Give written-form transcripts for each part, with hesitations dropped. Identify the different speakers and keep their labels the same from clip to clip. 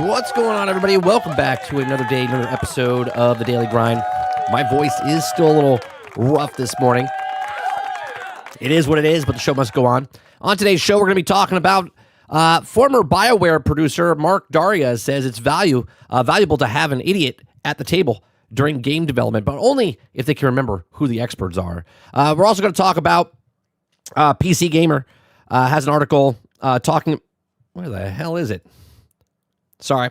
Speaker 1: What's going on, everybody? Welcome back to another day, another episode of The Daily Grind. My voice is still a little rough this morning. It is what it is, but the show must go on. On today's show, we're going to be talking about former BioWare producer Mark Darrah says it's valuable to have an idiot at the table during game development, but only if they can remember who the experts are. We're also going to talk about PC Gamer has an article talking... Where the hell is it? Sorry.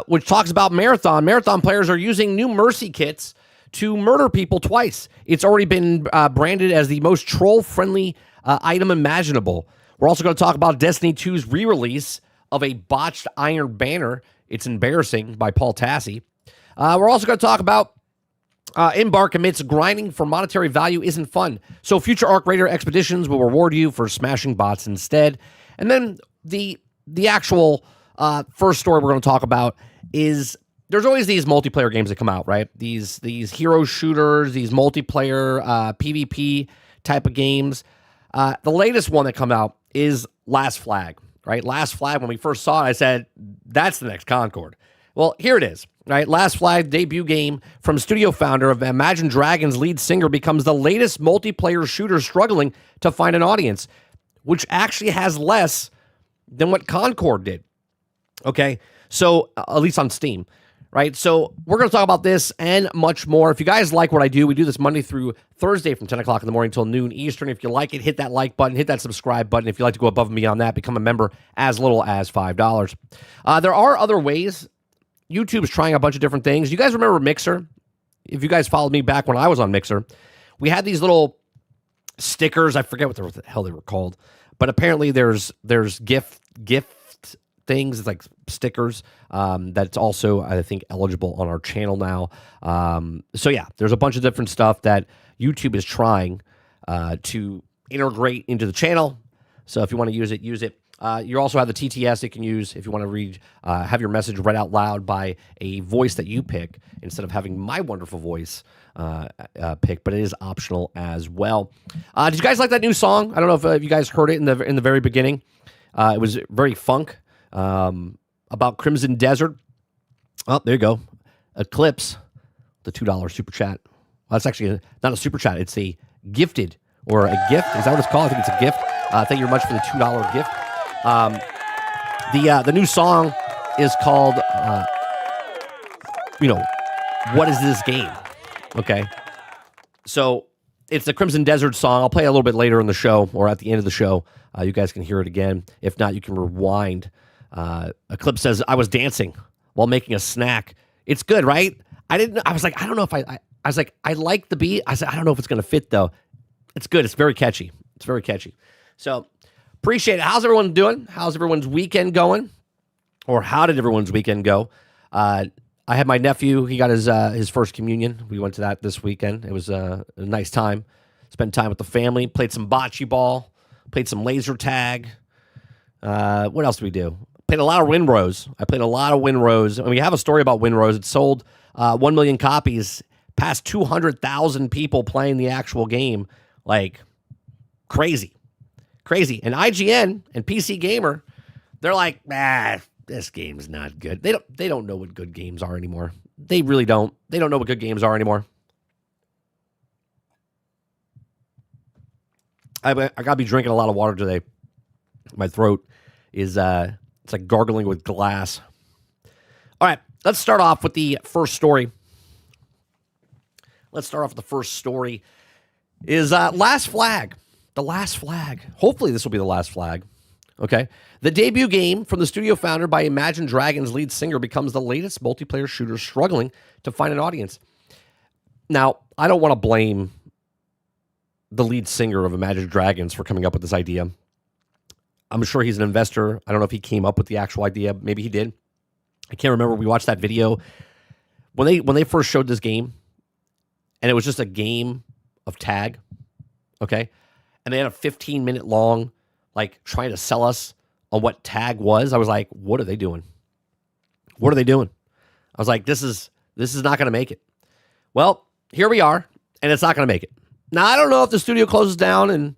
Speaker 1: Which talks about Marathon. Marathon players are using new mercy kits to murder people twice. It's already been branded as the most troll-friendly item imaginable. We're also going to talk about Destiny 2's re-release of a botched Iron Banner. It's embarrassing by Paul Tassi. We're also going to talk about Embark admits grinding for monetary value isn't fun. So future Arc Raider expeditions will reward you for smashing bots instead. And then the actual first story we're going to talk about is there's always these multiplayer games that come out, right? These hero shooters, these multiplayer PvP type of games. The latest one that come out is Last Flag, right? Last Flag, when we first saw it, I said, that's the next Concord. Well, here it is, right? Last Flag, debut game from studio founder of Imagine Dragons lead singer, becomes the latest multiplayer shooter struggling to find an audience, which actually has less than what Concord did. Okay, so at least on Steam, right? So we're going to talk about this and much more. If you guys like what I do, we do this Monday through Thursday from 10 o'clock in the morning until noon Eastern. If you like it, hit that like button, hit that subscribe button. If you'd like to go above and beyond that, become a member as little as $5. There are other ways. YouTube's trying a bunch of different things. You guys remember Mixer? If you guys followed me back when I was on Mixer, we had these little stickers. I forget what the hell they were called, but apparently there's gift things. It's like stickers that's also, I think, eligible on our channel now. So yeah, there's a bunch of different stuff that YouTube is trying to integrate into the channel. So if you want to use it, use it. You also have the TTS you can use if you want to read, have your message read out loud by a voice that you pick instead of having my wonderful voice pick, but it is optional as well. Did you guys like that new song? I don't know if you guys heard it in the very beginning. It was very funk. About Crimson Desert. Oh, there you go. Eclipse, the $2 super chat. Well, that's actually not a super chat. It's a gifted or a gift. Is that what it's called? I think it's a gift. Thank you very much for the $2 gift. The new song is called, What Is This Game? Okay. So it's the Crimson Desert song. I'll play a little bit later in the show or at the end of the show. You guys can hear it again. If not, you can rewind. Eclipse says, I was dancing while making a snack. It's good, right? I was like, I don't know if I was like, I like the beat. I said, I don't know if it's going to fit though. It's good. It's very catchy. So appreciate it. How's everyone doing? How's everyone's weekend going? Or how did everyone's weekend go? I had my nephew. He got his first communion. We went to that this weekend. It was a nice time. Spent time with the family. Played some bocce ball. Played some laser tag. What else did we do? Played a lot of Winrose. I played a lot of Winrose. And we have a story about Winrose. It sold 1 million copies, past 200,000 people playing the actual game. Like, crazy. And IGN and PC Gamer, they're like, this game's not good. They don't know what good games are anymore. They really don't. They don't know what good games are anymore. I got to be drinking a lot of water today. My throat is, it's like gargling with glass. All right, let's start off with the first story. Is Last Flag. The Last Flag. Hopefully this will be the last flag. Okay. The debut game from the studio founded by Imagine Dragons lead singer becomes the latest multiplayer shooter struggling to find an audience. Now, I don't want to blame the lead singer of Imagine Dragons for coming up with this idea. I'm sure he's an investor. I don't know if he came up with the actual idea. Maybe he did. I can't remember. We watched that video when they first showed this game, and it was just a game of tag, okay? And they had a 15-minute long, like, trying to sell us on what tag was. I was like, what are they doing? I was like, this is not going to make it. Well, here we are, and it's not going to make it. Now, I don't know if the studio closes down and,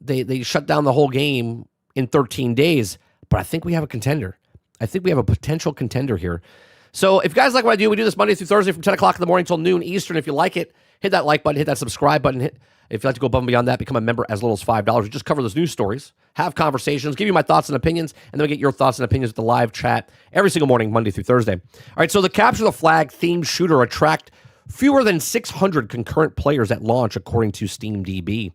Speaker 1: they shut down the whole game in 13 days, but I think we have a contender. I think we have a potential contender here. So if you guys like what I do, we do this Monday through Thursday from 10 o'clock in the morning till noon Eastern. If you like it, hit that like button, hit that subscribe button. If you'd like to go above and beyond that, become a member as little as $5. We just cover those news stories, have conversations, give you my thoughts and opinions, and then we get your thoughts and opinions with the live chat every single morning, Monday through Thursday. All right, so the Capture the Flag themed shooter attract fewer than 600 concurrent players at launch, according to SteamDB.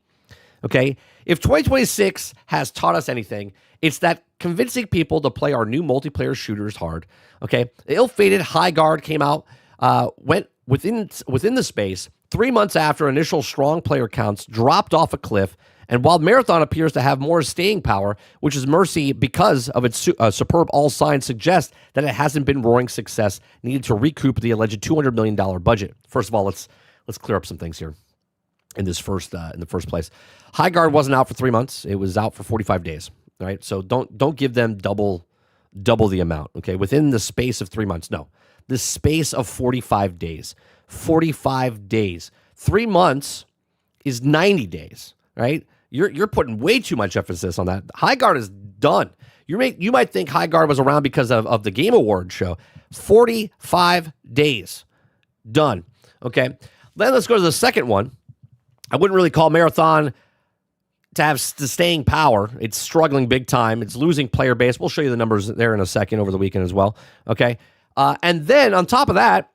Speaker 1: Okay, if 2026 has taught us anything, it's that convincing people to play our new multiplayer shooters hard. Okay, the ill-fated High Guard came out, went within the space 3 months after initial strong player counts dropped off a cliff. And while Marathon appears to have more staying power, which is mercy because of its superb all signs suggest that it hasn't been roaring success needed to recoup the alleged $200 million budget. First of all, let's clear up some things here. In the first place, High Guard wasn't out for 3 months; it was out for 45 days. All right, so don't give them double the amount. Okay, within the space of 3 months, no, the space of 45 days. 45 days. 3 months is 90 days. Right? You're putting way too much emphasis on that. High Guard is done. You might think High Guard was around because of the Game Awards show. 45 days, done. Okay, then let's go to the second one. I wouldn't really call Marathon to have staying power. It's struggling big time. It's losing player base. We'll show you the numbers there in a second over the weekend as well. Okay. And then on top of that,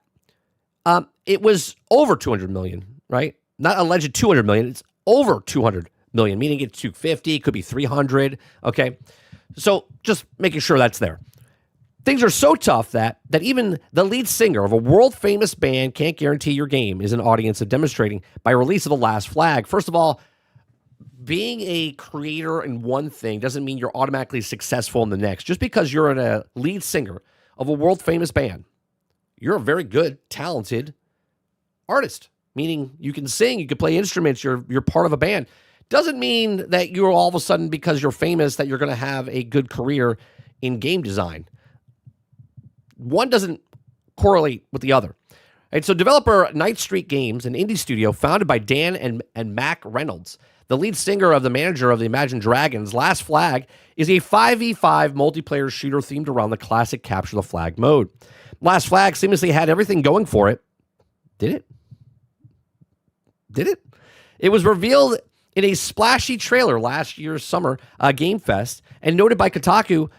Speaker 1: it was over 200 million, right? Not alleged 200 million. It's over 200 million, meaning it's 250, it could be 300. Okay. So just making sure that's there. Things are so tough that even the lead singer of a world-famous band can't guarantee your game is an audience of demonstrating by release of The Last Flag. First of all, being a creator in one thing doesn't mean you're automatically successful in the next. Just because you're a lead singer of a world-famous band, you're a very good, talented artist, meaning you can sing, you can play instruments, you're part of a band. Doesn't mean that you're all of a sudden, because you're famous, that you're going to have a good career in game design. One doesn't correlate with the other. Right, so developer Night Street Games, an indie studio founded by Dan and Mac Reynolds, the lead singer of the manager of the Imagine Dragons, Last Flag is a 5v5 multiplayer shooter themed around the classic Capture the Flag mode. Last Flag seamlessly had everything going for it. Did it? Did it? It was revealed in a splashy trailer last year's summer Game Fest and noted by Kotaku,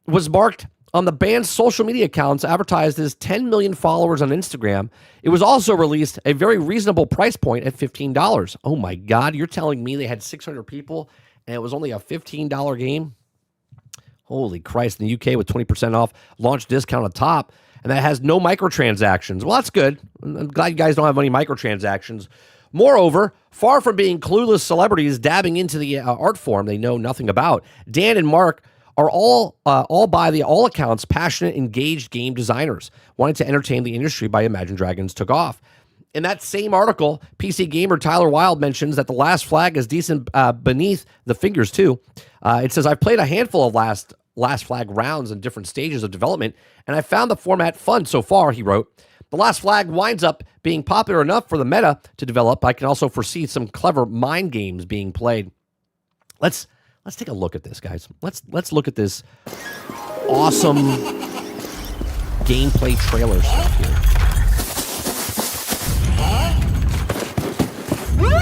Speaker 1: was marked on the band's social media accounts, advertised as 10 million followers on Instagram. It was also released a very reasonable price point at $15. Oh my God, you're telling me they had 600 people and it was only a $15 game? Holy Christ, in the UK with 20% off, launch discount on top, and that has no microtransactions. Well, that's good. I'm glad you guys don't have any microtransactions. Moreover, far from being clueless celebrities dabbing into the art form they know nothing about, Dan and Mark are all by all accounts passionate, engaged game designers wanting to entertain the industry by Imagine Dragons took off. In that same article, PC gamer Tyler Wilde mentions that The Last Flag is decent beneath the figures too. It says, I've played a handful of Last Flag rounds in different stages of development, and I found the format fun so far, he wrote. The Last Flag winds up being popular enough for the meta to develop. I can also foresee some clever mind games being played. Let's take a look at this, guys. Let's look at this awesome gameplay trailer stuff here.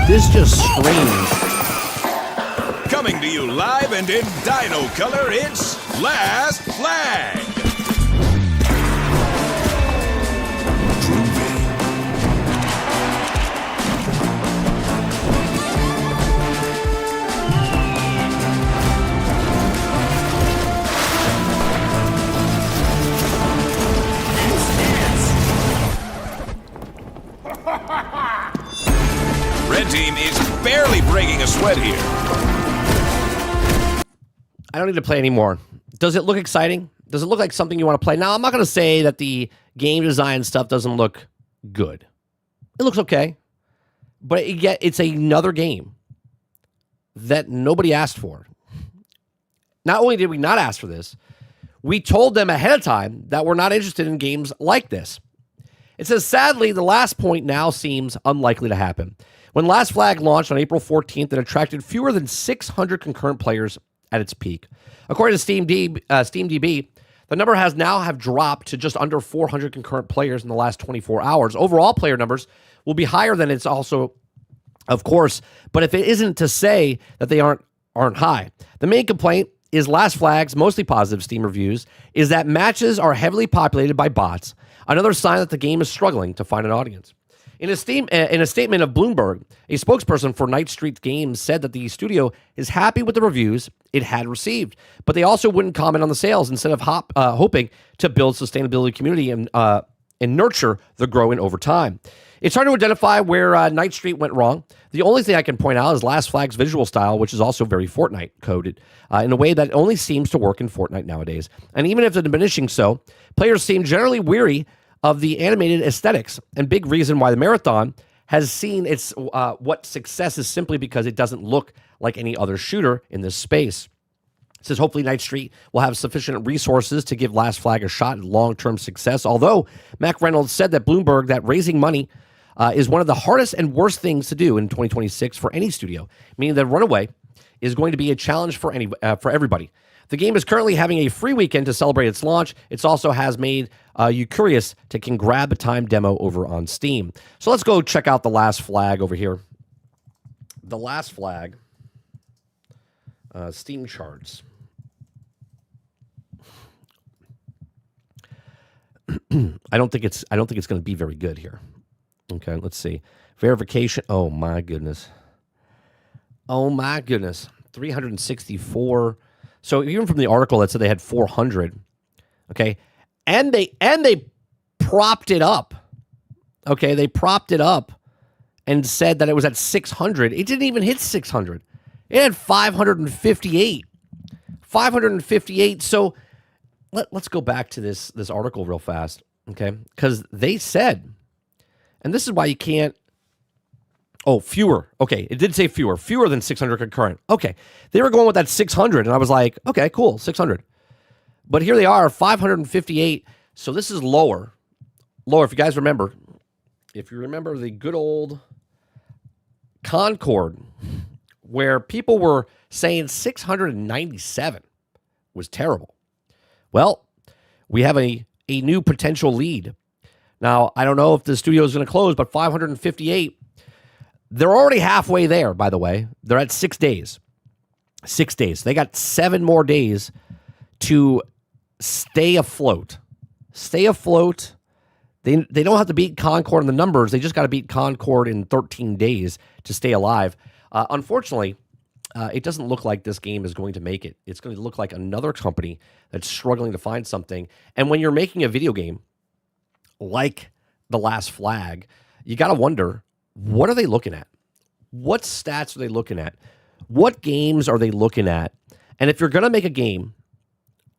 Speaker 1: This just screams.
Speaker 2: Coming to you live and in dino color, it's Last Flag. Red team is barely breaking a sweat here.
Speaker 1: I don't need to play anymore. Does it look exciting? Does it look like something you want to play? Now, I'm not going to say that the game design stuff doesn't look good. It looks okay. But it's another game that nobody asked for. Not only did we not ask for this, we told them ahead of time that we're not interested in games like this. It says, sadly, the last point now seems unlikely to happen. When Last Flag launched on April 14th, it attracted fewer than 600 concurrent players at its peak. According to SteamDB, The number has now have dropped to just under 400 concurrent players in the last 24 hours. Overall player numbers will be higher than it's also, of course, but if it isn't to say that they aren't high. The main complaint is Last Flag's mostly positive Steam reviews is that matches are heavily populated by bots, another sign that the game is struggling to find an audience. In a statement of Bloomberg, a spokesperson for Night Street Games said that the studio is happy with the reviews it had received, but they also wouldn't comment on the sales instead of hoping to build sustainability community and nurture the growing over time. It's hard to identify where Night Street went wrong. The only thing I can point out is Last Flag's visual style, which is also very Fortnite coded in a way that only seems to work in Fortnite nowadays. And even if it's diminishing so, players seem generally weary of the animated aesthetics, and big reason why the marathon has seen its what success is simply because it doesn't look like any other shooter in this space. It says hopefully Night Street will have sufficient resources to give Last Flag a shot at long-term success, although Mac Reynolds said that Bloomberg that raising money is one of the hardest and worst things to do in 2026 for any studio, meaning that Runaway is going to be a challenge for everybody. The game is currently having a free weekend to celebrate its launch. It also has made you curious to can grab a time demo over on Steam. So let's go check out The Last Flag over here. The Last Flag Steam charts. I don't think it's going to be very good here. Okay, let's see. Verification. Oh my goodness. 364. So even from the article that said they had 400, okay, and they propped it up, okay, they propped it up and said that it was at 600. It didn't even hit 600. It had 558. 558. So let's go back to this article real fast, okay, because they said, and this is why you can't. Oh, fewer. Okay, it did say fewer than 600 concurrent. Okay, they were going with that 600, and I was like, okay, cool, 600. But here they are, 558. So this is lower. Lower, if you guys remember. If you remember the good old Concord, where people were saying 697 was terrible. Well, we have a new potential lead. Now, I don't know if the studio is going to close, but 558, they're already halfway there, by the way. They're at 6 days. 6 days. They got 7 more days to stay afloat. Stay afloat. They don't have to beat Concord in the numbers. They just got to beat Concord in 13 days to stay alive. Unfortunately, it doesn't look like this game is going to make it. It's going to look like another company that's struggling to find something. And when you're making a video game like The Last Flag, you got to wonder, what are they looking at? What stats are they looking at? What games are they looking at? And if you're going to make a game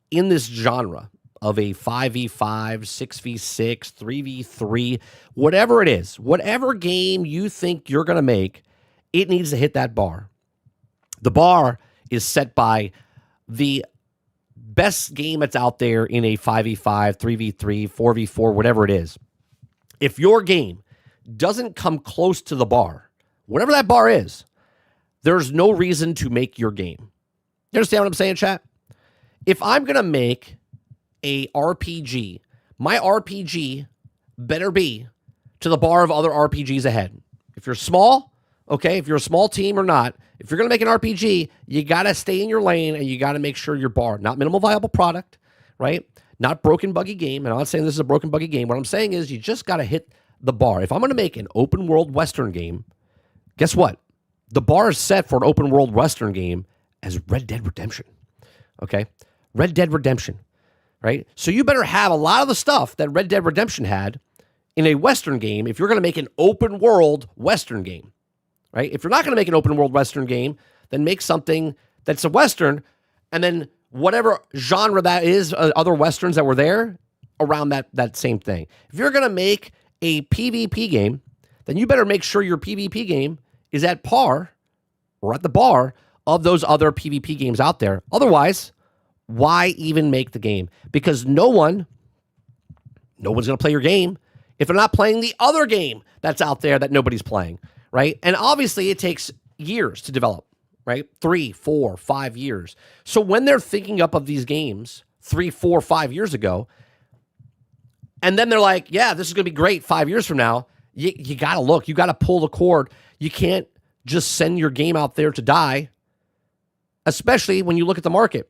Speaker 1: in this genre of a 5v5, 6v6, 3v3, whatever it is, whatever game you think you're going to make, it needs to hit that bar. The bar is set by the best game that's out there in a 5v5, 3v3, 4v4, whatever it is. If your game doesn't come close to the bar, whatever that bar is, there's no reason to make your game. You understand what I'm saying, chat? If I'm going to make a RPG, my RPG better be to the bar of other RPGs ahead. If you're small, okay, if you're a small team or not, if you're going to make an RPG, you got to stay in your lane and you got to make sure your bar, not minimal viable product, right? Not broken, buggy game. And I'm not saying this is a broken, buggy game. What I'm saying is you just got to hit the bar. If I'm going to make an open world Western game, guess what? The bar is set for an open world Western game as Red Dead Redemption. Okay? Red Dead Redemption, right? So you better have a lot of the stuff that Red Dead Redemption had in a Western game if you're going to make an open world Western game, right? If you're not going to make an open world Western game, then make something that's a Western, and then whatever genre that is, other Westerns that were there around that same thing. If you're going to make a PvP game, then you better make sure your PvP game is at par or at the bar of those other PvP games out there. Otherwise, why even make the game? Because no one's going to play your game if they're not playing the other game that's out there that nobody's playing, right? And obviously it takes years to develop, right? 3, 4, 5 years. So when they're thinking up of these games 3, 4, 5 years ago. And then they're like, yeah, this is going to be great 5 years from now. You got to look. You got to pull the cord. You can't just send your game out there to die, especially when you look at the market.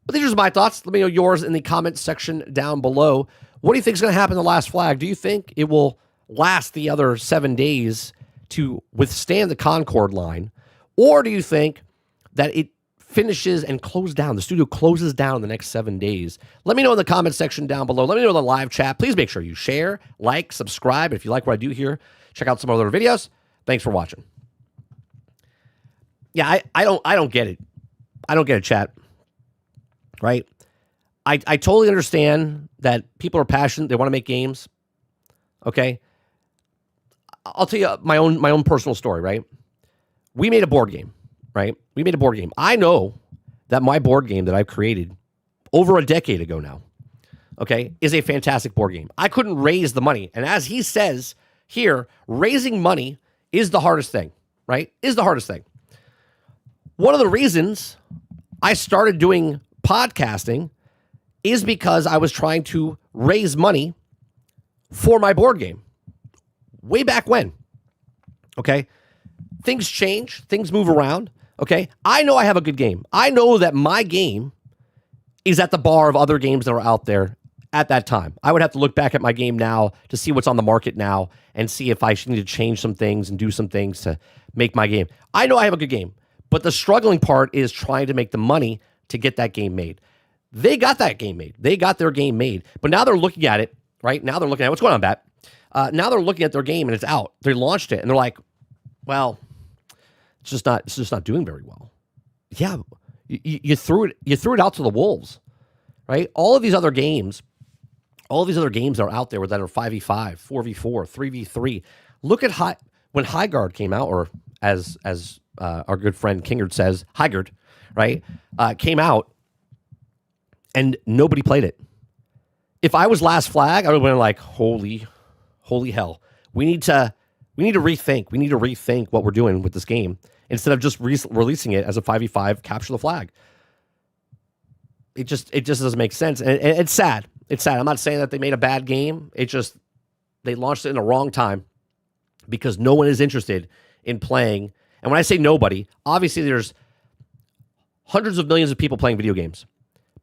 Speaker 1: But these are my thoughts. Let me know yours in the comments section down below. What do you think is going to happen in the last flag? Do you think it will last the other 7 days to withstand the Concord line? Or do you think that it finishes and closes down, the studio closes down in the next 7 days? Let me know in the comment section down below. Let me know in the live chat. Please make sure you share, like, subscribe. If you like what I do here, check out some other videos. Thanks for watching. Yeah, I don't get it. I don't get it, chat. Right? I totally understand that people are passionate. They want to make games. Okay? I'll tell you my own personal story, right? We made a board game, right? We made a board game. I know that my board game that I've created over a decade ago now, okay, is a fantastic board game. I couldn't raise the money. And as he says here, raising money is the hardest thing, right? Is the hardest thing. One of the reasons I started doing podcasting is because I was trying to raise money for my board game way back when. Okay. Things change, things move around. Okay. I know I have a good game. I know that my game is at the bar of other games that are out there at that time. I would have to look back at my game now to see what's on the market now and see if I should need to change some things and do some things to make my game. I know I have a good game, but the struggling part is trying to make the money to get that game made. They got that game made. They got their game made, but now they're looking at it, right? Now they're looking at what's going on, Bat. Now they're looking at their game and it's out. They launched it and they're like, well, it's just not doing very well. Yeah, you threw it out to the wolves, right? All of these other games that are out there that are 5v5, 4v4, 3v3. Look at when Highguard came out, or as our good friend Kingard says, Highguard, right? Came out and nobody played it. If I was Last Flag, I would have been like, holy hell. We need to rethink. We need to rethink what we're doing with this game instead of just releasing it as a 5v5 capture the flag. It just doesn't make sense. And it's sad. It's sad. I'm not saying that they made a bad game. It just, they launched it in the wrong time because no one is interested in playing. And when I say nobody, obviously there's hundreds of millions of people playing video games,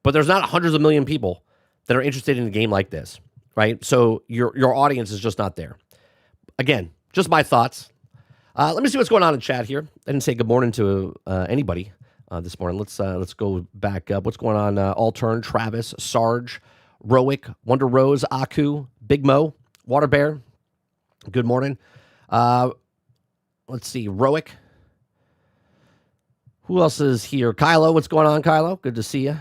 Speaker 1: but there's not hundreds of million people that are interested in a game like this, right? So your audience is just not there. Again, just my thoughts. Let me see what's going on in chat here. I didn't say good morning to anybody this morning. Let's go back up. What's going on? Altern, Travis, Sarge, Roic, Wonder Rose, Aku, Big Mo, Water Bear. Good morning. Let's see, Roic. Who else is here? Kylo, what's going on, Kylo? Good to see you.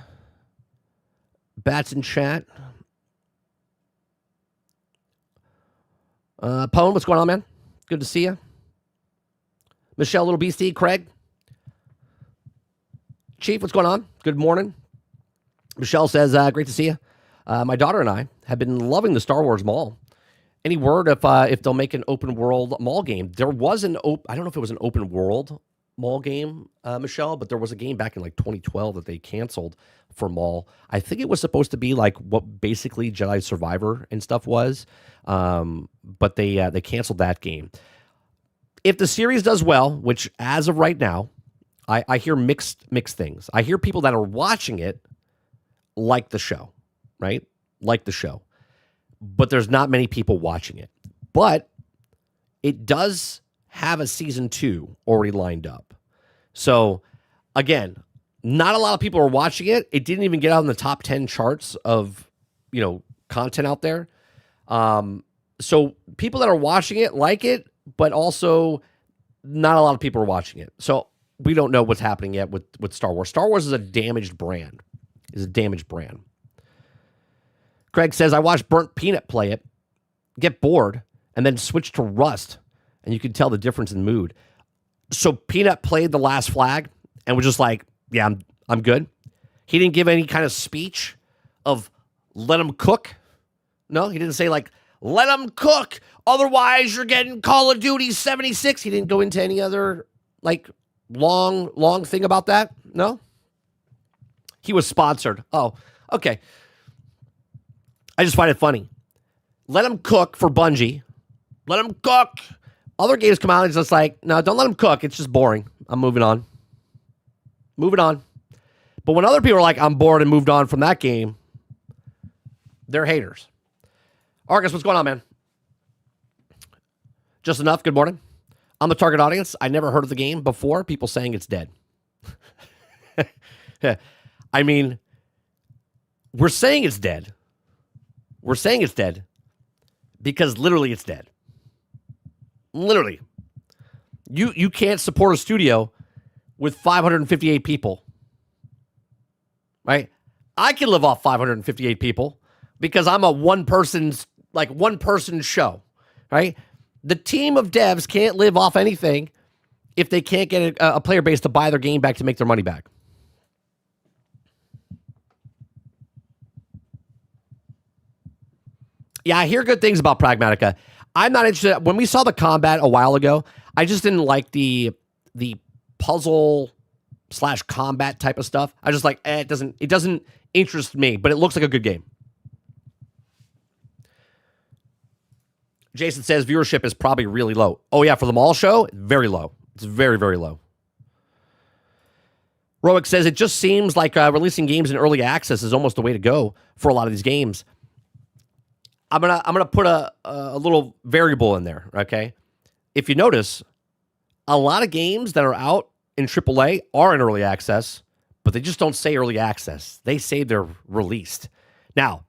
Speaker 1: Bats in chat. Pone, what's going on, man? Good to see you. Michelle, Little Beastie, Craig. Chief, what's going on? Good morning. Michelle says, great to see you. My daughter and I have been loving the Star Wars Mall. Any word if they'll make an open world mall game? There was I don't know if it was an open world mall game, Michelle, but there was a game back in like 2012 that they canceled for mall. I think it was supposed to be like what basically Jedi Survivor and stuff was, but they canceled that game. If the series does well, which as of right now, I hear mixed things. I hear people that are watching it like the show, right? Like the show. But there's not many people watching it. But it does have a season 2 already lined up. So, again, not a lot of people are watching it. It didn't even get out in the top 10 charts of, content out there. So people that are watching it like it, but also not a lot of people are watching it. So we don't know what's happening yet with Star Wars. Star Wars is a damaged brand. Craig says, I watched Burnt Peanut play it, get bored, and then switch to Rust, and you can tell the difference in mood. So Peanut played the Last Flag and was just like, yeah, I'm good. He didn't give any kind of speech of let him cook. No, he didn't say like, let him cook, otherwise you're getting Call of Duty 76. He didn't go into any other like long thing about that. No. He was sponsored. Oh, okay. I just find it funny. Let him cook for Bungie. Let him cook. Other games come out and it's just like, no, don't let him cook. It's just boring. I'm moving on. Moving on. But when other people are like, I'm bored and moved on from that game, they're haters. Argus, what's going on, man? Just enough. Good morning. I'm the target audience. I never heard of the game before. People saying it's dead. I mean, we're saying it's dead. We're saying it's dead because literally it's dead. Literally. You can't support a studio with 558 people. Right? I can live off 558 people because I'm a one person show. Right? The team of devs can't live off anything if they can't get a player base to buy their game back to make their money back. Yeah, I hear good things about Pragmatica. I'm not interested. When we saw the combat a while ago, I just didn't like the puzzle / combat type of stuff. I just like, it doesn't interest me, but it looks like a good game. Jason says viewership is probably really low. Oh yeah, for the mall show, very low. It's very, very low. Roic says it just seems like releasing games in early access is almost the way to go for a lot of these games. I'm gonna put a little variable in there, okay? If you notice, a lot of games that are out in AAA are in early access, but they just don't say early access. They say they're released. Now,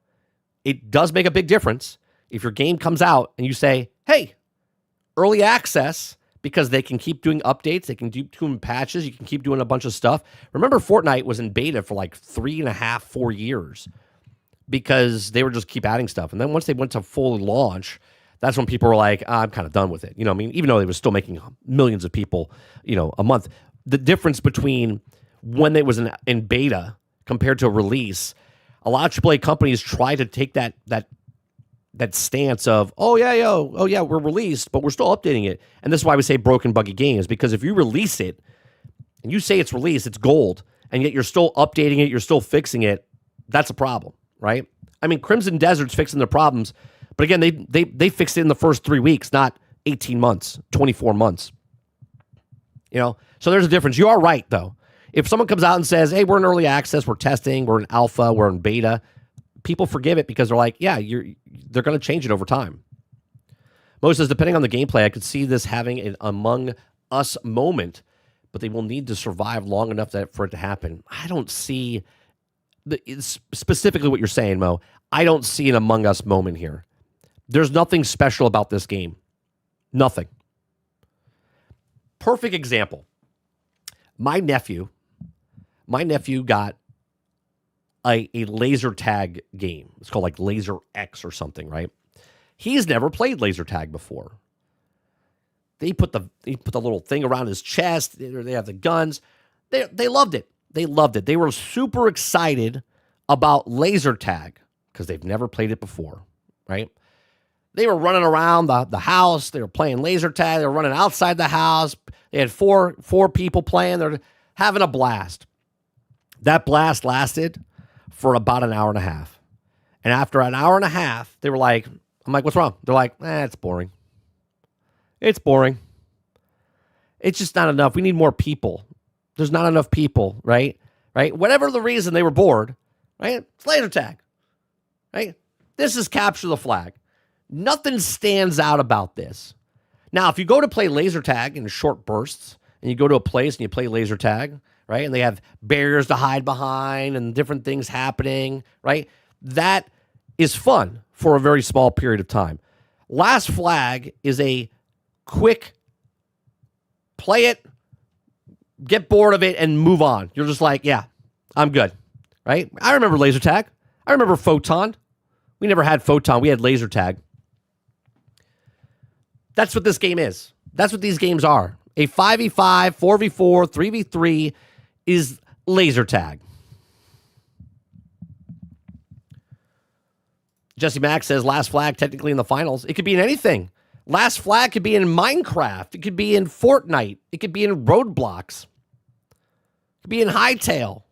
Speaker 1: it does make a big difference if your game comes out and you say, hey, early access, because they can keep doing updates, they can keep doing patches, you can keep doing a bunch of stuff. Remember, Fortnite was in beta for like 3.5, 4 years. Because they were just keep adding stuff. And then once they went to full launch, that's when people were like, I'm kind of done with it. You know what I mean? Even though they were still making millions of people, a month. The difference between when it was in beta compared to a release, a lot of AAA companies try to take that stance of, we're released, but we're still updating it. And this is why we say broken, buggy games, because if you release it and you say it's released, it's gold, and yet you're still updating it, you're still fixing it, that's a problem. Right? I mean, Crimson Desert's fixing their problems, but again, they fixed it in the first 3 weeks, not 18 months, 24 months. So there's a difference. You are right, though. If someone comes out and says, hey, we're in early access, we're testing, we're in alpha, we're in beta, people forgive it because they're like, yeah, they're going to change it over time. Mo says, depending on the gameplay, I could see this having an Among Us moment, but they will need to survive long enough for it to happen. I don't see... It's specifically what you're saying, Mo. I don't see an Among Us moment here. There's nothing special about this game. Nothing. Perfect example. My nephew got a laser tag game. It's called like Laser X or something, right? He's never played laser tag before. They put the little thing around his chest. They have the guns. They loved it. They loved it. They were super excited about laser tag because they've never played it before, right? They were running around the house. They were playing laser tag. They were running outside the house. They had four people playing. They're having a blast. That blast lasted for about an hour and a half. And after an hour and a half, they were like, I'm like, what's wrong? They're like, it's boring. It's boring. It's just not enough. We need more people. There's not enough people, right? Right? Whatever the reason they were bored, right? It's laser tag, right? This is capture the flag. Nothing stands out about this. Now, if you go to play laser tag in short bursts, and you go to a place and you play laser tag, right? And they have barriers to hide behind and different things happening, right? That is fun for a very small period of time. Last flag is a quick play it, get bored of it, and move on. You're just like, yeah, I'm good, right? I remember laser tag. I remember Photon. We never had Photon. We had laser tag. That's what this game is. That's what these games are. A 5v5, 4v4, 3v3 is laser tag. Jesse Mack says last flag technically in the finals. It could be in anything. Last flag could be in Minecraft. It could be in Fortnite. It could be in Roadblocks. It could be in Hightail.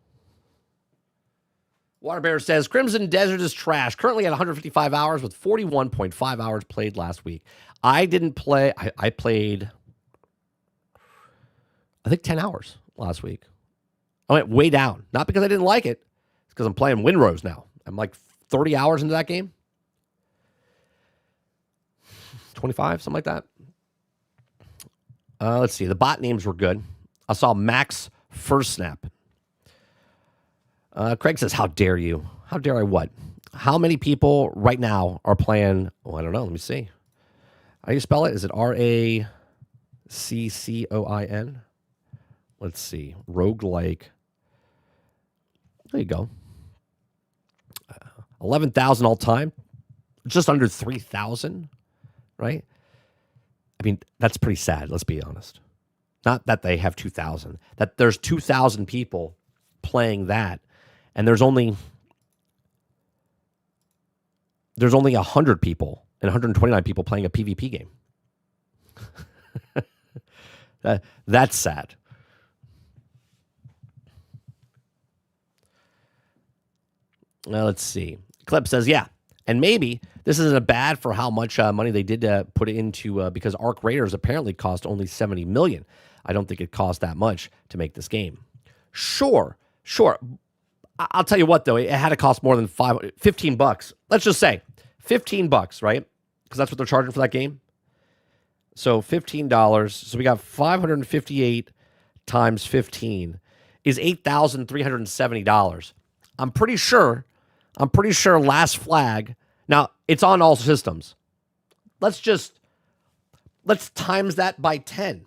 Speaker 1: Water Bear says, Crimson Desert is trash. Currently at 155 hours with 41.5 hours played last week. I didn't play. I played, I think, 10 hours last week. I went way down. Not because I didn't like it. It's because I'm playing Windrose now. I'm like 30 hours into that game. 25, something like that. Let's see. The bot names were good. I saw Max First Snap. Craig says, how dare you? How dare I what? How many people right now are playing? Oh, I don't know. Let me see. How do you spell it? Is it RACCOIN? Let's see. Roguelike. There you go. 11,000 all time. Just under 3,000, right? I mean, that's pretty sad. Let's be honest. Not that they have 2,000. That there's 2,000 people playing that. And there's only 100 people and 129 people playing a PvP game. That's sad. Now, let's see. Clip says, yeah, and maybe this isn't bad for how much money they did put into because Arc Raiders apparently cost only $70 million. I don't think it cost that much to make this game. Sure. I'll tell you what, though. It had to cost more than $15. Let's just say $15, right? Because that's what they're charging for that game. So $15. So we got 558 times 15 is $8,370. I'm pretty sure Last Flag. Now, it's on all systems. Let's times that by 10.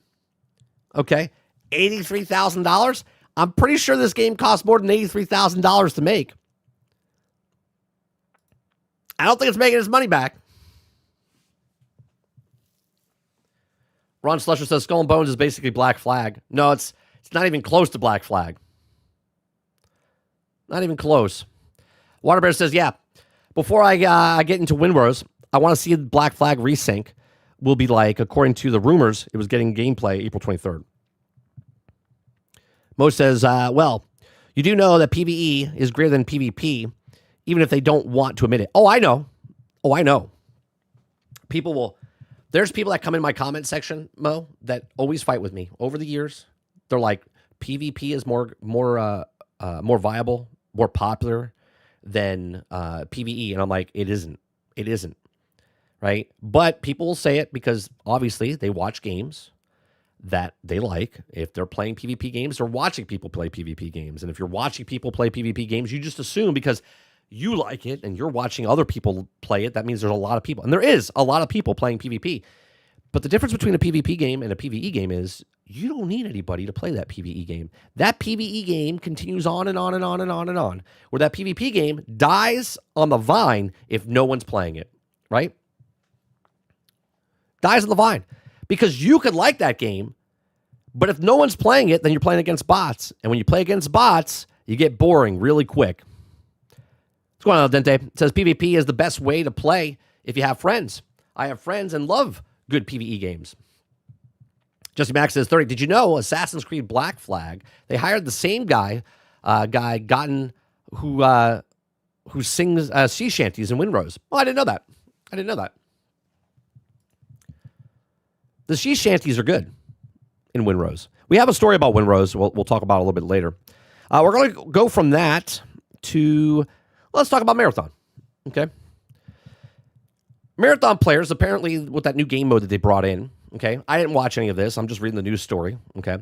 Speaker 1: Okay? $83,000. I'm pretty sure this game costs more than $83,000 to make. I don't think it's making its money back. Ron Slusher says Skull and Bones is basically Black Flag. No, it's not even close to Black Flag. Not even close. Waterbear says, yeah, before I get into Windrose, I want to see Black Flag Resync will be like, according to the rumors, it was getting gameplay April 23rd. Mo says, well, you do know that PvE is greater than PvP, even if they don't want to admit it. Oh, I know. There's people that come in my comment section, Mo, that always fight with me over the years. They're like, PvP is more viable, more popular than PvE. And I'm like, it isn't, right? But people will say it because obviously they watch games that they like. If they're playing PvP games, they're watching people play PvP games. And if you're watching people play PvP games, you just assume because you like it and you're watching other people play it, that means there's a lot of people. And there is a lot of people playing PvP. But the difference between a PvP game and a PvE game is you don't need anybody to play that PvE game. That PvE game continues on and on and on and on and on. Where that PvP game dies on the vine if no one's playing it, right? Dies on the vine. Because you could like that game, but if no one's playing it, then you're playing against bots. And when you play against bots, you get boring really quick. What's going on, Dente? It says PvP is the best way to play if you have friends. I have friends and love good PvE games. Jesse Max says 30. Did you know Assassin's Creed Black Flag? They hired the same guy Gotten, who sings sea shanties in Windrose. Oh, I didn't know that. The sea shanties are good in Windrose. We have a story about Windrose. We'll talk about it a little bit later. We're going to go from that to, let's talk about Marathon. Okay. Marathon players, apparently with that new game mode that they brought in, okay, I didn't watch any of this. I'm just reading the news story, okay.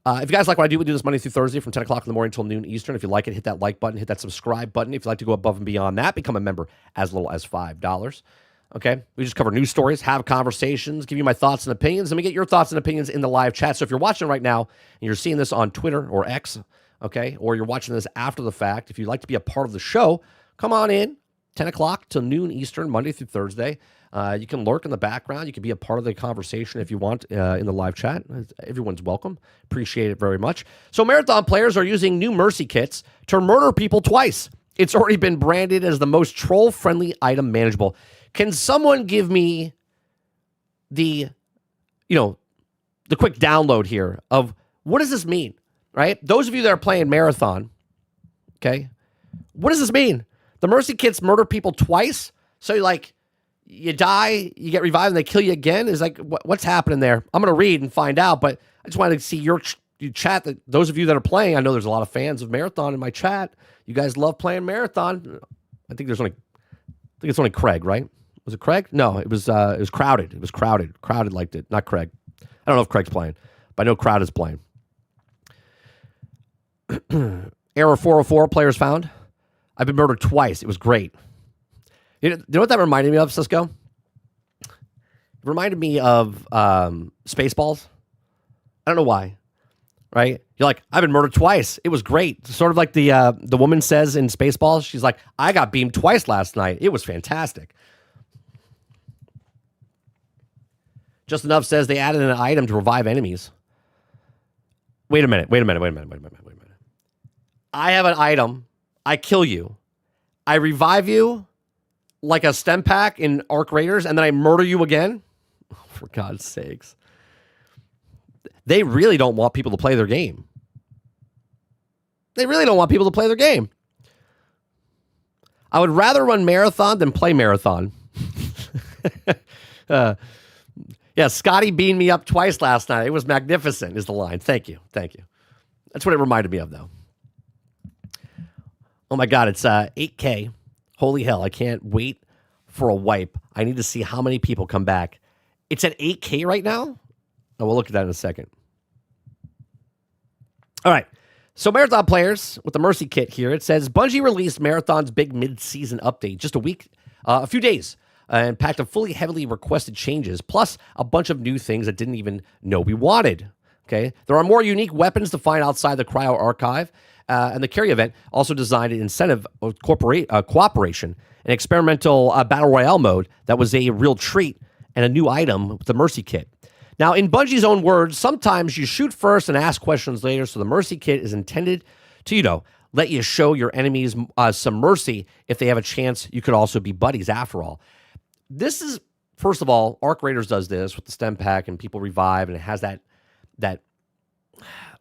Speaker 1: If you guys like what I do, we do this Monday through Thursday from 10 o'clock in the morning until noon Eastern. If you like it, hit that like button, hit that subscribe button. If you'd like to go above and beyond that, become a member as little as $5. Okay? We just cover news stories, have conversations, give you my thoughts and opinions, and we get your thoughts and opinions in the live chat. So if you're watching right now and you're seeing this on Twitter or X, okay, or you're watching this after the fact, if you'd like to be a part of the show, come on in, 10 o'clock till noon Eastern, Monday through Thursday. You can lurk in the background. You can be a part of the conversation if you want in the live chat. Everyone's welcome. Appreciate it very much. So Marathon players are using new mercy kits to murder people twice. It's already been branded as the most troll-friendly item manageable. Can someone give me the quick download here of what does this mean, right? Those of you that are playing Marathon, okay, What does this mean? The mercy kits murder people twice? So you die, you get revived, and they kill you again? Is like, what's happening there? I'm going to read and find out, but I just wanted to see your chat. That those of you that are playing, I know there's a lot of fans of Marathon in my chat. You guys love playing Marathon. I think it's only Craig, right? Was it Craig? No, it was Crowded. It was Crowded. Crowded liked it, not Craig. I don't know if Craig's playing, but I know Crowd is playing. Error 404, players found. I've been murdered twice. It was great. You know what that reminded me of, Cisco? It reminded me of Spaceballs. I don't know why, right? You're like, I've been murdered twice. It was great. Sort of like the woman says in Spaceballs. She's like, I got beamed twice last night. It was fantastic. Just Enough says they added an item to revive enemies. Wait a minute. I have an item. I kill you. I revive you like a stem pack in Arc Raiders, and then I murder you again? Oh, for God's sakes. They really don't want people to play their game. I would rather run Marathon than play Marathon. Yeah, Scotty beamed me up twice last night. It was magnificent, is the line. Thank you. That's what it reminded me of, though. Oh, my God, it's 8K. Holy hell, I can't wait for a wipe. I need to see how many people come back. It's at 8K right now? Oh, we'll look at that in a second. All right. So Marathon players with the Mercy Kit here, it says Bungie released Marathon's big mid-season update just a few days, and packed a fully heavily requested changes, plus a bunch of new things that didn't even know we wanted. Okay, there are more unique weapons to find outside the Cryo Archive, and the Carry event also designed an incentive of cooperation, an experimental Battle Royale mode that was a real treat, and a new item with the Mercy Kit. Now, in Bungie's own words, sometimes you shoot first and ask questions later, so the Mercy Kit is intended to, let you show your enemies some mercy if they have a chance. You could also be buddies after all. This is, first of all, Arc Raiders does this with the stem pack and people revive, and it has that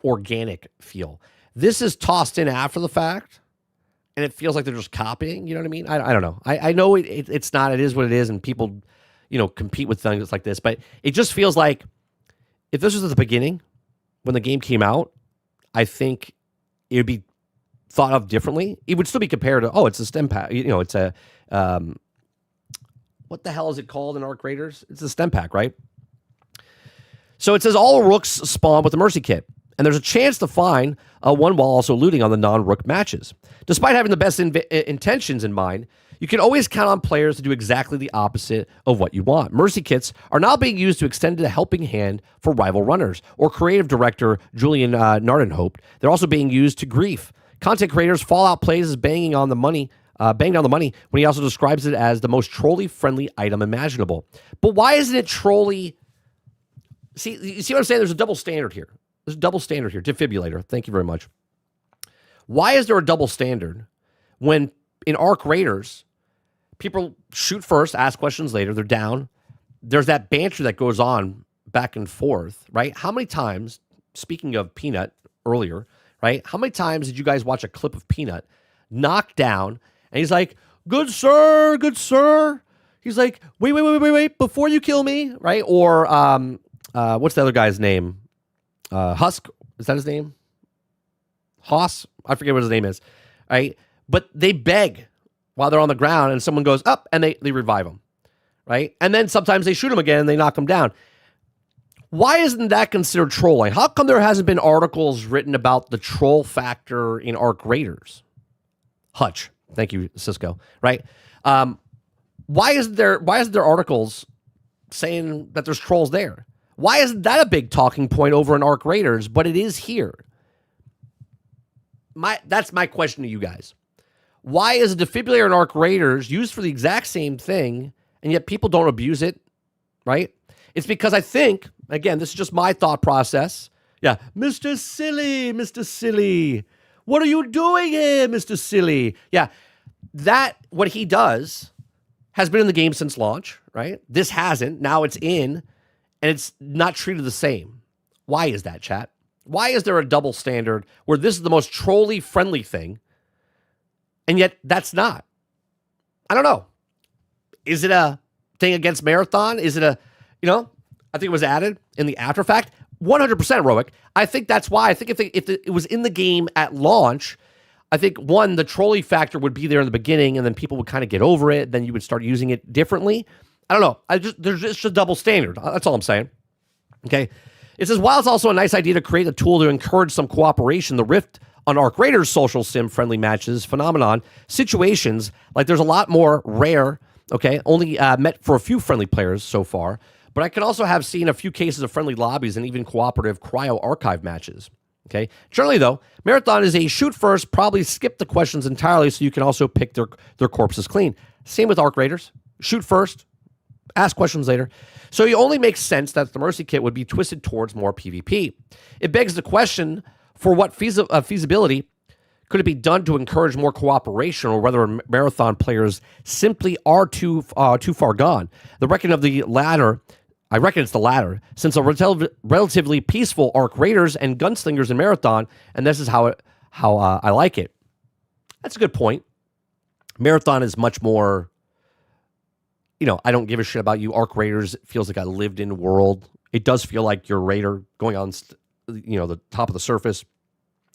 Speaker 1: organic feel. This is tossed in after the fact, and it feels like they're just copying. You know what I mean? I don't know. I know it's not. It is what it is, and people, compete with things like this. But it just feels like if this was at the beginning, when the game came out, I think it would be thought of differently. It would still be compared to, it's a stem pack. It's a what the hell is it called in Arc Raiders? It's a stem pack, right? So it says all rooks spawn with the Mercy Kit, and there's a chance to find one while also looting on the non-rook matches. Despite having the best intentions in mind, you can always count on players to do exactly the opposite of what you want. Mercy Kits are now being used to extend a helping hand for rival runners, or creative director Julian Narden hoped. They're also being used to grief. Content creators Fallout plays as banging on the money when he also describes it as the most trolley-friendly item imaginable. But why isn't it trolley? See, you see what I'm saying? There's a double standard here. Defibrillator, thank you very much. Why is there a double standard when in Arc Raiders, people shoot first, ask questions later, they're down. There's that banter that goes on back and forth, right? How many times, speaking of Peanut earlier, right? How many times did you guys watch a clip of Peanut knocked down, and he's like, good sir. He's like, wait, before you kill me, right? Or what's the other guy's name? Husk, is that his name? Hoss? I forget what his name is, right? But they beg while they're on the ground, and someone goes up, and they revive them, right? And then sometimes they shoot him again, and they knock him down. Why isn't that considered trolling? How come there hasn't been articles written about the troll factor in Arc Raiders? Hutch, thank you, Cisco. Right? Why isn't there articles saying that there's trolls there? Why isn't that a big talking point over in Arc Raiders? But it is here. That's my question to you guys. Why is a defibrillator in Arc Raiders used for the exact same thing, and yet people don't abuse it? Right? It's because I think, again, this is just my thought process. Yeah, Mr. Silly. What are you doing here, Mr. Silly? Yeah, that, what he does, has been in the game since launch, right? This hasn't. Now it's in, and it's not treated the same. Why is that, chat? Why is there a double standard where this is the most trolley-friendly thing, And yet that's not. I don't know. Is it a thing against Marathon? Is it a, I think it was added in the after fact. 100% Roic. I think that's why. I think if it was in the game at launch, I think, one, the trolley factor would be there in the beginning, and then people would kind of get over it. Then you would start using it differently. I don't know. There's just a double standard. That's all I'm saying. Okay. It says, while it's also a nice idea to create a tool to encourage some cooperation, the Rift on Arc Raiders social sim friendly matches phenomenon situations, like there's a lot more rare, okay, only met for a few friendly players so far, but I can also have seen a few cases of friendly lobbies and even cooperative cryo archive matches. Okay. Generally, though, Marathon is a shoot first, probably skip the questions entirely so you can also pick their corpses clean. Same with Arc Raiders. Shoot first, ask questions later. So it only makes sense that the Mercy Kit would be twisted towards more PvP. It begs the question, for what feasibility could it be done to encourage more cooperation, or whether Marathon players simply are too far gone? I reckon it's the latter, since a relatively peaceful Arc Raiders and Gunslingers in Marathon, and this is how I like it. That's a good point. Marathon is much more, I don't give a shit about you. Arc Raiders feels like a lived-in world. It does feel like you're a Raider going on, the top of the surface,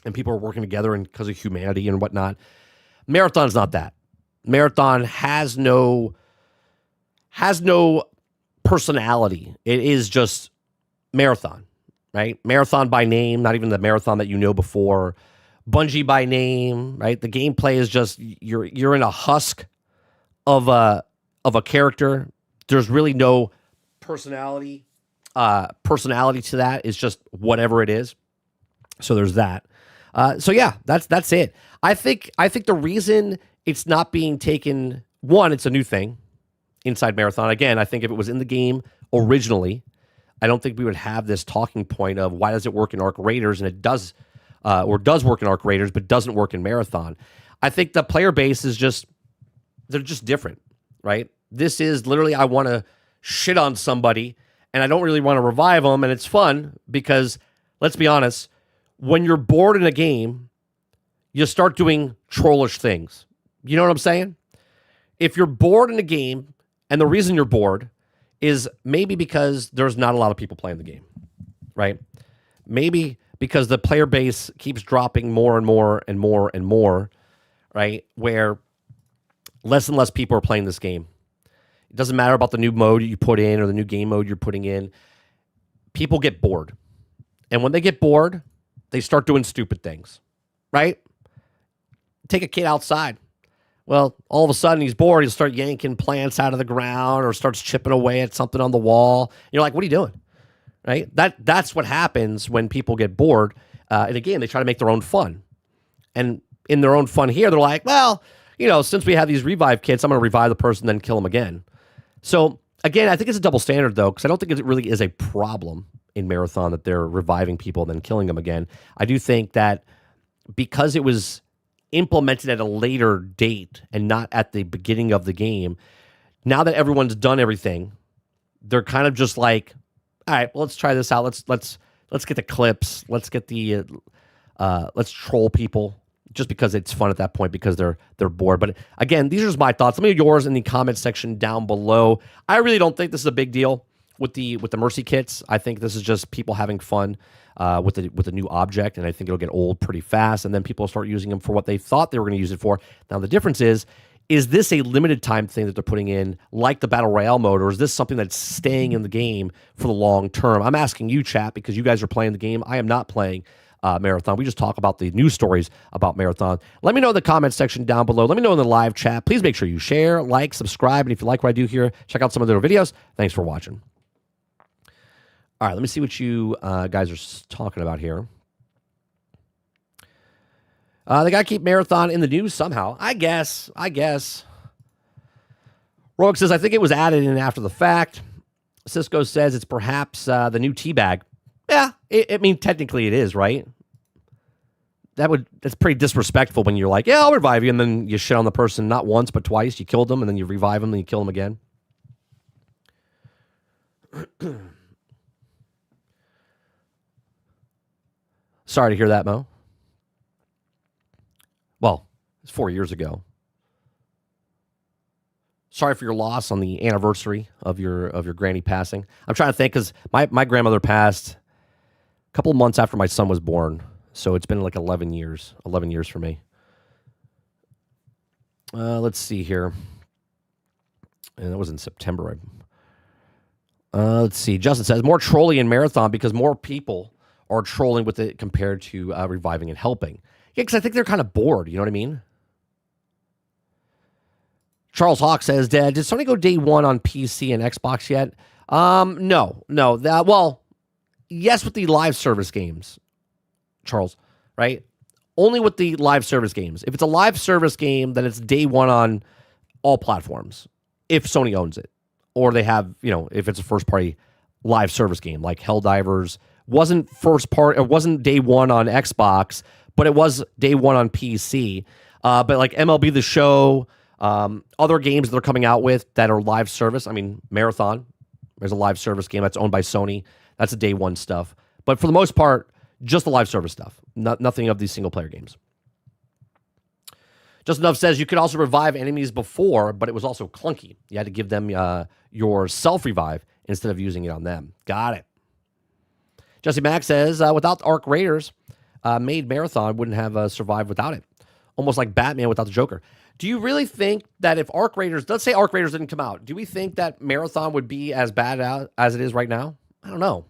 Speaker 1: and people are working together and because of humanity and whatnot. Marathon's not that. Marathon has no personality. It is just Marathon, right? Marathon by name, not even the Marathon that you know before. Bungie by name, right? The gameplay is just you're in a husk of a character. There's really no personality to that. It's just whatever it is. So there's that. So yeah, that's it. I think the reason it's not being taken, one, it's a new thing inside Marathon. Again, I think if it was in the game originally, I don't think we would have this talking point of why does it work in Arc Raiders and it does, or does work in Arc Raiders but doesn't work in Marathon. I think the player base is they're just different, right? This is literally, I want to shit on somebody and I don't really want to revive them, and it's fun because, let's be honest, when you're bored in a game, you start doing trollish things. You know what I'm saying? If you're bored in a game, and the reason you're bored is maybe because there's not a lot of people playing the game, right? Maybe because the player base keeps dropping more and more and more and more, right? Where less and less people are playing this game. It doesn't matter about the new mode you put in or the new game mode you're putting in. People get bored. And when they get bored, they start doing stupid things, right? Take a kid outside. Well, all of a sudden he's bored. He'll start yanking plants out of the ground or starts chipping away at something on the wall. You're like, what are you doing? Right? That's what happens when people get bored. In a game, they try to make their own fun. And in their own fun here, they're like, well, since we have these revive kits, I'm going to revive the person, then kill them again. So, again, I think it's a double standard, though, because I don't think it really is a problem in Marathon that they're reviving people and then killing them again. I do think that because it was implemented at a later date and not at the beginning of the game, now that everyone's done everything, they're kind of just like, all right, well, let's try this out. Let's get the clips. Let's get the let's troll people just because it's fun at that point because they're bored. But again, these are just my thoughts. Let me know yours in the comments section down below. I really don't think this is a big deal with the Mercy kits. I think this is just people having fun with the new object, and I think it'll get old pretty fast, and then people will start using them for what they thought they were going to use it for. Now, the difference is this a limited time thing that they're putting in, like the Battle Royale mode, or is this something that's staying in the game for the long term? I'm asking you, chat, because you guys are playing the game. I am not playing Marathon. We just talk about the news stories about Marathon. Let me know in the comments section down below. Let me know in the live chat. Please make sure you share, like, subscribe, and if you like what I do here, check out some of their videos. Thanks for watching. All right, let me see what you guys are talking about here. They got to keep Marathon in the news somehow. I guess. Rogue says, I think it was added in after the fact. Cisco says it's perhaps the new teabag. Yeah, I mean, technically it is, right? That's pretty disrespectful when you're like, yeah, I'll revive you, and then you shit on the person not once but twice. You killed them, and then you revive them, and you kill them again. Sorry to hear that, Mo. Well, It's 4 years ago. Sorry for your loss on the anniversary of your granny passing. I'm trying to think because my grandmother passed a couple of months after my son was born. So it's been like 11 years. 11 years for me. Let's see here. And that was in September. Let's see. Justin says, more trolling in Marathon because more people are trolling with it compared to reviving and helping. Yeah, because I think they're kind of bored. You know what I mean? Charles Hawk says, Dad, did Sony go day one on PC and Xbox yet? No. Well, yes, with the live service games, Charles, right? Only with the live service games. If it's a live service game, then it's day one on all platforms. If Sony owns it, or they have, if it's a first party live service game like Helldivers, wasn't it wasn't day one on Xbox, but it was day one on PC. But like MLB The Show, other games that they're coming out with that are live service. I mean, Marathon, there's a live service game that's owned by Sony. That's a day one stuff. But for the most part, just the live service stuff. Nothing of these single player games. Just Enough says you could also revive enemies before, but it was also clunky. You had to give them your self-revive instead of using it on them. Got it. Jesse Mack says, without Arc Raiders, made Marathon wouldn't have survived without it. Almost like Batman without the Joker. Do you really think that if Arc Raiders, let's say Arc Raiders didn't come out, do we think that Marathon would be as bad as it is right now? I don't know.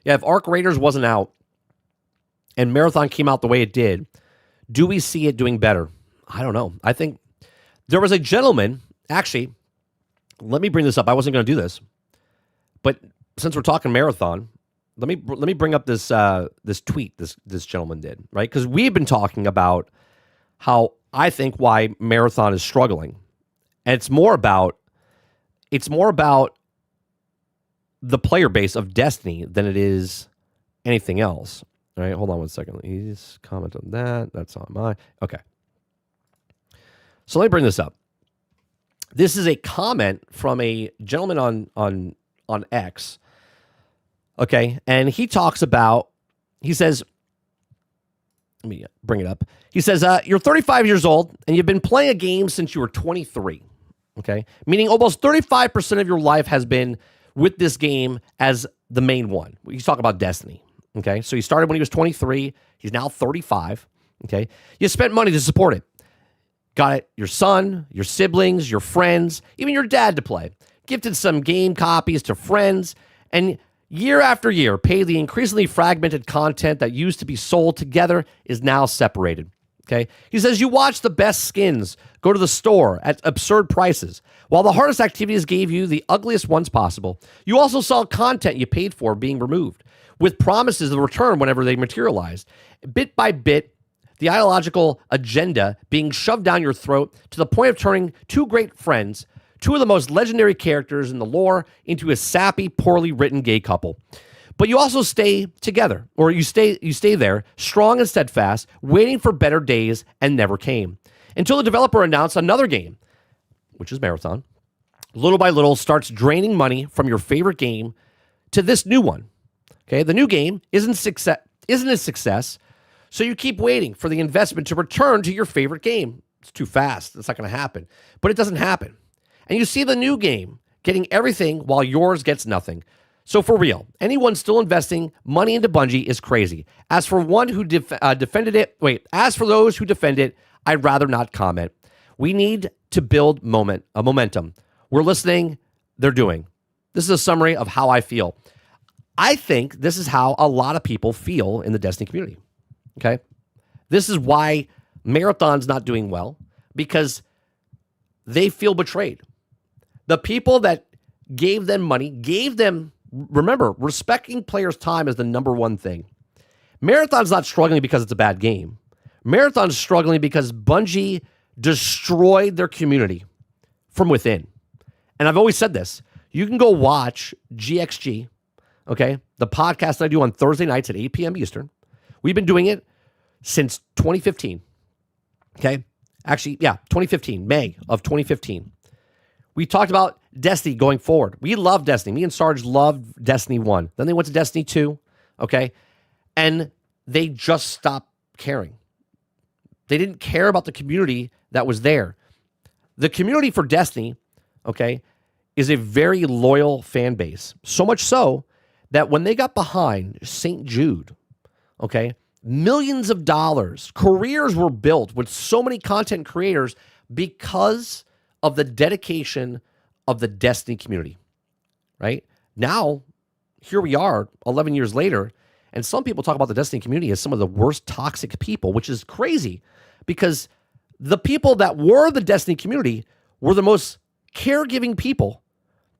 Speaker 1: Yeah, if Arc Raiders wasn't out and Marathon came out the way it did, do we see it doing better? I don't know. I think there was a gentleman, actually, let me bring this up. I wasn't going to do this, but since we're talking Marathon, let me bring up this this tweet this gentleman did, right? Because we've been talking about how I think why Marathon is struggling, and it's more about the player base of Destiny than it is anything else. All right, hold on one second. He's commented on that. That's on mine. Okay. So let me bring this up. This is a comment from a gentleman on X. Okay, and he talks about, he says, let me bring it up. He says, you're 35 years old and you've been playing a game since you were 23. Okay, meaning almost 35% of your life has been with this game as the main one. He's talking about Destiny. Okay, so he started when he was 23. He's now 35. Okay, you spent money to support it. Got it, your son, your siblings, your friends, even your dad to play. Gifted some game copies to friends, and year after year, paid the increasingly fragmented content that used to be sold together is now separated. Okay, he says you watch the best skins go to the store at absurd prices, while the hardest activities gave you the ugliest ones possible. You also saw content you paid for being removed, with promises of return whenever they materialized. Bit by bit, the ideological agenda being shoved down your throat to the point of turning two great friends, two of the most legendary characters in the lore, into a sappy, poorly written gay couple. But you also stay together, or you stay there, strong and steadfast, waiting for better days, and never came. Until the developer announced another game, which is Marathon, little by little starts draining money from your favorite game to this new one. Okay, the new game isn't a success, so you keep waiting for the investment to return to your favorite game. It's too fast. It's not going to happen. But it doesn't happen. And you see the new game getting everything while yours gets nothing. So for real, anyone still investing money into Bungie is crazy. As for one who defended it, as for those who defend it, I'd rather not comment. We need to build momentum. We're listening, they're doing. This is a summary of how I feel. I think this is how a lot of people feel in the Destiny community. Okay? This is why Marathon's not doing well, because they feel betrayed. The people that gave them money, remember, respecting players' time is the number one thing. Marathon's not struggling because it's a bad game. Marathon's struggling because Bungie destroyed their community from within. And I've always said this. You can go watch GXG, okay, the podcast that I do on Thursday nights at 8 p.m. Eastern. We've been doing it since 2015, okay? Actually, 2015, May of 2015. We talked about Destiny going forward. We love Destiny. Me and Sarge loved Destiny 1. Then they went to Destiny 2. okay? And they just stopped caring. They didn't care about the community that was there. The community for Destiny, okay, is a very loyal fan base. So much so that when they got behind St. Jude, okay, millions of dollars, careers were built with so many content creators because of the dedication of the Destiny community, right? Now, here we are 11 years later, and some people talk about the Destiny community as some of the worst toxic people, which is crazy because the people that were the Destiny community were the most caregiving people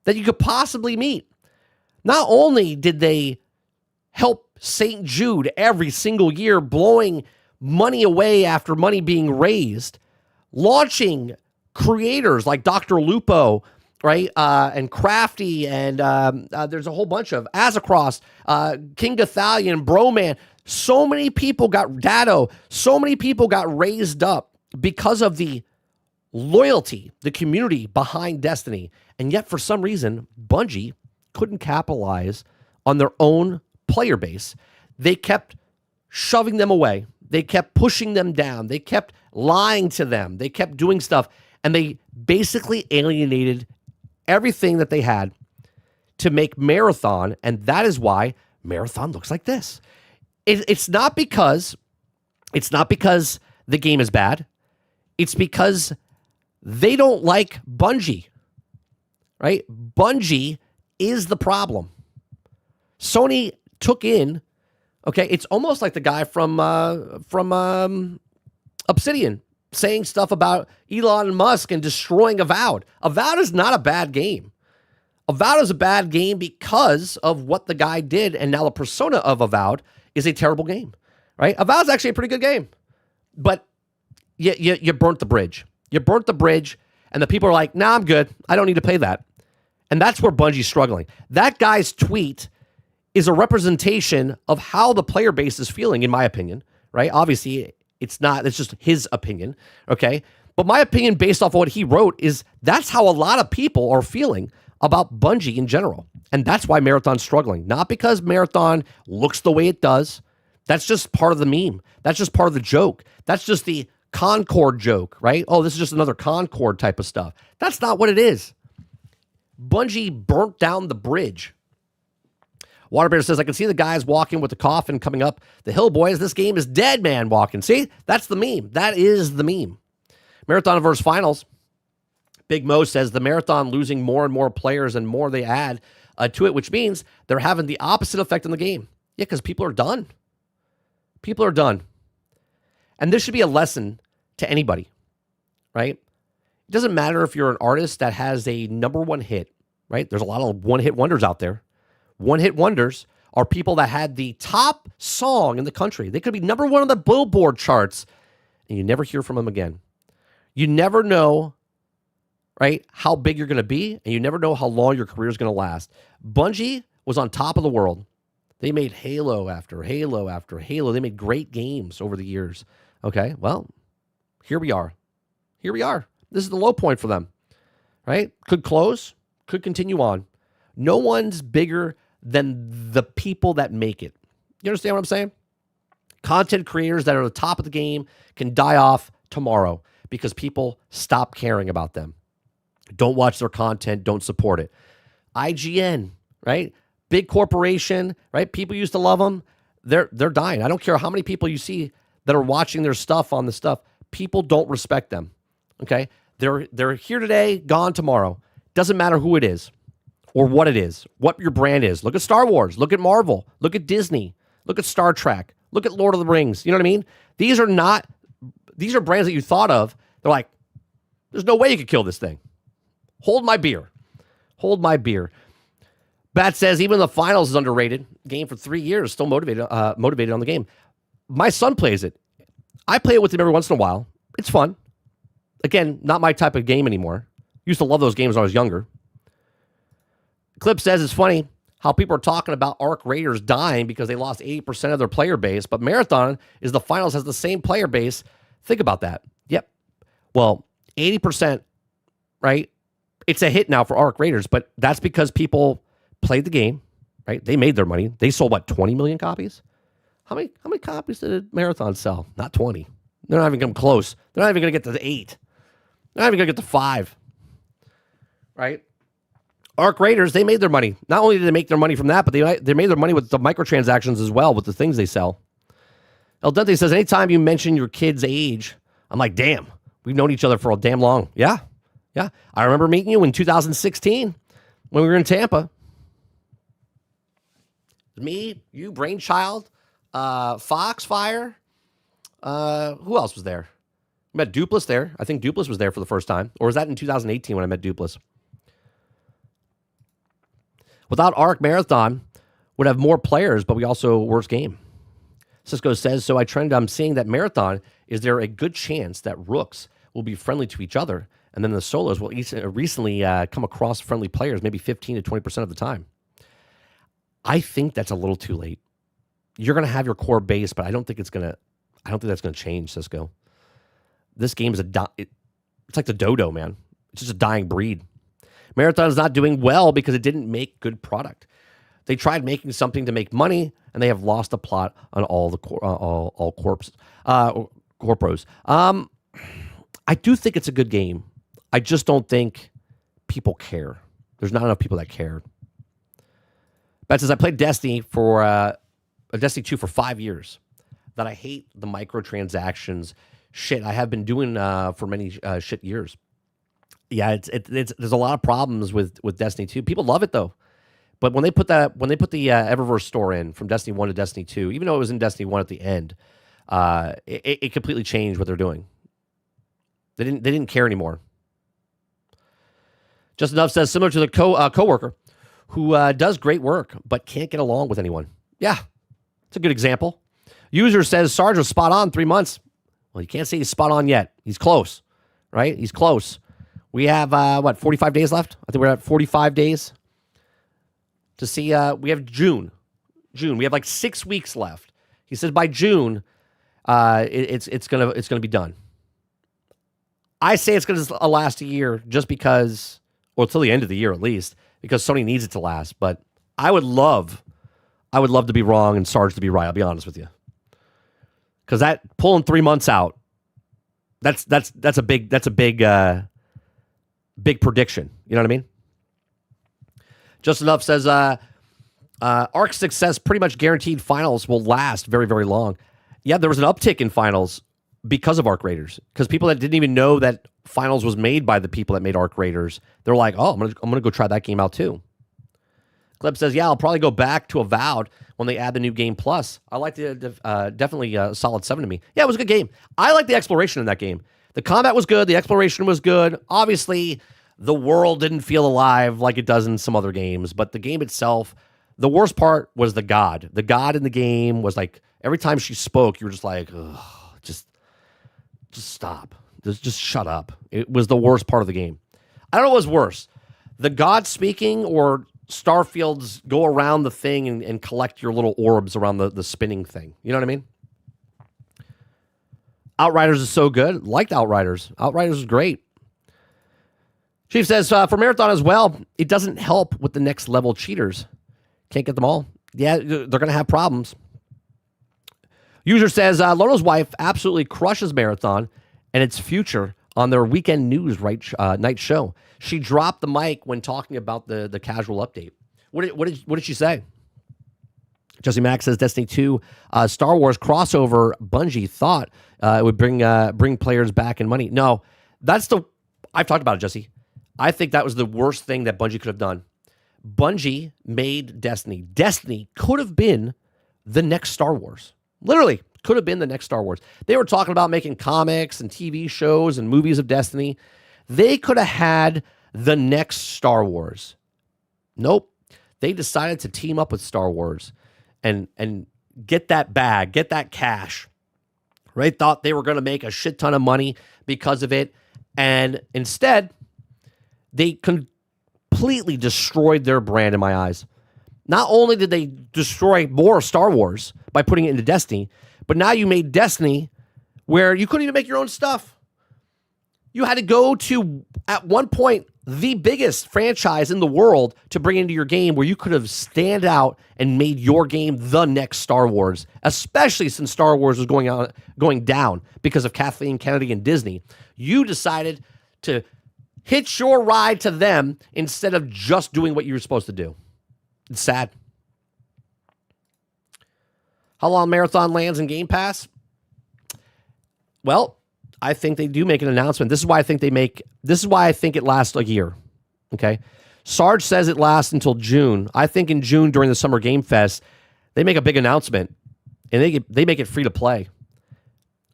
Speaker 1: that you could possibly meet. Not only did they help St. Jude every single year, blowing money away after money being raised, launching creators like Dr. Lupo, right, and Crafty, and there's a whole bunch of Azzacross, King Gathalion, Broman. So many people got Dado. So many people got raised up because of the loyalty, the community behind Destiny. And yet, for some reason, Bungie couldn't capitalize on their own player base. They kept shoving them away. They kept pushing them down. They kept lying to them. They kept doing stuff. And they basically alienated everything that they had to make Marathon. And that is why Marathon looks like this. It's not because the game is bad. It's because they don't like Bungie, right? Bungie is the problem. Sony took in, okay, it's almost like the guy from Obsidian saying stuff about Elon Musk and destroying Avowed. Avowed is not a bad game. Avowed is a bad game because of what the guy did, and now the persona of Avowed is a terrible game, right? Avowed is actually a pretty good game, but you burnt the bridge. You burnt the bridge, and the people are like, nah, I'm good. I don't need to pay that. And that's where Bungie's struggling. That guy's tweet is a representation of how the player base is feeling, in my opinion, right? Obviously, it's just his opinion, okay? But my opinion based off of what he wrote is that's how a lot of people are feeling about Bungie in general. And that's why Marathon's struggling. Not because Marathon looks the way it does. That's just part of the meme. That's just part of the joke. That's just the Concord joke, right? Oh, this is just another Concord type of stuff. That's not what it is. Bungie burnt down the bridge. Waterbear says, I can see the guys walking with the coffin coming up the hill, boys. This game is dead, man, walking. See? That's the meme. That is the meme. Marathon versus Finals. Big Mo says the Marathon losing more and more players and more they add to it, which means they're having the opposite effect on the game. Yeah, because people are done. People are done. And this should be a lesson to anybody, right? It doesn't matter if you're an artist that has a number one hit, right? There's a lot of one-hit wonders out there. One-hit wonders are people that had the top song in the country. They could be number one on the Billboard charts, and you never hear from them again. You never know, right, how big you're going to be, and you never know how long your career is going to last. Bungie was on top of the world. They made Halo after Halo after Halo. They made great games over the years. Okay, well, here we are. Here we are. This is the low point for them, right? Could close, could continue on. No one's bigger than the people that make it. You understand what I'm saying? Content creators that are at the top of the game can die off tomorrow because people stop caring about them. Don't watch their content. Don't support it. IGN, right? Big corporation, right? People used to love them. They're dying. I don't care how many people you see that are watching their stuff on the stuff. People don't respect them. Okay? They're here today, gone tomorrow. Doesn't matter who it is or what it is, what your brand is. Look at Star Wars. Look at Marvel. Look at Disney. Look at Star Trek. Look at Lord of the Rings. You know what I mean? These are brands that you thought of. They're like, there's no way you could kill this thing. Hold my beer. Hold my beer. Bat says even the finals is underrated. Game for 3 years, still motivated on the game. My son plays it. I play it with him every once in a while. It's fun. Again, not my type of game anymore. Used to love those games when I was younger. Clip says it's funny how people are talking about Arc Raiders dying because they lost 80% of their player base, but Marathon is the finals has the same player base. Think about that. Yep. Well, 80%, right? It's a hit now for Arc Raiders, but that's because people played the game, right? They made their money. They sold, 20 million copies? How many copies did Marathon sell? Not 20. They're not even going to come close. They're not even going to get to 8. They're not even going to get to 5. Right? Arc Raiders, they made their money. Not only did they make their money from that, but they made their money with the microtransactions as well, with the things they sell. El Dente says, anytime you mention your kid's age, I'm like, damn, we've known each other for a damn long. Yeah. I remember meeting you in 2016 when we were in Tampa. Me, you, Brainchild, Foxfire. Who else was there? I met Dupless there. I think Dupless was there for the first time. Or was that in 2018 when I met Dupless? Without Arc, Marathon would have more players, but we also worse game. Cisco says, so I'm seeing that Marathon, is there a good chance that Rooks will be friendly to each other, and then the solos will recently come across friendly players, maybe 15 to 20% of the time? I think that's a little too late. You're going to have your core base, but I don't think that's going to change, Cisco. This game is it's like the dodo, man. It's just a dying breed. Marathon is not doing well because it didn't make good product. They tried making something to make money, and they have lost the plot on all the corpos. I do think it's a good game. I just don't think people care. There's not enough people that care. Bet says, I played Destiny for Destiny 2 for 5 years. That I hate the microtransactions shit I have been doing for many shit years. Yeah, there's a lot of problems with Destiny 2. People love it though. But when they put the Eververse store in from Destiny 1 to Destiny 2, even though it was in Destiny 1 at the end, it completely changed what they're doing. They didn't care anymore. Justin Duff says, similar to the coworker who does great work but can't get along with anyone. Yeah, it's a good example. User says Sarge was spot on 3 months. Well, you can't say he's spot on yet. He's close, right? He's close. We have 45 days left? I think we're at 45 days to see. We have June. We have like 6 weeks left. He says by June, it's gonna be done. I say it's gonna last a year just because, well, till the end of the year at least, because Sony needs it to last. But I would love to be wrong and Sarge to be right. I'll be honest with you, because that pulling 3 months out, that's a big prediction. You know what I mean? Just Enough says, Arc's success pretty much guaranteed finals will last very, very long. Yeah, there was an uptick in finals because of Arc Raiders. Because people that didn't even know that finals was made by the people that made Arc Raiders, they're like, oh, I'm gonna go try that game out too. Gleb says, yeah, I'll probably go back to Avowed when they add the new game plus. I like the definitely a solid 7 to me. Yeah, it was a good game. I like the exploration in that game. The combat was good. The exploration was good. Obviously, the world didn't feel alive like it does in some other games, but the game itself, the worst part was the god. The god in the game was like, every time she spoke, you were just like, ugh, just stop. Just shut up. It was the worst part of the game. I don't know what was worse, the god speaking or Starfield's go around the thing and collect your little orbs around the spinning thing. You know what I mean? Outriders is so good. Liked Outriders. Outriders is great. Chief says, for Marathon as well, it doesn't help with the next level cheaters. Can't get them all. Yeah, they're going to have problems. User says, Lono's wife absolutely crushes Marathon and its future on their weekend news night show. She dropped the mic when talking about the casual update. What did she say? Jesse Max says Destiny 2 Star Wars crossover. Bungie thought it would bring players back and money. No, I've talked about it, Jesse. I think that was the worst thing that Bungie could have done. Bungie made Destiny. Destiny could have been the next Star Wars. Literally, could have been the next Star Wars. They were talking about making comics and TV shows and movies of Destiny. They could have had the next Star Wars. Nope. They decided to team up with Star Wars and get that bag, get that cash. Right? Thought they were going to make a shit ton of money because of it. And instead, they completely destroyed their brand in my eyes. Not only did they destroy more Star Wars by putting it into Destiny, but now you made Destiny where you couldn't even make your own stuff. You had to go to, at one point, the biggest franchise in the world to bring into your game where you could have stand out and made your game the next Star Wars, especially since Star Wars was going down because of Kathleen Kennedy and Disney. You decided to hitch your ride to them instead of just doing what you were supposed to do. It's sad. How long Marathon lands in Game Pass? Well, I think they do make an announcement. This is why I think it lasts a year. Okay. Sarge says it lasts until June. I think in June during the Summer Game Fest, they make a big announcement and they make it free to play.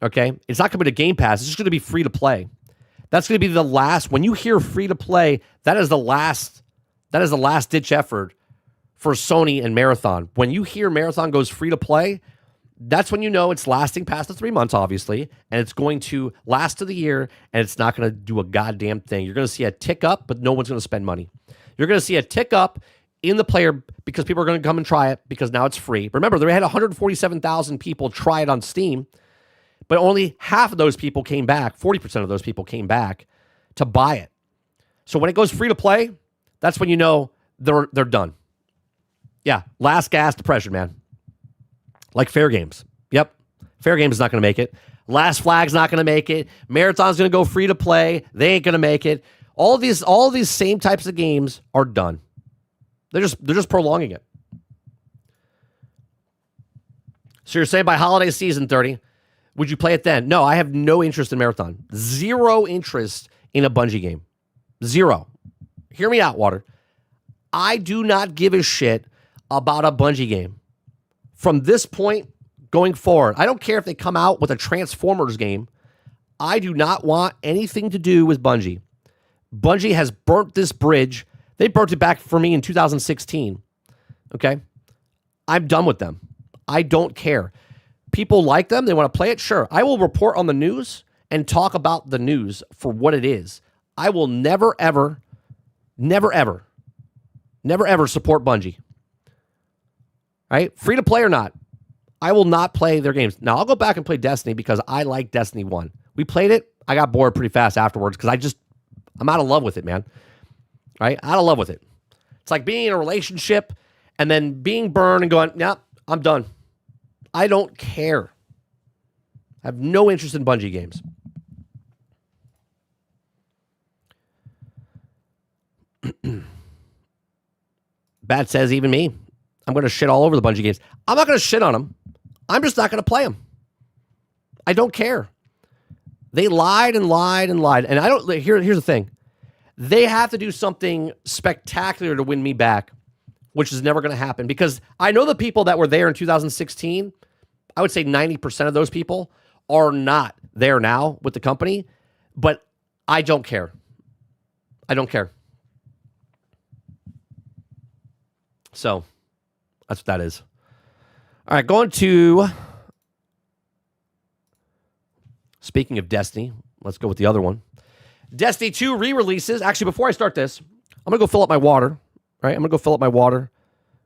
Speaker 1: Okay. It's not going to be to Game Pass. It's just going to be free to play. That's going to be the last, when you hear free to play, that is the last ditch effort for Sony and Marathon. When you hear Marathon goes free to play, that's when you know it's lasting past the 3 months, obviously, and it's going to last to the year, and it's not going to do a goddamn thing. You're going to see a tick up, but no one's going to spend money. You're going to see a tick up in the player because people are going to come and try it because now it's free. Remember, they had 147,000 people try it on Steam, but only half of those people came back, 40% of those people came back to buy it. So when it goes free to play, that's when you know they're done. Yeah, last gasp depression, man. Like Fair Games. Yep. Fair Games is not going to make it. Last Flag's not going to make it. Marathon's going to go free to play. They ain't going to make it. All these same types of games are done. They're just prolonging it. So you're saying by holiday season 30, would you play it then? No, I have no interest in Marathon. Zero interest in a Bungie game. Zero. Hear me out, Water. I do not give a shit about a Bungie game. From this point going forward, I don't care if they come out with a Transformers game. I do not want anything to do with Bungie. Bungie has burnt this bridge. They burnt it back for me in 2016. Okay? I'm done with them. I don't care. People like them. They want to play it. Sure. I will report on the news and talk about the news for what it is. I will never, ever support Bungie. Right? Free to play or not, I will not play their games. Now, I'll go back and play Destiny because I like Destiny 1. We played it. I got bored pretty fast afterwards because I'm out of love with it, man. Right? Out of love with it. It's like being in a relationship and then being burned and going, yeah, I'm done. I don't care. I have no interest in Bungie games. Bat says, even me. I'm going to shit all over the Bungie games. I'm not going to shit on them. I'm just not going to play them. I don't care. They lied and lied and lied. And here's the thing. They have to do something spectacular to win me back, which is never going to happen because I know the people that were there in 2016, I would say 90% of those people are not there now with the company, but I don't care. I don't care. So that's what that is. All right, going to, speaking of Destiny, let's go with the other one. Destiny 2 re-releases. Actually, before I start this, I'm going to go fill up my water. Right? I'm going to go fill up my water,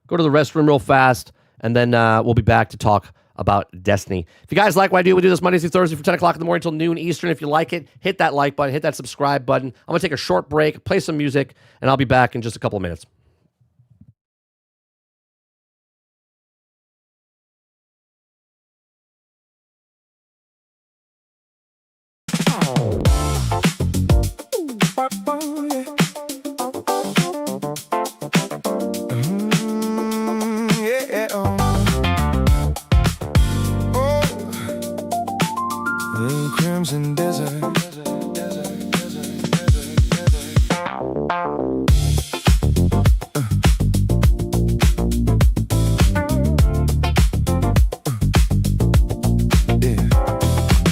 Speaker 1: go to the restroom real fast, and then we'll be back to talk about Destiny. If you guys like what I do, we do this Monday through Thursday from 10 o'clock in the morning until noon Eastern. If you like it, hit that like button, hit that subscribe button. I'm going to take a short break, play some music, and I'll be back in just a couple of minutes.
Speaker 3: Crimson desert.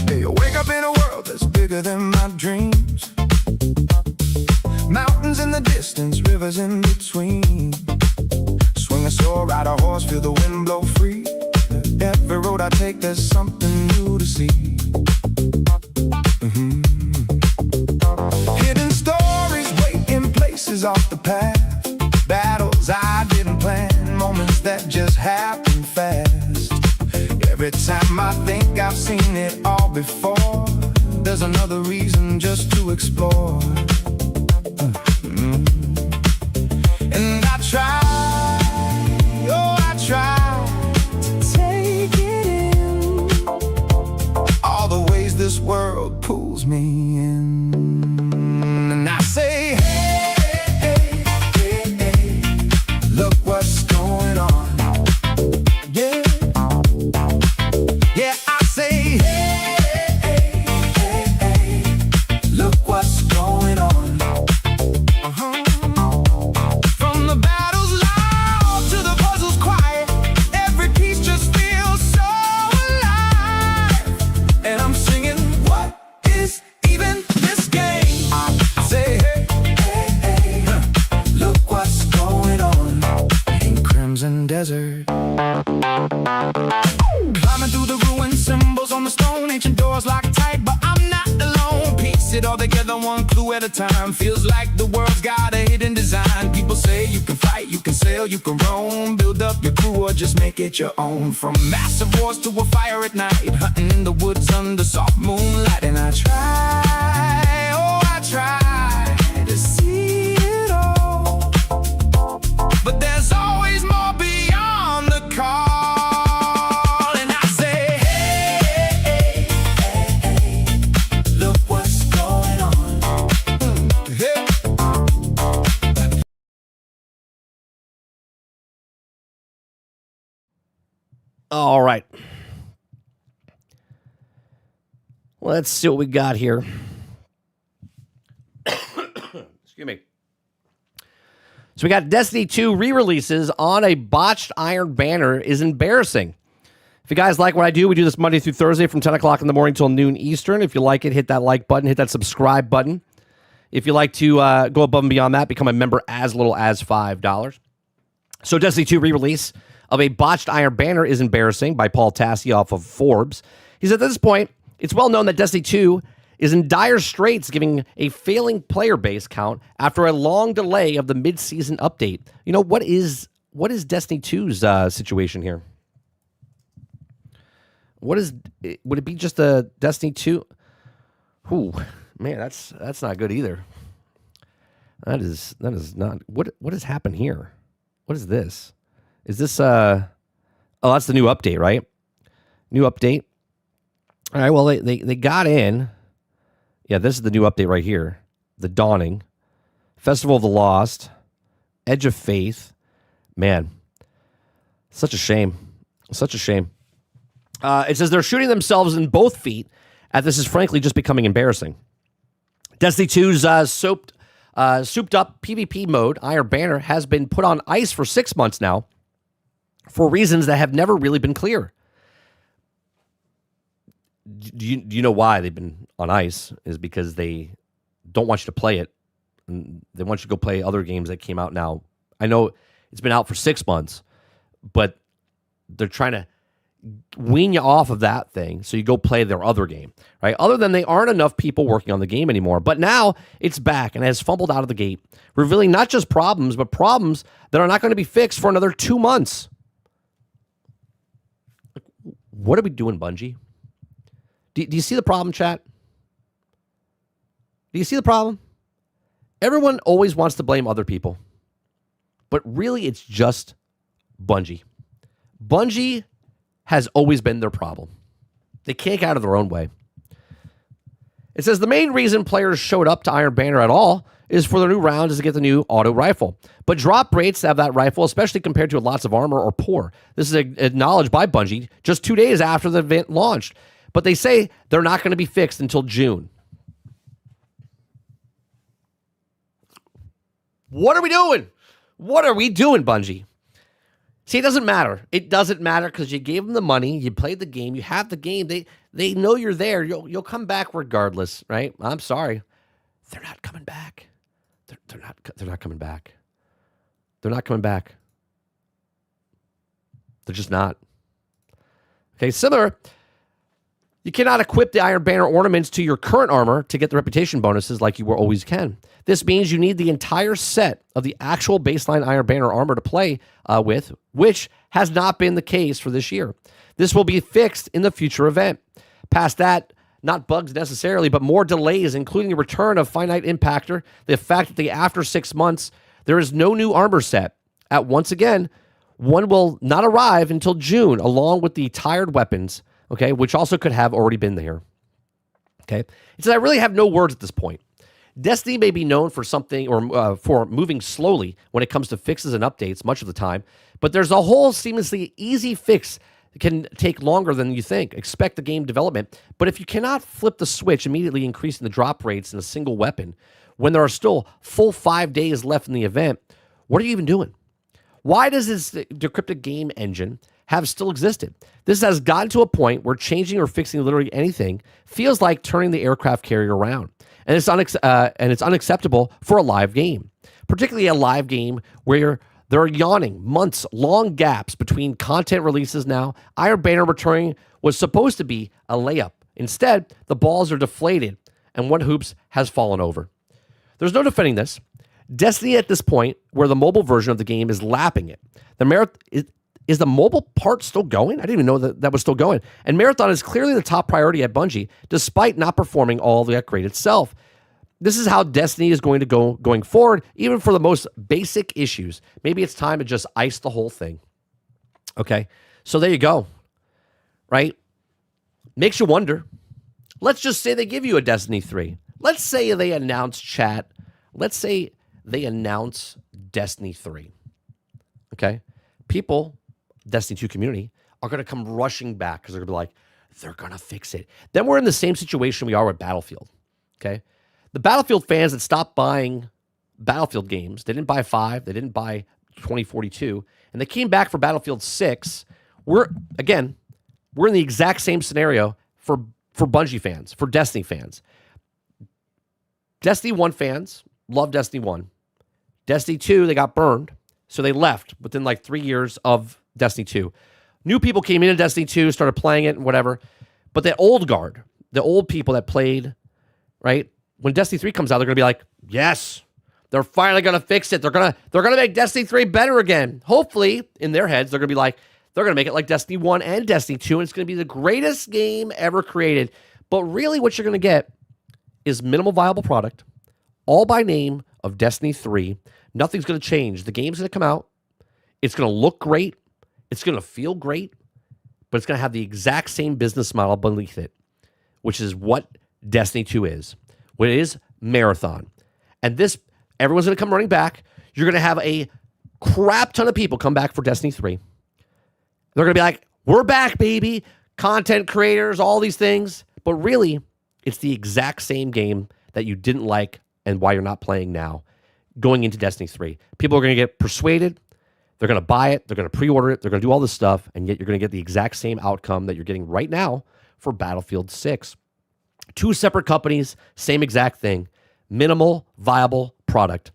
Speaker 3: Hey, wake up in a world that's bigger than my dreams. Mountains in the distance, rivers in between. Swing a sword, ride a horse, feel the wind blow free. Every road I take, there's something new to see. Hidden stories wait in places off the path. Battles I didn't plan, moments that just happen fast. Every time I think I've seen it all before, there's another reason just to explore. pulls me in. And I say, hey, hey, hey, hey, look what's going on. Yeah, yeah, I say, hey, hey, hey, hey, look what's going on. From the battles loud to the puzzles quiet, every piece just feels so alive. And I'm singing, what is even this game? I say, hey, hey, hey, look what's going on in Crimson Desert. Climbing through the ruined symbols on the stone, ancient doors locked tight, but I'm not alone. Piece it all together, one clue at a time. Feels like the world's got a hidden design. People say you can fight, you can sail, you can roam, build up your crew or just make it your own. From massive wars to a fire at night, hunting in the woods under soft moonlight. And I try, oh I try to see it all, but there's always more beyond the call. And I say, hey, hey, hey, hey, look what's going on. Hey.
Speaker 1: All right. Let's see what we got here. Excuse me. So we got Destiny 2 re-releases on a botched Iron Banner is embarrassing. If you guys like what I do, we do this Monday through Thursday from 10 o'clock in the morning till noon Eastern. If you like it, hit that like button, hit that subscribe button. If you like to go above and beyond that, become a member as little as $5. So Destiny 2 re-release of a botched Iron Banner is embarrassing by Paul Tassi off of Forbes. He said at this point, it's well known that Destiny 2 is in dire straits, giving a failing player base count after a long delay of the mid-season update. You know, what is Destiny 2's situation here? Would it be just a Destiny 2? Ooh, man, that's not good either. That is not. What has happened here? What is this? Is this oh, that's the new update, right? New update. All right, well they got in. Yeah, this is the new update right here. The Dawning, Festival of the Lost, Edge of Faith. Man, such a shame. Such a shame. It says they're shooting themselves in both feet, as this is frankly just becoming embarrassing. Destiny 2's souped up PvP mode, Iron Banner, has been put on ice for 6 months now for reasons that have never really been clear. Do you know why they've been on ice? Is because they don't want you to play it. They want you to go play other games that came out now. I know it's been out for 6 months, but they're trying to wean you off of that thing so you go play their other game, right? Other than they aren't enough people working on the game anymore. But now it's back and has fumbled out of the gate, revealing not just problems, but problems that are not going to be fixed for another 2 months. What are we doing, Bungie? Do you see the problem, chat? Do you see the problem? Everyone always wants to blame other people, but really it's just Bungie. Bungie has always been their problem. They can't get out of their own way. It says the main reason players showed up to Iron Banner at all is for the new round is to get the new auto rifle. But drop rates of that rifle, especially compared to lots of armor, are poor. This is acknowledged by Bungie just 2 days after the event launched. But they say they're not going to be fixed until June. What are we doing? What are we doing, Bungie? See, it doesn't matter. It doesn't matter because you gave them the money, you played the game, you have the game. They know you're there. You'll come back regardless, right? I'm sorry. They're not coming back. They're not coming back. They're not coming back. They're just not. Okay, similar. You cannot equip the Iron Banner ornaments to your current armor to get the reputation bonuses like you always can. This means you need the entire set of the actual baseline Iron Banner armor to play with, which has not been the case for this year. This will be fixed in the future event. Past that, not bugs necessarily, but more delays, including the return of Finite Impactor, the fact that after 6 months, there is no new armor set. Once again, one will not arrive until June, along with the tired weapons, okay, which also could have already been there. Okay. It says, I really have no words at this point. Destiny may be known for something or for moving slowly when it comes to fixes and updates much of the time, but there's a whole seamlessly easy fix that can take longer than you think. Expect the game development, but if you cannot flip the switch, immediately increasing the drop rates in a single weapon when there are still full 5 days left in the event, what are you even doing? Why does this decrypted game engine have still existed? This has gotten to a point where changing or fixing literally anything feels like turning the aircraft carrier around. And it's unacceptable for a live game, particularly a live game where there are yawning, months-long gaps between content releases now. Iron Banner returning was supposed to be a layup. Instead, the balls are deflated, and one hoops has fallen over. There's no defending this. Destiny at this point, where the mobile version of the game is lapping it. Is the mobile part still going? I didn't even know that was still going. And Marathon is clearly the top priority at Bungie, despite not performing all the upgrade itself. This is how Destiny is going to go going forward, even for the most basic issues. Maybe it's time to just ice the whole thing. Okay, so there you go. Right? Makes you wonder. Let's just say they give you a Destiny 3. Let's say they announce chat. Let's say they announce Destiny 3. Okay? People, Destiny 2 community, are going to come rushing back because they're going to be like, they're going to fix it. Then we're in the same situation we are with Battlefield. Okay? The Battlefield fans that stopped buying Battlefield games, they didn't buy 5, they didn't buy 2042, and they came back for Battlefield 6. We're in the exact same scenario for Bungie fans, for Destiny fans. Destiny 1 fans love Destiny 1. Destiny 2, they got burned, so they left within like 3 years of Destiny 2. New people came into Destiny 2, started playing it and whatever, but the old guard, the old people that played, right? When Destiny 3 comes out, they're going to be like, yes, they're finally going to fix it. They're going to make Destiny 3 better again. Hopefully, in their heads, they're going to be like, they're going to make it like Destiny 1 and Destiny 2, and it's going to be the greatest game ever created. But really what you're going to get is minimal viable product, all by name of Destiny 3. Nothing's going to change. The game's going to come out. It's going to look great. It's going to feel great, but it's going to have the exact same business model beneath it, which is what Destiny 2 is. What it is, Marathon. And this, everyone's going to come running back. You're going to have a crap ton of people come back for Destiny 3. They're going to be like, we're back, baby. Content creators, all these things. But really, it's the exact same game that you didn't like and why you're not playing now going into Destiny 3. People are going to get persuaded. They're going to buy it. They're going to pre-order it. They're going to do all this stuff. And yet you're going to get the exact same outcome that you're getting right now for Battlefield 6. 2 separate companies, same exact thing. Minimal viable product.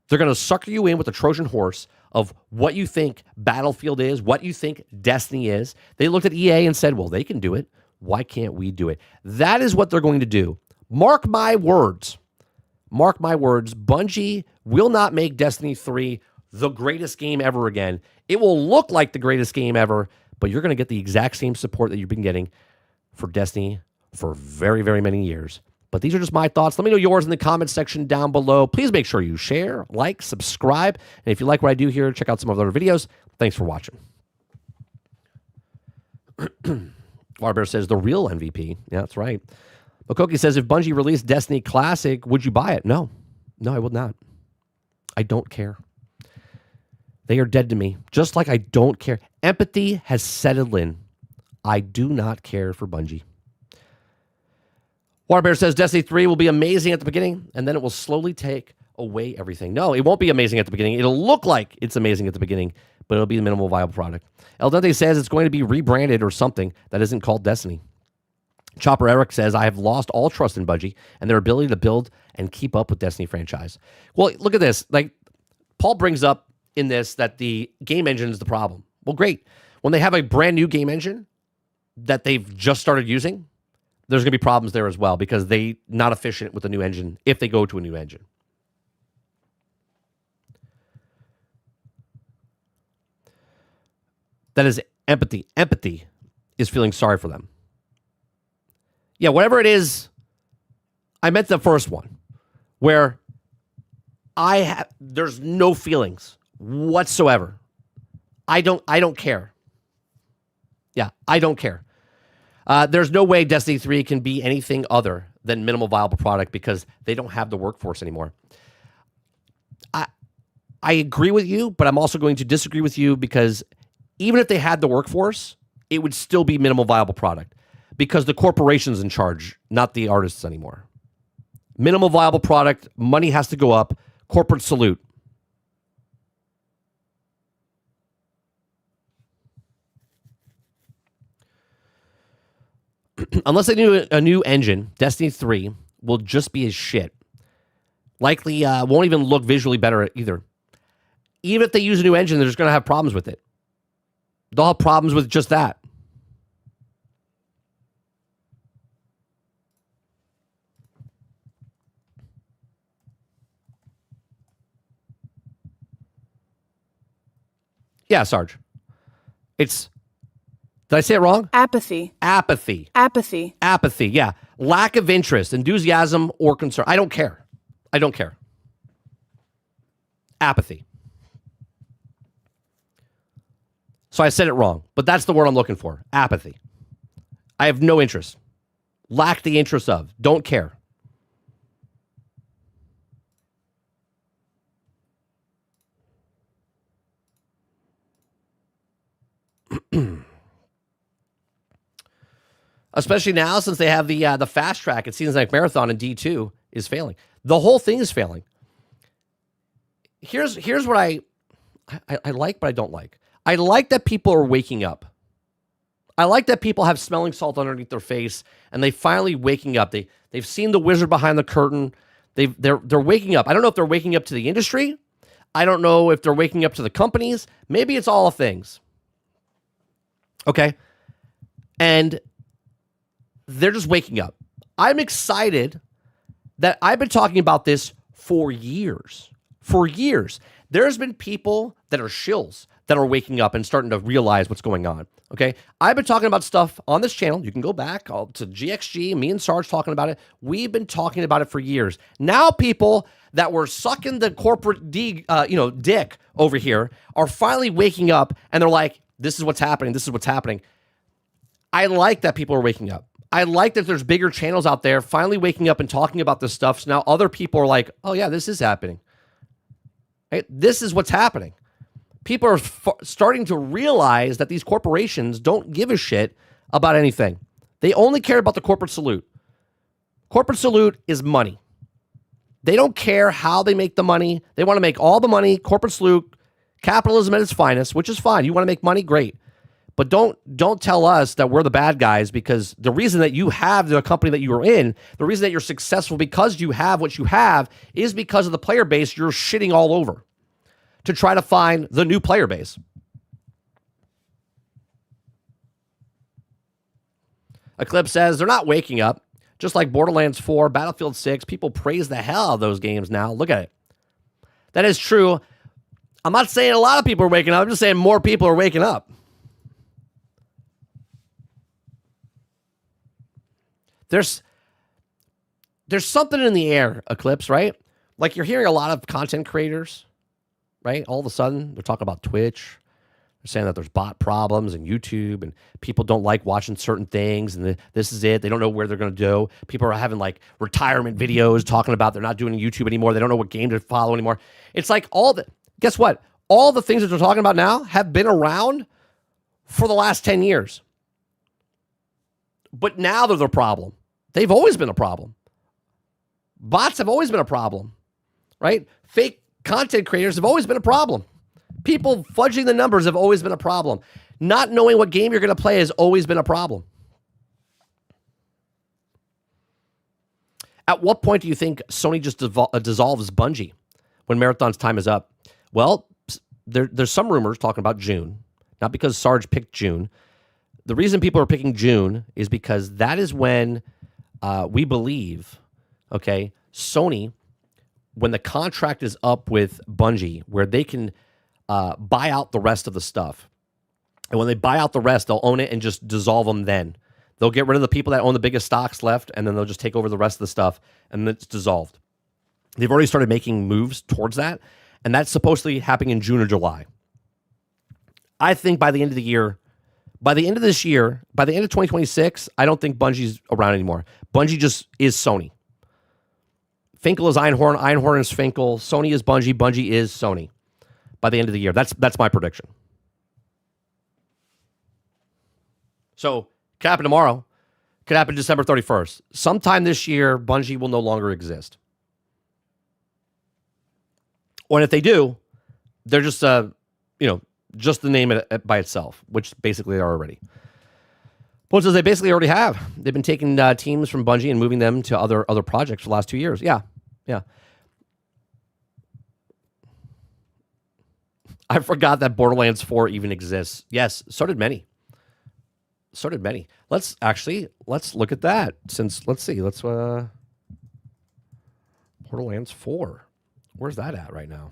Speaker 1: They're going to sucker you in with a Trojan horse of what you think Battlefield is, what you think Destiny is. They looked at EA and said, well, they can do it. Why can't we do it? That is what they're going to do. Mark my words. Mark my words. Bungie will not make Destiny 3 the greatest game ever again. It will look like the greatest game ever, but you're going to get the exact same support that you've been getting for Destiny for very, very many years. But these are just my thoughts. Let me know yours in the comments section down below. Please make sure you share, like, subscribe. And if you like what I do here, check out some of the other videos. Thanks for watching. Warbear says, the real MVP. Yeah, that's right. Makoki says, if Bungie released Destiny Classic, would you buy it? No. No, I would not. I don't care. They are dead to me. Just like I don't care. Empathy has settled in. I do not care for Bungie. Waterbear says Destiny 3 will be amazing at the beginning, and then it will slowly take away everything. No, it won't be amazing at the beginning. It'll look like it's amazing at the beginning, but it'll be the minimal viable product. El Dente says it's going to be rebranded or something that isn't called Destiny. Chopper Eric says, I have lost all trust in Bungie and their ability to build and keep up with Destiny franchise. Well, look at this. Like, Paul brings up in this that the game engine is the problem. Well, great. When they have a brand new game engine that they've just started using, there's going to be problems there as well because they're not efficient with the new engine if they go to a new engine. That is empathy. Empathy is feeling sorry for them. Yeah, whatever it is, I meant the first one where there's no feelings whatsoever. I don't care. Yeah, I don't care. There's no way Destiny 3 can be anything other than minimal viable product because they don't have the workforce anymore. I agree with you, but I'm also going to disagree with you because even if they had the workforce, it would still be minimal viable product because the corporation's in charge, not the artists anymore. Minimal viable product, money has to go up, corporate salute. Unless they do a new engine, Destiny 3 will just be as shit. Likely won't even look visually better either. Even if they use a new engine, they're just going to have problems with it. They'll have problems with just that. Yeah, Sarge. Did I say it wrong?
Speaker 4: Apathy.
Speaker 1: Apathy.
Speaker 4: Apathy.
Speaker 1: Apathy, yeah. Lack of interest, enthusiasm, or concern. I don't care. Apathy. So I said it wrong, but that's the word I'm looking for. Apathy. I have no interest. Lack the interest of. Don't care. Especially now since they have the fast track. It seems like Marathon and D2 is failing. The whole thing is failing. Here's what I like, but I don't like. I like that people are waking up. I like that people have smelling salt underneath their face and they finally waking up. They've seen the wizard behind the curtain. They're waking up. I don't know if they're waking up to the industry. I don't know if they're waking up to the companies. Maybe it's all things. Okay. And they're just waking up. I'm excited that I've been talking about this for years. For years. There's been people that are shills that are waking up and starting to realize what's going on. Okay. I've been talking about stuff on this channel. You can go back to GXG, me and Sarge talking about it. We've been talking about it for years. Now people that were sucking the corporate dick over here are finally waking up and they're like, this is what's happening. This is what's happening. I like that people are waking up. I like that there's bigger channels out there finally waking up and talking about this stuff. So now other people are like, oh yeah, this is happening. Right? This is what's happening. People are starting to realize that these corporations don't give a shit about anything. They only care about the corporate salute. Corporate salute is money. They don't care how they make the money. They want to make all the money. Corporate salute, capitalism at its finest, which is fine. You want to make money? Great. But don't tell us that we're the bad guys because the reason that you have the company that you are in, the reason that you're successful because you have what you have is because of the player base you're shitting all over to try to find the new player base. Eclipse says they're not waking up. Just like Borderlands 4, Battlefield 6, people praise the hell out of those games now. Look at it. That is true. I'm not saying a lot of people are waking up. I'm just saying more people are waking up. There's something in the air, Eclipse, right? Like you're hearing a lot of content creators, right? All of a sudden, they're talking about Twitch. They're saying that there's bot problems and YouTube and people don't like watching certain things and this is it. They don't know where they're going to go. People are having like retirement videos talking about they're not doing YouTube anymore. They don't know what game to follow anymore. It's like guess what? All the things that they're talking about now have been around for the last 10 years. But now they're the problem. They've always been a problem. Bots have always been a problem, right? Fake content creators have always been a problem. People fudging the numbers have always been a problem. Not knowing what game you're going to play has always been a problem. At what point do you think Sony just dissolves Bungie when Marathon's time is up? Well, there's some rumors talking about June. Not because Sarge picked June. The reason people are picking June is because that is when we believe, okay, Sony, when the contract is up with Bungie, where they can buy out the rest of the stuff. And when they buy out the rest, they'll own it and just dissolve them then. They'll get rid of the people that own the biggest stocks left, and then they'll just take over the rest of the stuff, and then it's dissolved. They've already started making moves towards that, and that's supposedly happening in June or July. I think by the end of the year, By the end of this year, by the end of 2026, I don't think Bungie's around anymore. Bungie just is Sony. Finkel is Einhorn. Einhorn is Finkel. Sony is Bungie. Bungie is Sony. By the end of the year, that's my prediction. So, could happen tomorrow. Could happen December 31st. Sometime this year, Bungie will no longer exist. Or if they do, they're just just the name by itself, which basically they are already. Well, says they basically already have. They've been taking teams from Bungie and moving them to other projects for the last 2 years. Yeah. I forgot that Borderlands 4 even exists. Yes, so did many. Let's look at that. Let's Borderlands 4. Where's that at right now?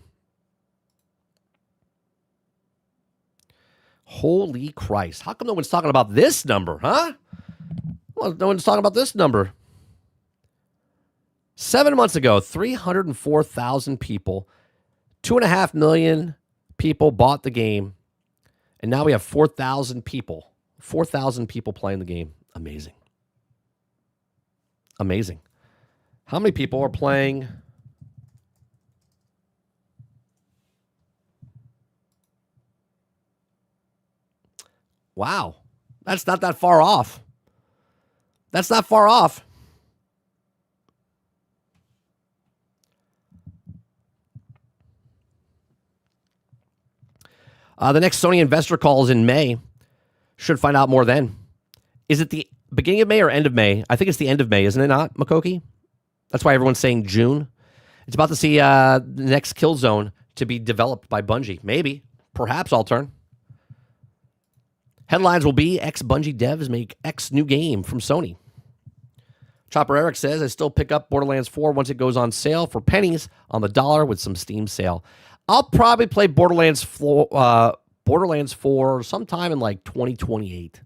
Speaker 1: Holy Christ. How come no one's talking about this number, huh? Well, no one's talking about this number. 7 months ago, 304,000 people, 2.5 million people bought the game, and now we have 4,000 people. 4,000 people playing the game. Amazing. How many people are playing? Wow. That's not that far off. The next Sony investor call is in May. Should find out more then. Is it the beginning of May or end of May? I think it's the end of May, isn't it not, Makoki? That's why everyone's saying June. It's about to see the next Killzone to be developed by Bungie. Maybe. Perhaps, I'll turn. Headlines will be ex-Bungie devs make X new game from Sony. Chopper Eric says, I still pick up Borderlands 4 once it goes on sale for pennies on the dollar with some Steam sale. I'll probably play Borderlands 4 sometime in like 2028.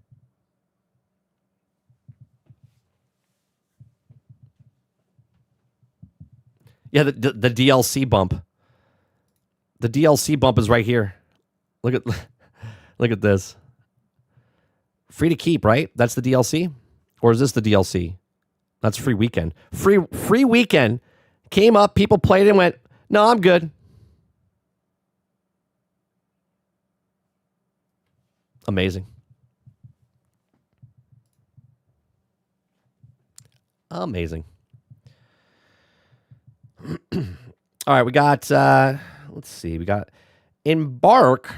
Speaker 1: Yeah, the DLC bump. The DLC bump is right here. Look at this. Free to keep, right? That's the DLC? Or is this the DLC? That's free weekend. Free weekend came up, people played it and went, no, I'm good. Amazing. All right, we got, let's see, we got Embark.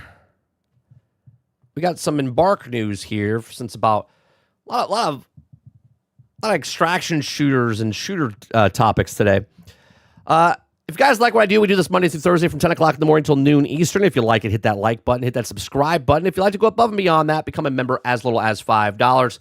Speaker 1: We got some Embark news here since about a lot of extraction shooters and shooter topics today. If you guys like what I do, we do this Monday through Thursday from 10 o'clock in the morning until noon Eastern. If you like it, hit that like button, hit that subscribe button. If you'd like to go above and beyond that, become a member as little as $5.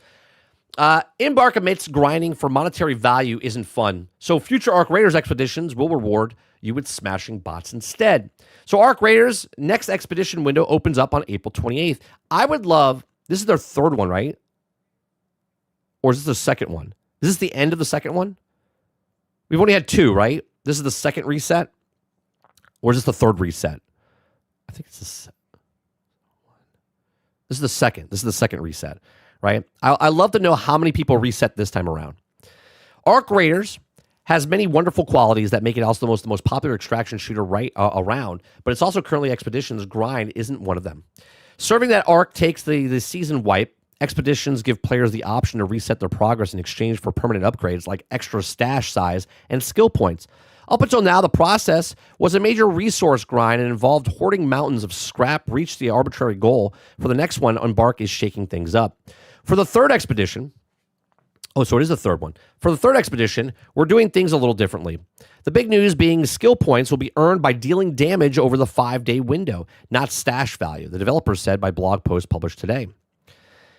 Speaker 1: Embark admits grinding for monetary value isn't fun, so future Arc Raiders expeditions will reward you with smashing bots instead. So Arc Raiders' next expedition window opens up on April 28th. I would love, this is their third one, right? Or is this the second one? Is this the end of the second one? We've only had two, right? This is the second reset? Or is this the third reset? I think it's this is the second. This is the second reset, right? I love to know how many people reset this time around. Arc Raiders has many wonderful qualities that make it also the most popular extraction shooter around, but it's also currently Expeditions grind isn't one of them. Serving that Arc takes the season wipe. Expeditions give players the option to reset their progress in exchange for permanent upgrades like extra stash size and skill points. Up until now, the process was a major resource grind and involved hoarding mountains of scrap, reach the arbitrary goal. For the next one, Embark is shaking things up. For the third expedition, so it is the third one. For the third expedition, we're doing things a little differently. The big news being skill points will be earned by dealing damage over the 5-day window, not stash value, the developer said by blog post published today.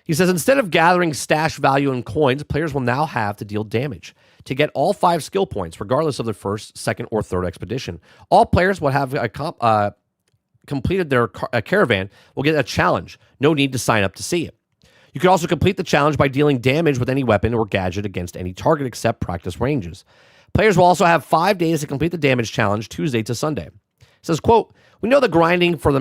Speaker 1: He says, instead of gathering stash value in coins, players will now have to deal damage to get all 5 skill points, regardless of their first, second, or third expedition. All players will have completed their caravan will get a challenge. No need to sign up to see it. You can also complete the challenge by dealing damage with any weapon or gadget against any target except practice ranges. Players will also have 5 days to complete the damage challenge, Tuesday to Sunday. says, quote, "We know the grinding for the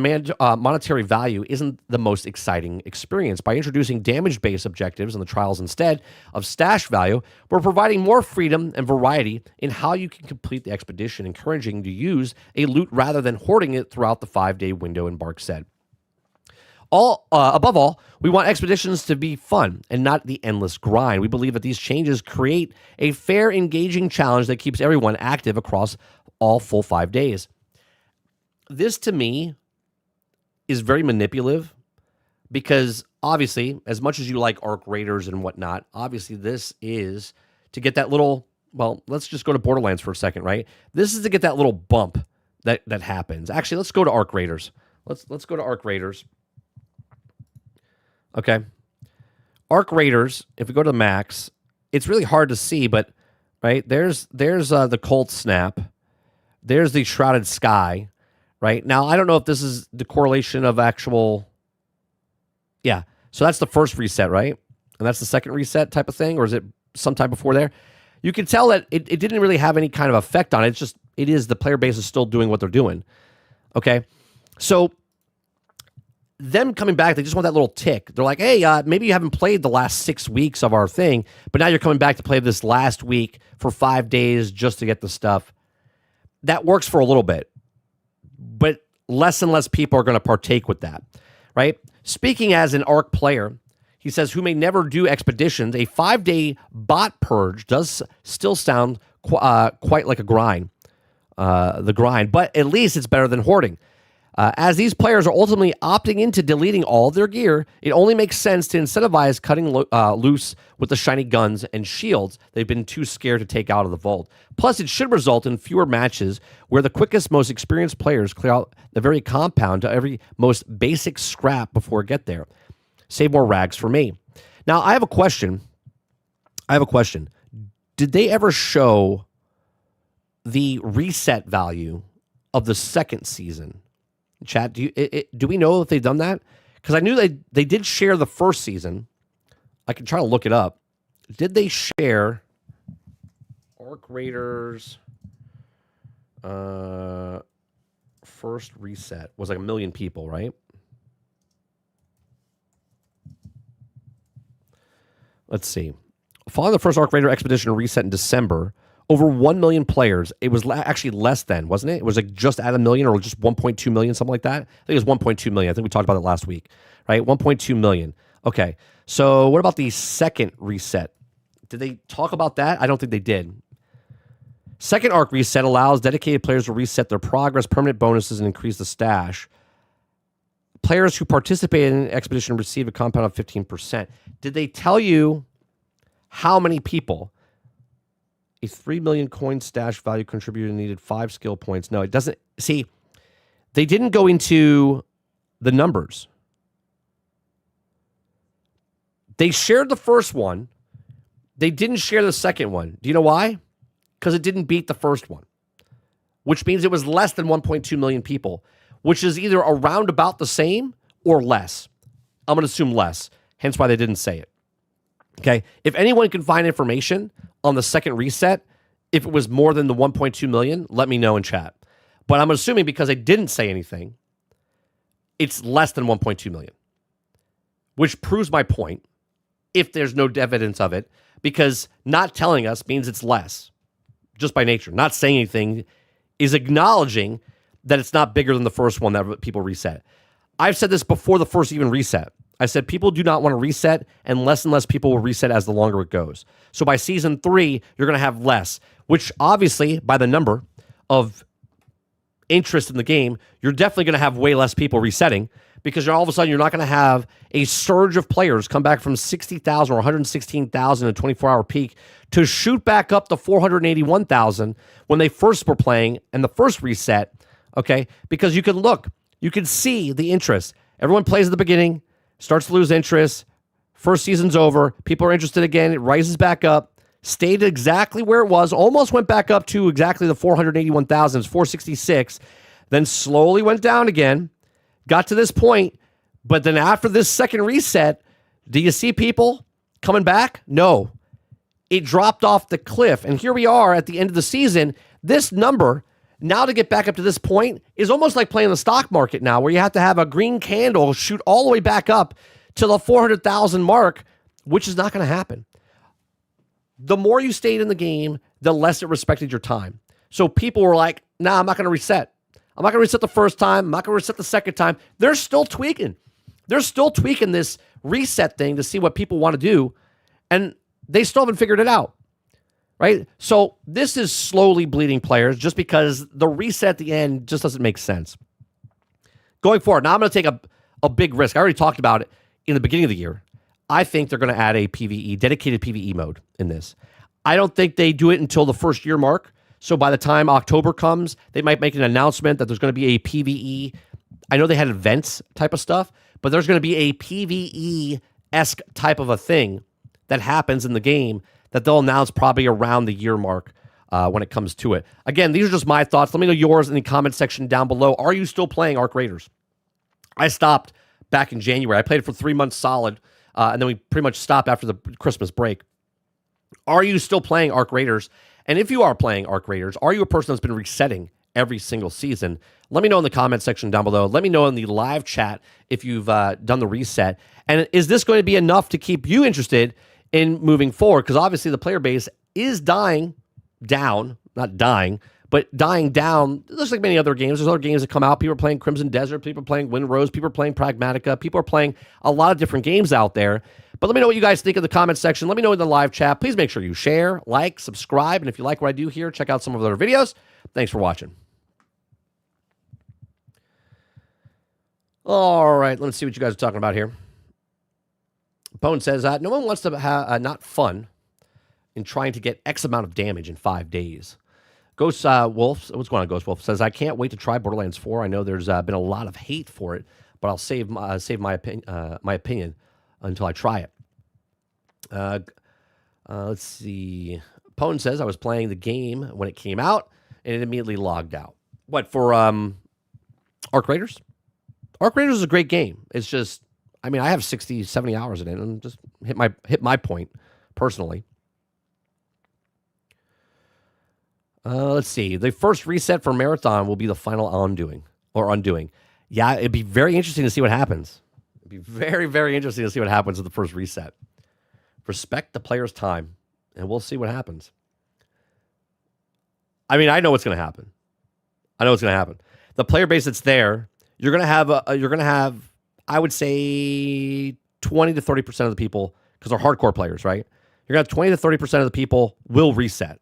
Speaker 1: monetary value isn't the most exciting experience. By introducing damage-based objectives in the trials instead of stash value, we're providing more freedom and variety in how you can complete the expedition, encouraging to use a loot rather than hoarding it throughout the 5-day window," Embark said. Above all, we want expeditions to be fun and not the endless grind. We believe that these changes create a fair, engaging challenge that keeps everyone active across all full 5 days. This, to me, is very manipulative because, obviously, as much as you like Arc Raiders and whatnot, obviously this is to get that little, well, let's just go to Borderlands for a second, right? This is to get that little bump that happens. Actually, let's go to Arc Raiders. Let's go to Arc Raiders. Okay. Arc Raiders, if we go to the max, it's really hard to see, but, right, there's the Cold Snap. There's the Shrouded Sky. Right? Now, I don't know if this is the correlation of actual... Yeah. So that's the first reset, right? And that's the second reset type of thing? Or is it sometime before there? You can tell that it didn't really have any kind of effect on it. It's just, it is, the player base is still doing what they're doing. Okay? So, them coming back, they just want that little tick. They're like, hey, maybe you haven't played the last 6 weeks of our thing, but now you're coming back to play this last week for 5 days just to get the stuff. That works for a little bit. But less and less people are going to partake with that, right? Speaking as an ARC player, he says, who may never do expeditions, a 5-day bot purge does still sound quite like a grind, but at least it's better than hoarding. As these players are ultimately opting into deleting all of their gear, it only makes sense to incentivize cutting loose with the shiny guns and shields they've been too scared to take out of the vault. Plus, it should result in fewer matches where the quickest, most experienced players clear out the very compound to every most basic scrap before it get there. Save more rags for me. Now, I have a question. Did they ever show the reset value of the second season? Chat, do we know if they've done that? Because I knew they did share the first season. I can try to look it up. Did they share Arc Raiders first reset? Was like 1 million people, right? Let's see. Following the first Arc Raider expedition reset in December, over 1 million players. It was actually less than, wasn't it? It was like just at 1 million or just 1.2 million, something like that. I think it was 1.2 million. I think we talked about it last week, right? 1.2 million. Okay. So what about the second reset? Did they talk about that? I don't think they did. Second Arc reset allows dedicated players to reset their progress, permanent bonuses, and increase the stash. Players who participated in an expedition receive a compound of 15%. Did they tell you how many people? A 3 million coin stash value contributor needed 5 skill points. No, it doesn't. See, they didn't go into the numbers. They shared the first one. They didn't share the second one. Do you know why? Because it didn't beat the first one, which means it was less than 1.2 million people, which is either around about the same or less. I'm going to assume less, hence why they didn't say it. Okay? If anyone can find information on the second reset, if it was more than the 1.2 million, let me know in chat. But I'm assuming because I didn't say anything, it's less than 1.2 million, which proves my point if there's no evidence of it, because not telling us means it's less, just by nature. Not saying anything is acknowledging that it's not bigger than the first one that people reset. I've said this before the first even reset. I said people do not want to reset, and less people will reset as the longer it goes. So by season 3, you're going to have less, which obviously, by the number of interest in the game, you're definitely going to have way less people resetting, because all of a sudden you're not going to have a surge of players come back from 60,000 or 116,000 in a 24-hour peak to shoot back up to 481,000 when they first were playing and the first reset, okay? Because you can see the interest. Everyone plays at the beginning, starts to lose interest. First season's over. People are interested again. It rises back up. Stayed exactly where it was. Almost went back up to exactly the 481,000. It's 466. Then slowly went down again. Got to this point. But then after this second reset, do you see people coming back? No. It dropped off the cliff. And here we are at the end of the season. This number Now to get back up to this point is almost like playing the stock market now, where you have to have a green candle shoot all the way back up to the 400,000 mark, which is not going to happen. The more you stayed in the game, the less it respected your time. So people were like, nah, I'm not going to reset. I'm not going to reset the first time. I'm not going to reset the second time. They're still tweaking. They're still tweaking this reset thing to see what people want to do, and they still haven't figured it out. Right? So this is slowly bleeding players just because the reset at the end just doesn't make sense. Going forward, now I'm going to take a big risk. I already talked about it in the beginning of the year. I think they're going to add a PvE, dedicated PvE mode in this. I don't think they do it until the first year mark. So by the time October comes, they might make an announcement that there's going to be a PvE. I know they had events type of stuff, but there's going to be a PvE-esque type of a thing that happens in the game that they'll announce probably around the year mark when it comes to it. Again, these are just my thoughts. Let me know yours in the comment section down below. Are you still playing Arc Raiders? I stopped back in January. I played it for 3 months solid, and then we pretty much stopped after the Christmas break. Are you still playing Arc Raiders? And if you are playing Arc Raiders, are you a person that's been resetting every single season? Let me know in the comment section down below. Let me know in the live chat if you've done the reset. And is this going to be enough to keep you interested in moving forward? Because obviously the player base is dying down, not dying, but dying down. Just like many other games. There's other games that come out. People are playing Crimson Desert. People are playing Windrose. People are playing Pragmatica. People are playing a lot of different games out there. But let me know what you guys think in the comment section. Let me know in the live chat. Please make sure you share, like, subscribe. And if you like what I do here, check out some of the other videos. Thanks for watching. All right, let's see what you guys are talking about here. Bone says, no one wants to have not fun in trying to get X amount of damage in 5 days. Ghost Wolf, what's going on, Ghost Wolf? Says, I can't wait to try Borderlands 4. I know there's been a lot of hate for it, but I'll save my opinion until I try it. Let's see. Pone says, I was playing the game when it came out, and it immediately logged out. What, for Arc Raiders? Arc Raiders is a great game. It's just, I mean, I have 60, 70 hours in it, and just hit my point, personally. Let's see. The first reset for Marathon will be the final undoing. Yeah, it'd be very interesting to see what happens. It'd be very, very interesting to see what happens with the first reset. Respect the player's time, and we'll see what happens. I mean, I know what's going to happen. The player base that's there, you're going to have, I would say, 20 to 30% of the people, because they're hardcore players, right? You're going to have 20 to 30% of the people will reset.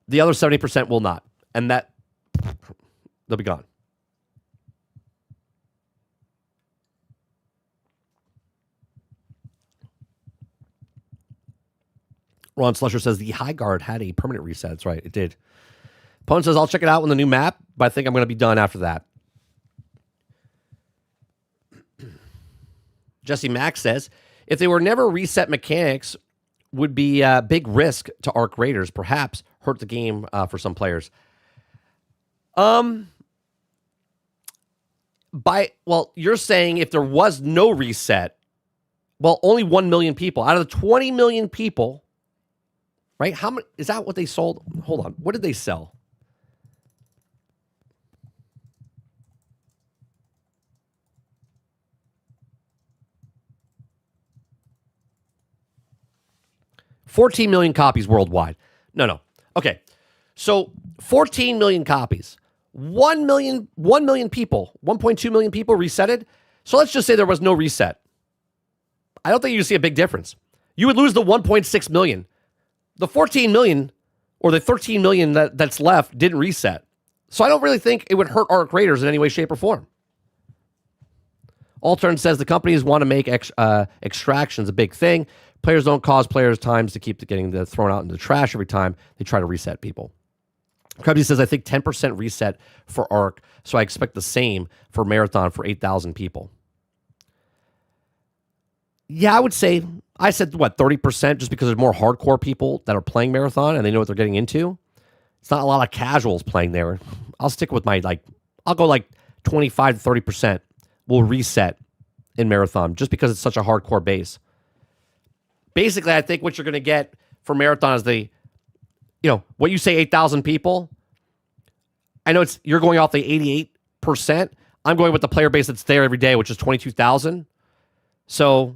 Speaker 1: The other 70% will not. And that, they'll be gone. Ron Slusher says the High Guard had a permanent reset. That's right, it did. Pone says, I'll check it out when the new map, but I think I'm going to be done after that. Jesse Mack says, if they were never reset mechanics, would be a big risk to Arc Raiders, perhaps hurt the game for some players. Well, you're saying if there was no reset, well, only 1 million people out of the 20 million people, right? How many is that? What they sold? Hold on, what did they sell? $14 million copies worldwide. No. Okay. So 14 million copies. 1 million people, 1.2 million people resetted. So let's just say there was no reset. I don't think you see a big difference. You would lose the 1.6 million. The 14 million or the 13 million that's left didn't reset. So I don't really think it would hurt Arc Raiders in any way, shape, or form. Altern says the companies want to make extractions a big thing. Players don't cause players times to keep getting thrown out into the trash every time they try to reset people. Company says, I think 10% reset for Arc, so I expect the same for Marathon for 8,000 people. Yeah, I would say, I said, 30% just because there's more hardcore people that are playing Marathon and they know what they're getting into. It's not a lot of casuals playing there. I'll stick with I'll go 25 to 30% will reset in Marathon just because it's such a hardcore base. Basically, I think what you're going to get for Marathon is what you say 8,000 people. I know you're going off the 88%. I'm going with the player base that's there every day, which is 22,000. So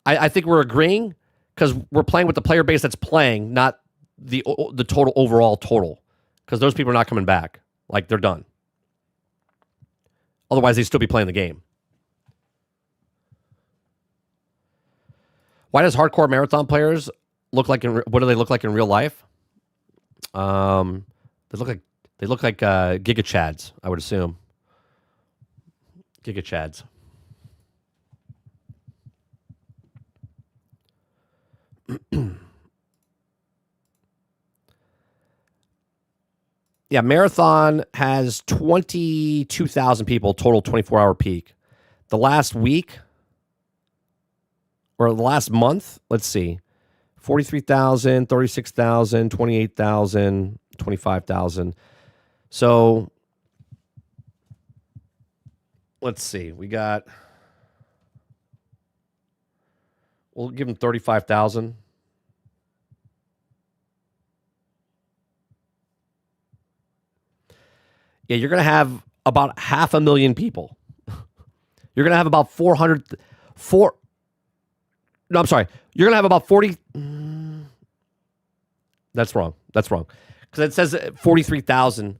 Speaker 1: I think we're agreeing because we're playing with the player base that's playing, not the total overall total, because those people are not coming back. Like, they're done. Otherwise, they'd still be playing the game. Why does hardcore marathon players look like? What do they look like in real life? They look like Giga Chads, I would assume. Giga Chads. Yeah, Marathon has 22,000 people total 24-hour peak. The last week, or the last month, let's see, 43,000, 36,000, 28,000, 25,000. So, let's see. We'll give them 35,000. Yeah, you're going to have about 500,000 people. You're going to have about 400. No, I'm sorry. You're going to have about 40. That's wrong. Because it says 43,000,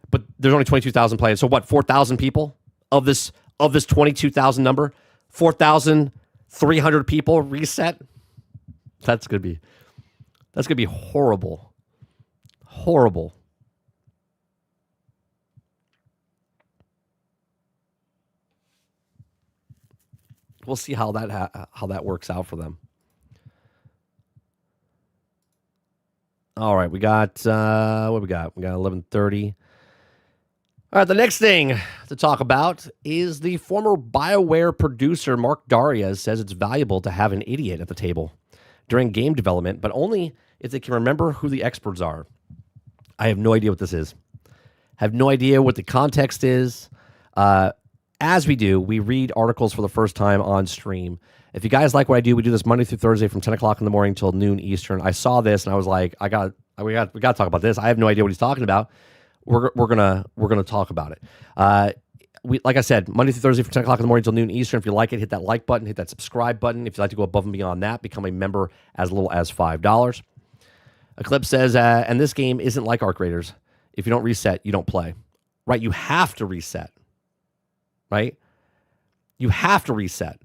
Speaker 1: but there's only 22,000 players. So what? 4,000 people of this 22,000 number. 4,300 people reset. That's gonna be horrible. Horrible. We'll see how that works out for them. All right, we got what we got? We got 11:30. All right, the next thing to talk about is the former BioWare producer Mark Darrah says it's valuable to have an idiot at the table during game development, but only if they can remember who the experts are. I have no idea what this is. Have no idea what the context is. As we do, we read articles for the first time on stream. If you guys like what I do, we do this Monday through Thursday from 10 o'clock in the morning till noon Eastern. I saw this and I was like, we got to talk about this. I have no idea what he's talking about. We're gonna talk about it. Like I said, Monday through Thursday from 10 o'clock in the morning till noon Eastern. If you like it, hit that like button, hit that subscribe button. If you'd like to go above and beyond that, become a member as little as $5. Eclipse says, and this game isn't like Arc Raiders. If you don't reset, you don't play. Right? You have to reset. Right? You have to reset.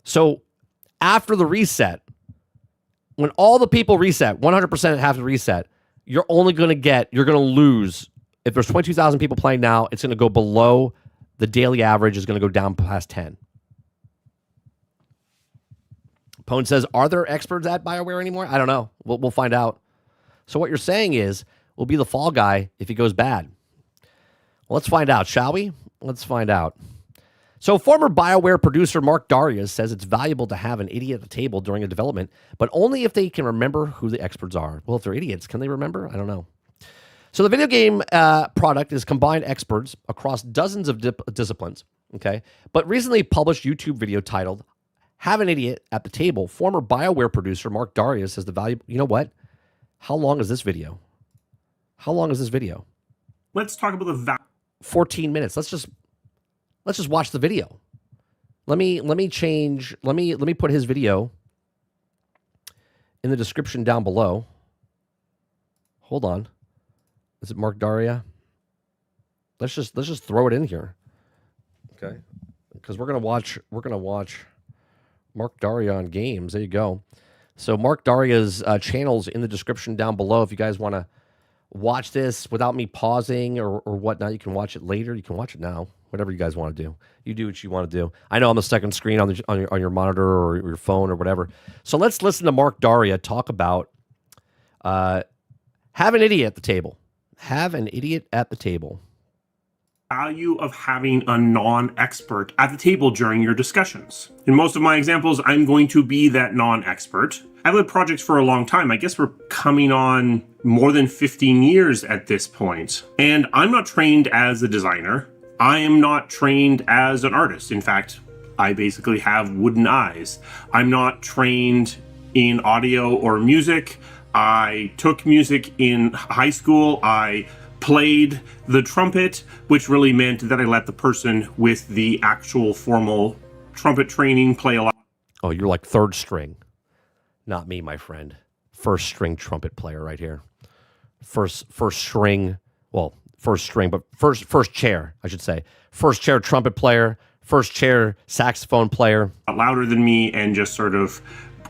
Speaker 1: So after the reset, when all the people reset, 100% have to reset, you're going to lose. If there's 22,000 people playing now, it's going to go below the daily average, is going to go down past 10. Pone says, are there experts at BioWare anymore? I don't know. We'll find out. So what you're saying is, we'll be the fall guy if he goes bad. Well, let's find out, shall we? Let's find out. So former BioWare producer Mark Darrah says it's valuable to have an idiot at the table during a development, but only if they can remember who the experts are. Well, if they're idiots, can they remember? I don't know. So the video game product is combined experts across dozens of disciplines, okay? But recently published YouTube video titled, Have an Idiot at the Table, former BioWare producer Mark Darrah says the value... You know what? How long is this video?
Speaker 4: Let's talk about the
Speaker 1: 14 minutes. Let's just watch the video. Let me put his video in the description down below. Hold on. Is it Mark Darrah? Let's just throw it in here. Okay. Because we're gonna watch Mark Darrah on games. There you go. So Mark Darrah's channel's in the description down below. If you guys want to watch this without me pausing or whatnot, you can watch it later. You can watch it now. Whatever you guys want to do. You do what you want to do. I know on the second screen on your monitor or your phone or whatever. So let's listen to Mark Darrah talk about have an idiot at the table. Have an idiot at the table.
Speaker 4: value of having a non-expert at the table during your discussions. In most of my examples, I'm going to be that non-expert. I've led projects for a long time. I guess we're coming on more than 15 years at this point. And I'm not trained as a designer. I am not trained as an artist. In fact, I basically have wooden eyes. I'm not trained in audio or music. I took music in high school. I played the trumpet, which really meant that I let the person with the actual formal trumpet training play a lot.
Speaker 1: Oh, you're like third string. Not me, my friend. First string trumpet player right here. First string, well, first string, but first chair, I should say. First chair trumpet player, first chair saxophone player.
Speaker 4: Louder than me and just sort of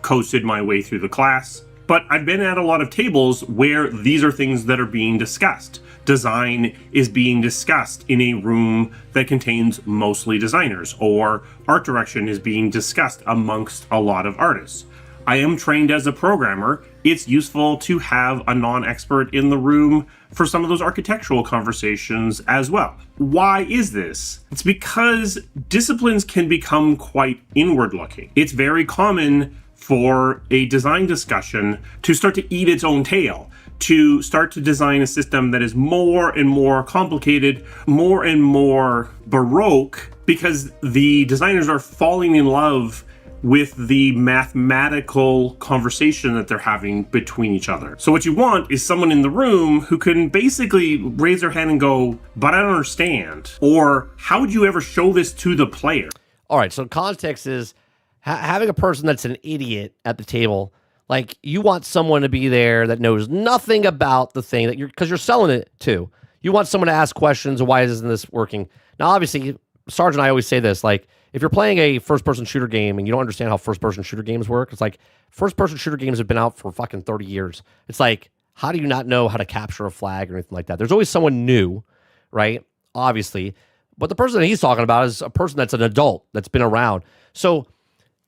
Speaker 4: coasted my way through the class. But I've been at a lot of tables where these are things that are being discussed. Design is being discussed in a room that contains mostly designers, or art direction is being discussed amongst a lot of artists. I am trained as a programmer. It's useful to have a non-expert in the room for some of those architectural conversations as well. Why is this? It's because disciplines can become quite inward-looking. It's very common for a design discussion to start to eat its own tail, to start to design a system that is more and more complicated, more and more baroque, because the designers are falling in love with the mathematical conversation that they're having between each other. So what you want is someone in the room who can basically raise their hand and go, but I don't understand. Or how would you ever show this to the player?
Speaker 1: All right, so context is having a person that's an idiot at the table. Like, you want someone to be there that knows nothing about the thing that because you're selling it to. You want someone to ask questions, why isn't this working? Now, obviously, Sarge and I always say this, like, if you're playing a first-person shooter game and you don't understand how first-person shooter games work, it's like, first-person shooter games have been out for fucking 30 years. It's like, how do you not know how to capture a flag or anything like that? There's always someone new, right? Obviously. But the person that he's talking about is a person that's an adult, that's been around. So,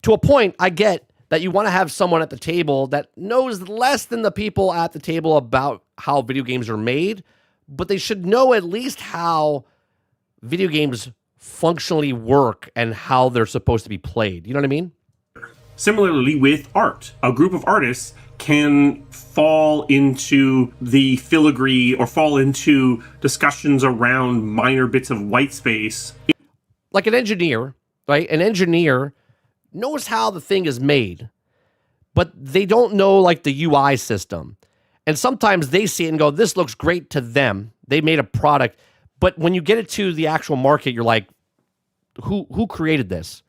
Speaker 1: to a point, I get that you want to have someone at the table that knows less than the people at the table about how video games are made, but they should know at least how video games functionally work and how they're supposed to be played. You know what I mean?
Speaker 4: Similarly with art, a group of artists can fall into the filigree or fall into discussions around minor bits of white space.
Speaker 1: Like an engineer, right? An engineer knows how the thing is made, but they don't know like the UI system. And sometimes they see it and go, this looks great to them. They made a product. But when you get it to the actual market, you're like, who created this?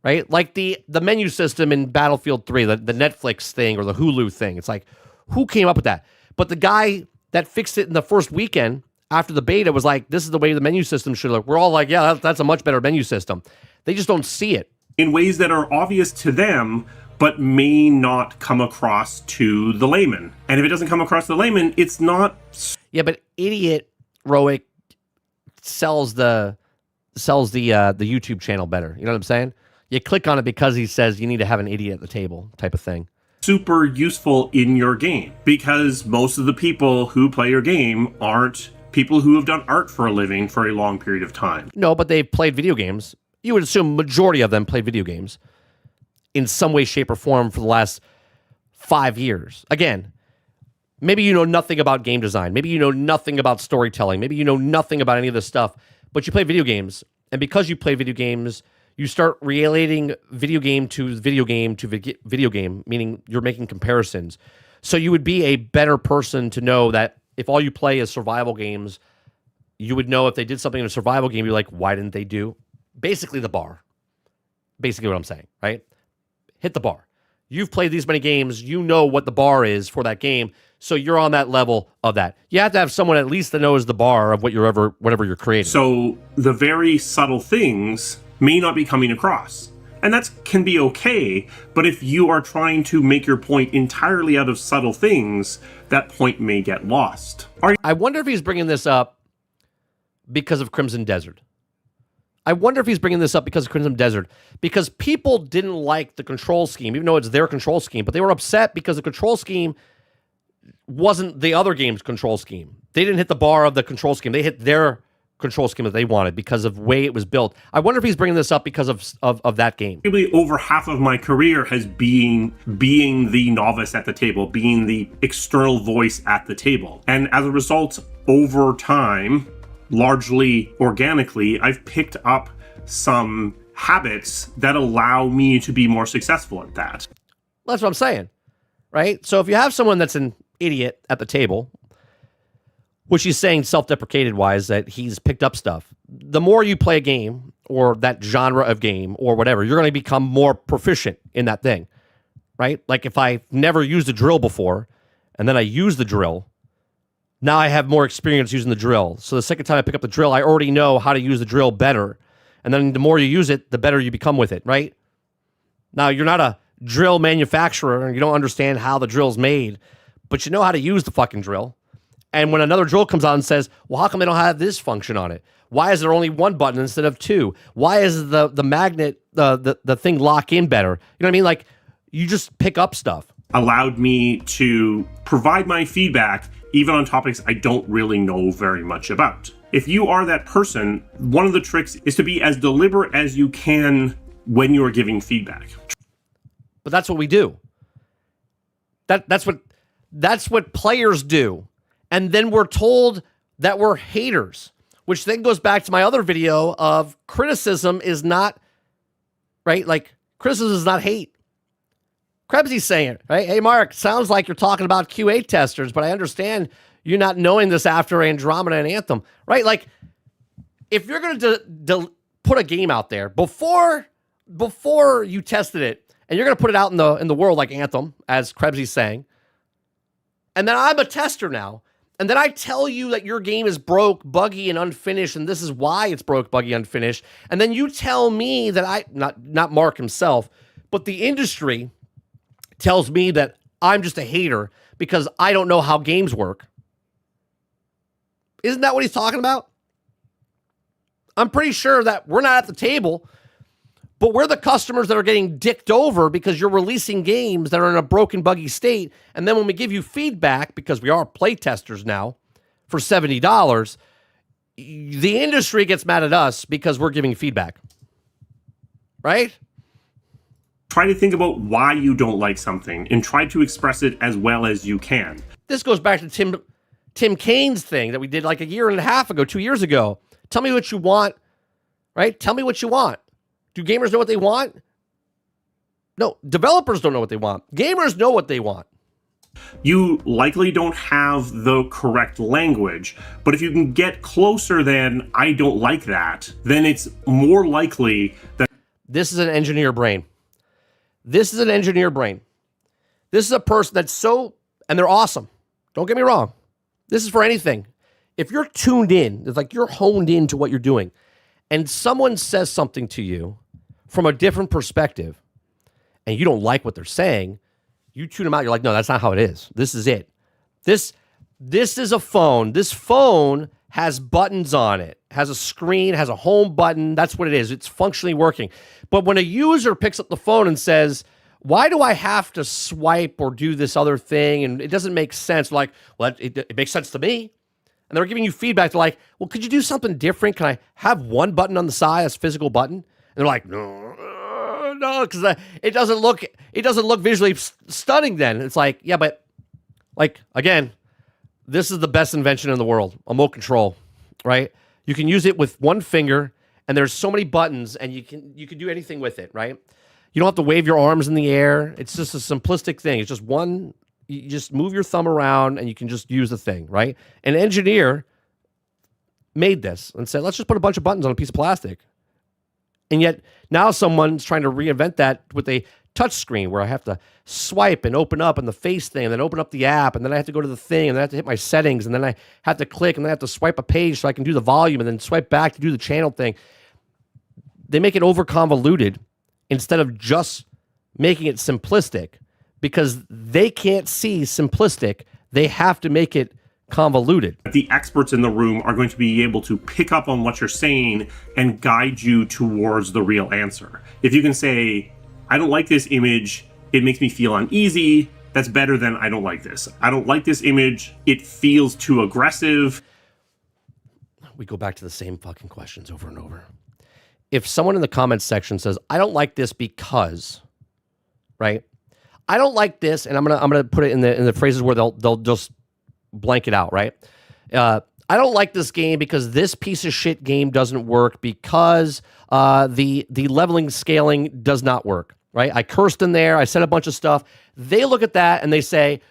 Speaker 1: Right? Like the menu system in Battlefield 3, the Netflix thing or the Hulu thing. It's like, who came up with that? But the guy that fixed it in the first weekend after the beta was like, this is the way the menu system should look. We're all like, yeah, that's a much better menu system. They just don't see it.
Speaker 4: In ways that are obvious to them, but may not come across to the layman. And if it doesn't come across to the layman, it's not.
Speaker 1: Yeah, but idiot Roic sells the YouTube channel better. You know what I'm saying? You click on it because he says you need to have an idiot at the table type of thing.
Speaker 4: Super useful in your game, because most of the people who play your game aren't people who have done art for a living for a long period of time.
Speaker 1: No, but they've played video games. You would assume majority of them play video games in some way, shape, or form for the last 5 years. Again, maybe you know nothing about game design. Maybe you know nothing about storytelling. Maybe you know nothing about any of this stuff, but you play video games. And because you play video games, you start relating video game to video game to video game, meaning you're making comparisons. So you would be a better person to know that if all you play is survival games, you would know if they did something in a survival game, you're like, why didn't they do? Basically the bar. Basically what I'm saying, right? Hit the bar. You've played these many games. You know what the bar is for that game. So you're on that level of that. You have to have someone at least that knows the bar of whatever you're creating.
Speaker 4: So the very subtle things may not be coming across. And that can be okay, but if you are trying to make your point entirely out of subtle things, that point may get lost.
Speaker 1: I wonder if he's bringing this up because of Crimson Desert. I wonder if he's bringing this up because of Crimson Desert, because people didn't like the control scheme, even though it's their control scheme, but they were upset because the control scheme wasn't the other game's control scheme. They didn't hit the bar of the control scheme. They hit their control scheme that they wanted because of the way it was built. I wonder if he's bringing this up because of that game.
Speaker 4: Probably over half of my career has been being the novice at the table, being the external voice at the table. And as a result, over time, largely organically, I've picked up some habits that allow me to be more successful at that.
Speaker 1: That's what I'm saying, right? So if you have someone that's an idiot at the table, which he's saying self-deprecated wise that he's picked up stuff. The more you play a game or that genre of game or whatever, you're going to become more proficient in that thing, right? Like if I never used a drill before and then I use the drill, now I have more experience using the drill. So the second time I pick up the drill, I already know how to use the drill better. And then the more you use it, the better you become with it, right? Now, you're not a drill manufacturer and you don't understand how the drill's made, but you know how to use the fucking drill. And when another drill comes out and says, well, how come they don't have this function on it? Why is there only one button instead of two? Why is the magnet, the thing lock in better? You know what I mean? Like, you just pick up stuff.
Speaker 4: Allowed me to provide my feedback even on topics I don't really know very much about. If you are that person, one of the tricks is to be as deliberate as you can when you're giving feedback.
Speaker 1: But that's what we do. That's what players do. And then we're told that we're haters, which then goes back to my other video of criticism is not, right? Like, criticism is not hate. Krebsy's saying it, right? Hey, Mark, sounds like you're talking about QA testers, but I understand you're not knowing this after Andromeda and Anthem, right? Like, if you're going to put a game out there before you tested it, and you're going to put it out in the world like Anthem, as Krebsy's saying, and then I'm a tester now, and then I tell you that your game is broke, buggy, and unfinished, and this is why it's broke, buggy, unfinished, and then you tell me that not Mark himself, but the industry tells me that I'm just a hater because I don't know how games work. Isn't that what he's talking about? I'm pretty sure that we're not at the table, but we're the customers that are getting dicked over because you're releasing games that are in a broken, buggy state. And then when we give you feedback, because we are play testers now for $70, the industry gets mad at us because we're giving feedback. Right?
Speaker 4: Try to think about why you don't like something and try to express it as well as you can.
Speaker 1: This goes back to Tim Kane's thing that we did like a year and a half ago, 2 years ago. Tell me what you want, right? Tell me what you want. Do gamers know what they want? No, developers don't know what they want. Gamers know what they want.
Speaker 4: You likely don't have the correct language, but if you can get closer than I don't like that, then it's more likely that...
Speaker 1: This is an engineer brain. This is an engineer brain. This is a person that's so, and they're awesome. Don't get me wrong. This is for anything. If you're tuned in, it's like you're honed into what you're doing, and someone says something to you from a different perspective, and you don't like what they're saying, you tune them out. You're like, no, that's not how it is. This is it. This is a phone. This phone has buttons on it, has a screen, has a home button. That's what it is. It's functionally working. But when a user picks up the phone and says, why do I have to swipe or do this other thing? And it doesn't make sense. Like, well, it makes sense to me. And they're giving you feedback. They're like, well, could you do something different? Can I have one button on the side as physical button? And they're like, no, because it doesn't look visually stunning then. It's like, yeah, but like, again, this is the best invention in the world, a remote control, right? You can use it with one finger, and there's so many buttons, and you can do anything with it, right? You don't have to wave your arms in the air. It's just a simplistic thing. It's just one, you just move your thumb around, and you can just use the thing, right? An engineer made this and said, let's just put a bunch of buttons on a piece of plastic. And yet, now someone's trying to reinvent that with a touch screen where I have to swipe and open up and the face thing and then open up the app and then I have to go to the thing and then I have to hit my settings and then I have to click and then I have to swipe a page so I can do the volume and then swipe back to do the channel thing. They make it over convoluted instead of just making it simplistic because they can't see simplistic. They have to make it convoluted.
Speaker 4: The experts in the room are going to be able to pick up on what you're saying and guide you towards the real answer. If you can say, I don't like this image, it makes me feel uneasy, that's better than I don't like this. I don't like this image, it feels too aggressive.
Speaker 1: We go back to the same fucking questions over and over. If someone in the comments section says, I don't like this because, right? I don't like this, and I'm gonna put it in the phrases where they'll just blank it out, right? I don't like this game because this piece of shit game doesn't work because the leveling scaling does not work, right? I cursed in there. I said a bunch of stuff. They look at that and they say,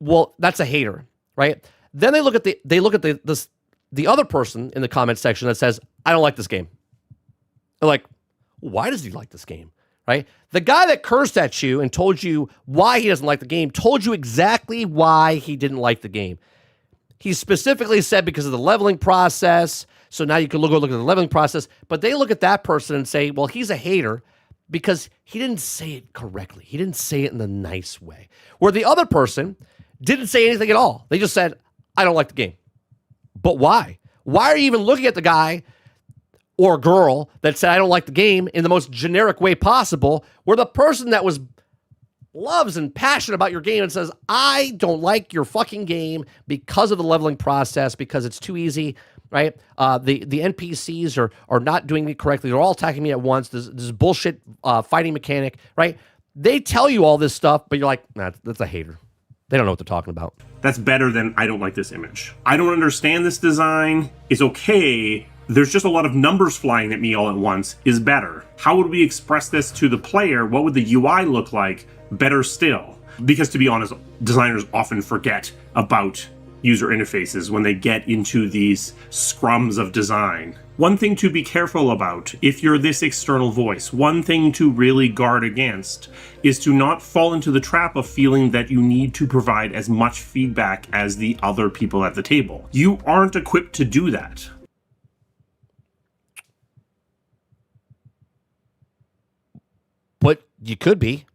Speaker 1: well, that's a hater, right? Then they look at the other person in the comment section that says, I don't like this game. They're like, why does he like this game? Right? The guy that cursed at you and told you why he doesn't like the game told you exactly why he didn't like the game. He specifically said because of the leveling process. So now you can look at the leveling process, but they look at that person and say, well, he's a hater because he didn't say it correctly. He didn't say it in the nice way. Where the other person didn't say anything at all. They just said, I don't like the game. But why? Why are you even looking at the guy or girl that said, I don't like the game in the most generic way possible, where the person that loves and passionate about your game and says, I don't like your fucking game because of the leveling process, because it's too easy, right? The NPCs are not doing it correctly. They're all attacking me at once. This bullshit fighting mechanic, right? They tell you all this stuff, but you're like, nah, that's a hater. They don't know what they're talking about.
Speaker 4: That's better than I don't like this image. I don't understand this design is okay. There's just a lot of numbers flying at me all at once is better. How would we express this to the player? What would the UI look like? Better still. Because to be honest, designers often forget about user interfaces when they get into these scrums of design. One thing to be careful about, if you're this external voice, one thing to really guard against is to not fall into the trap of feeling that you need to provide as much feedback as the other people at the table. You aren't equipped to do that.
Speaker 1: But you could be.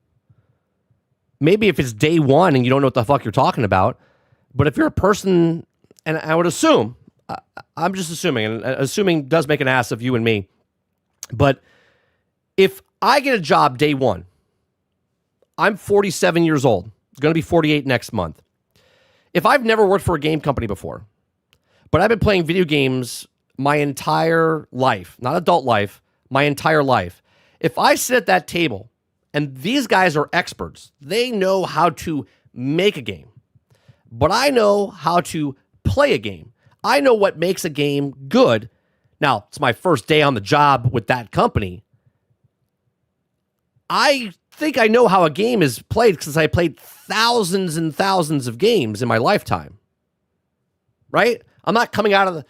Speaker 1: Maybe if it's day one and you don't know what the fuck you're talking about. But if you're a person, and I would assume, I'm just assuming, and assuming does make an ass of you and me. But if I get a job day one, I'm 47 years old, going to be 48 next month. If I've never worked for a game company before, but I've been playing video games my entire life, not adult life, my entire life. If I sit at that table and these guys are experts, they know how to make a game, but I know how to play a game. I know what makes a game good. Now, it's my first day on the job with that company. I think I know how a game is played since I played thousands and thousands of games in my lifetime. Right? I'm not coming out of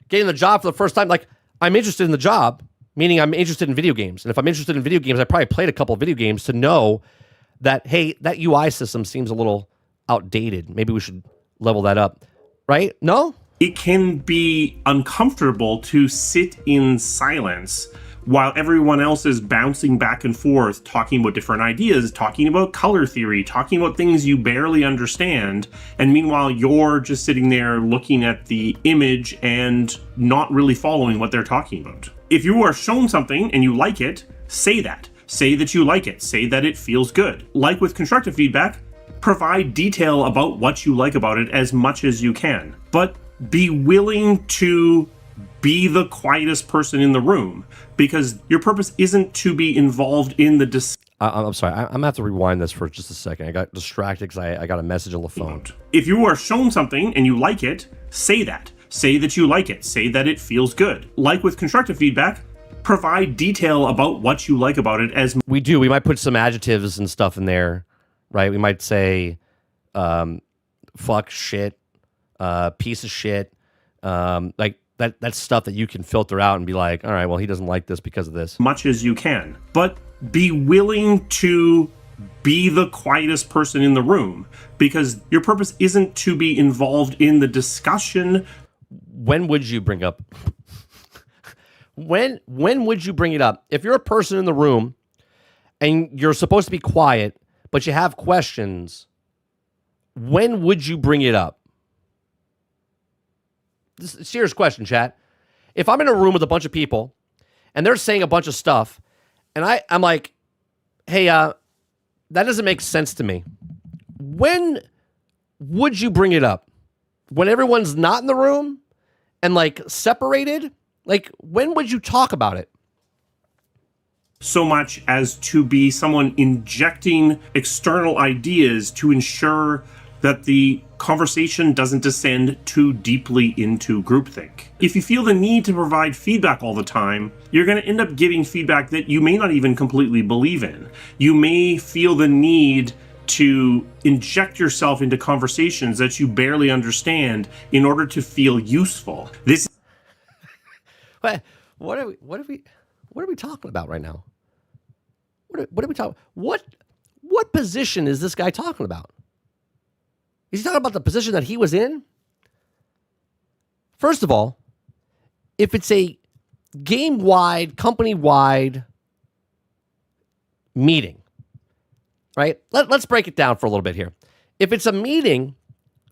Speaker 1: getting the job for the first time. Like, I'm interested in the job, meaning I'm interested in video games. And if I'm interested in video games, I probably played a couple of video games to know that, hey, that UI system seems a little outdated. Maybe we should level that up. Right? No?
Speaker 4: It can be uncomfortable to sit in silence while everyone else is bouncing back and forth, talking about different ideas, talking about color theory, talking about things you barely understand. And meanwhile, you're just sitting there looking at the image and not really following what they're talking about. If you are shown something and you like it, say that. Say that you like it. Say that it feels good. Like with constructive feedback, provide detail about what you like about it as much as you can. But be willing to be the quietest person in the room, because your purpose isn't to be involved in the
Speaker 1: I'm sorry. I'm going to have to rewind this for just a second. I got distracted because I got a message on the phone.
Speaker 4: If you are shown something and you like it, say that. Say that you like it. Say that it feels good. Like with constructive feedback, provide detail about what you like about it as
Speaker 1: we do. We might put some adjectives and stuff in there, right? We might say, fuck, shit, piece of shit, like that's stuff that you can filter out and be like, all right, well, he doesn't like this because of this.
Speaker 4: Much as you can, but be willing to be the quietest person in the room, because your purpose isn't to be involved in the discussion.
Speaker 1: When would you bring up? when would you bring it up? If you're a person in the room and you're supposed to be quiet, but you have questions, when would you bring it up? This is a serious question, chat. If I'm in a room with a bunch of people and they're saying a bunch of stuff and I'm like, hey, that doesn't make sense to me. When would you bring it up? When everyone's not in the room and like separated? Like, when would you talk about it?
Speaker 4: So much as to be someone injecting external ideas to ensure that the conversation doesn't descend too deeply into groupthink. If you feel the need to provide feedback all the time, you're going to end up giving feedback that you may not even completely believe in. You may feel the need to inject yourself into conversations that you barely understand in order to feel useful. This
Speaker 1: What are we talking about right now? What are we talking? What position is this guy talking about? Is he talking about the position that he was in? First of all, if it's a game-wide, company-wide meeting, right? Let's break it down for a little bit here. If it's a meeting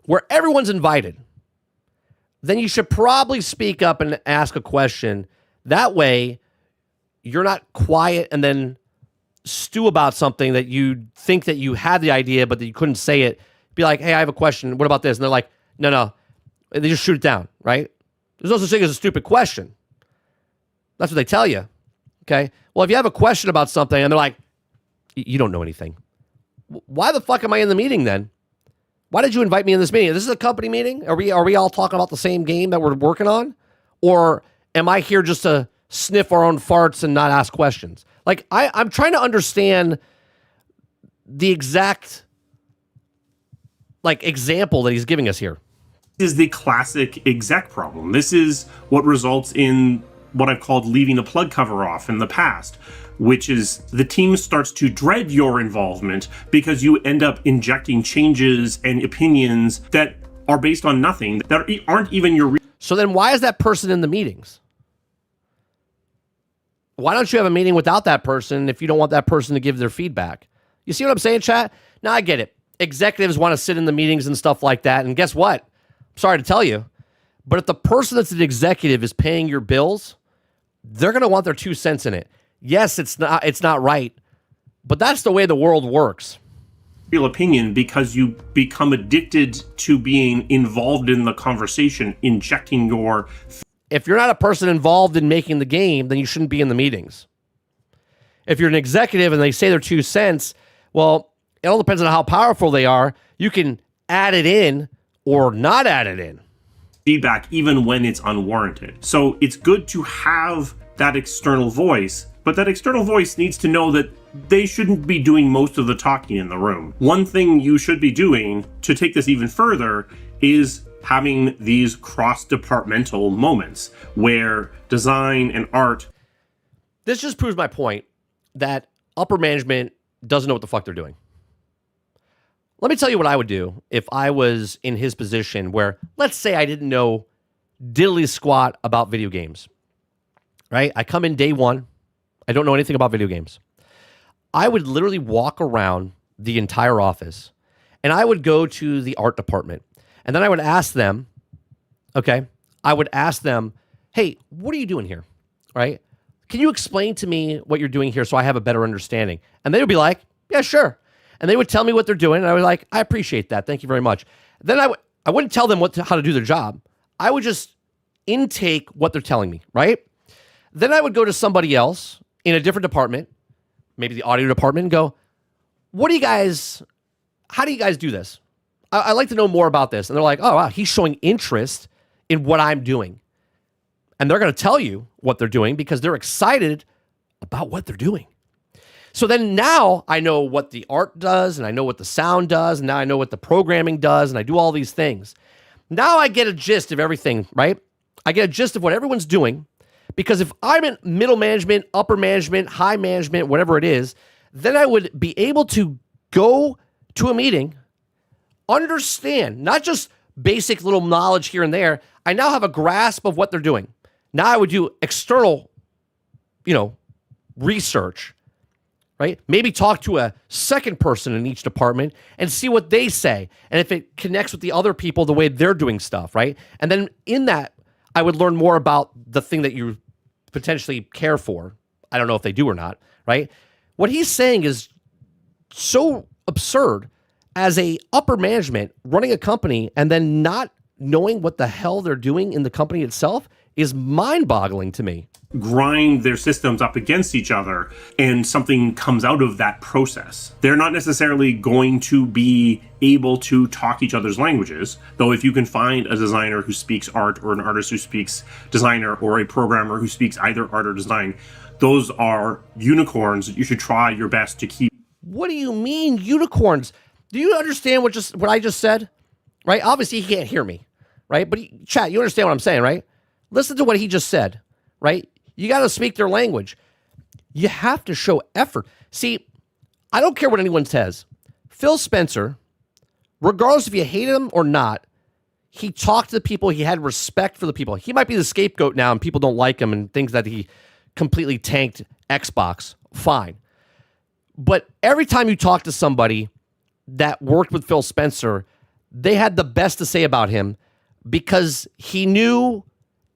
Speaker 1: where everyone's invited, then you should probably speak up and ask a question. That way, you're not quiet and then stew about something that you think that you had the idea, but that you couldn't say it. Be like, hey, I have a question. What about this? And they're like, no. And they just shoot it down, right? There's no such thing as a stupid question. That's what they tell you. Okay? Well, if you have a question about something and they're like, you don't know anything. Why the fuck am I in the meeting then? Why did you invite me in this meeting? This is a company meeting? Are we all talking about the same game that we're working on? Or am I here just to sniff our own farts and not ask questions? Like, I'm trying to understand the exact example that he's giving us here.
Speaker 4: is the classic exec problem. This is what results in what I've called leaving a plug cover off in the past, which is the team starts to dread your involvement because you end up injecting changes and opinions that are based on nothing, that aren't even your.
Speaker 1: So then why is that person in the meetings? Why don't you have a meeting without that person if you don't want that person to give their feedback? You see what I'm saying, chat? Now I get it. Executives want to sit in the meetings and stuff like that. And guess what? I'm sorry to tell you, but if the person that's an executive is paying your bills, they're going to want their 2 cents in it. Yes, it's not right, but that's the way the world works.
Speaker 4: Real opinion, because you become addicted to being involved in the conversation, injecting your.
Speaker 1: If you're not a person involved in making the game, then you shouldn't be in the meetings. If you're an executive and they say their 2 cents, well, it all depends on how powerful they are. You can add it in or not add it in.
Speaker 4: Feedback, even when it's unwarranted. So it's good to have that external voice, but that external voice needs to know that they shouldn't be doing most of the talking in the room. One thing you should be doing to take this even further is having these cross-departmental moments where design and art.
Speaker 1: This just proves my point that upper management doesn't know what the fuck they're doing. Let me tell you what I would do if I was in his position where, let's say I didn't know diddly squat about video games, right? I come in day one. I don't know anything about video games. I would literally walk around the entire office and I would go to the art department and then I would ask them, hey, what are you doing here, right? Can you explain to me what you're doing here so I have a better understanding? And they would be like, yeah, sure. And they would tell me what they're doing, and I was like, I appreciate that. Thank you very much. Then I wouldn't tell them how to do their job. I would just intake what they're telling me, right? Then I would go to somebody else in a different department, maybe the audio department, and go, how do you guys do this? I'd like to know more about this. And they're like, oh, wow, he's showing interest in what I'm doing. And they're going to tell you what they're doing because they're excited about what they're doing. So then now I know what the art does, and I know what the sound does, and now I know what the programming does, and I do all these things. Now I get a gist of everything, right? I get a gist of what everyone's doing, because if I'm in middle management, upper management, high management, whatever it is, then I would be able to go to a meeting, understand, not just basic little knowledge here and there. I now have a grasp of what they're doing. Now I would do external, research, right? Maybe talk to a second person in each department and see what they say. And if it connects with the other people, the way they're doing stuff, right? And then in that, I would learn more about the thing that you potentially care for. I don't know if they do or not, right? What he's saying is so absurd as a upper management running a company and then not knowing what the hell they're doing in the company itself is mind-boggling to me.
Speaker 4: Grind their systems up against each other and something comes out of that process. They're not necessarily going to be able to talk each other's languages, though if you can find a designer who speaks art or an artist who speaks designer or a programmer who speaks either art or design, those are unicorns that you should try your best to keep.
Speaker 1: What do you mean unicorns? Do you understand what I just said? Right? Obviously, he can't hear me, right? But chat, you understand what I'm saying, right? Listen to what he just said, right? You got to speak their language. You have to show effort. See, I don't care what anyone says. Phil Spencer, regardless if you hate him or not, he talked to the people. He had respect for the people. He might be the scapegoat now and people don't like him and things that he completely tanked Xbox. Fine. But every time you talk to somebody that worked with Phil Spencer, they had the best to say about him because he knew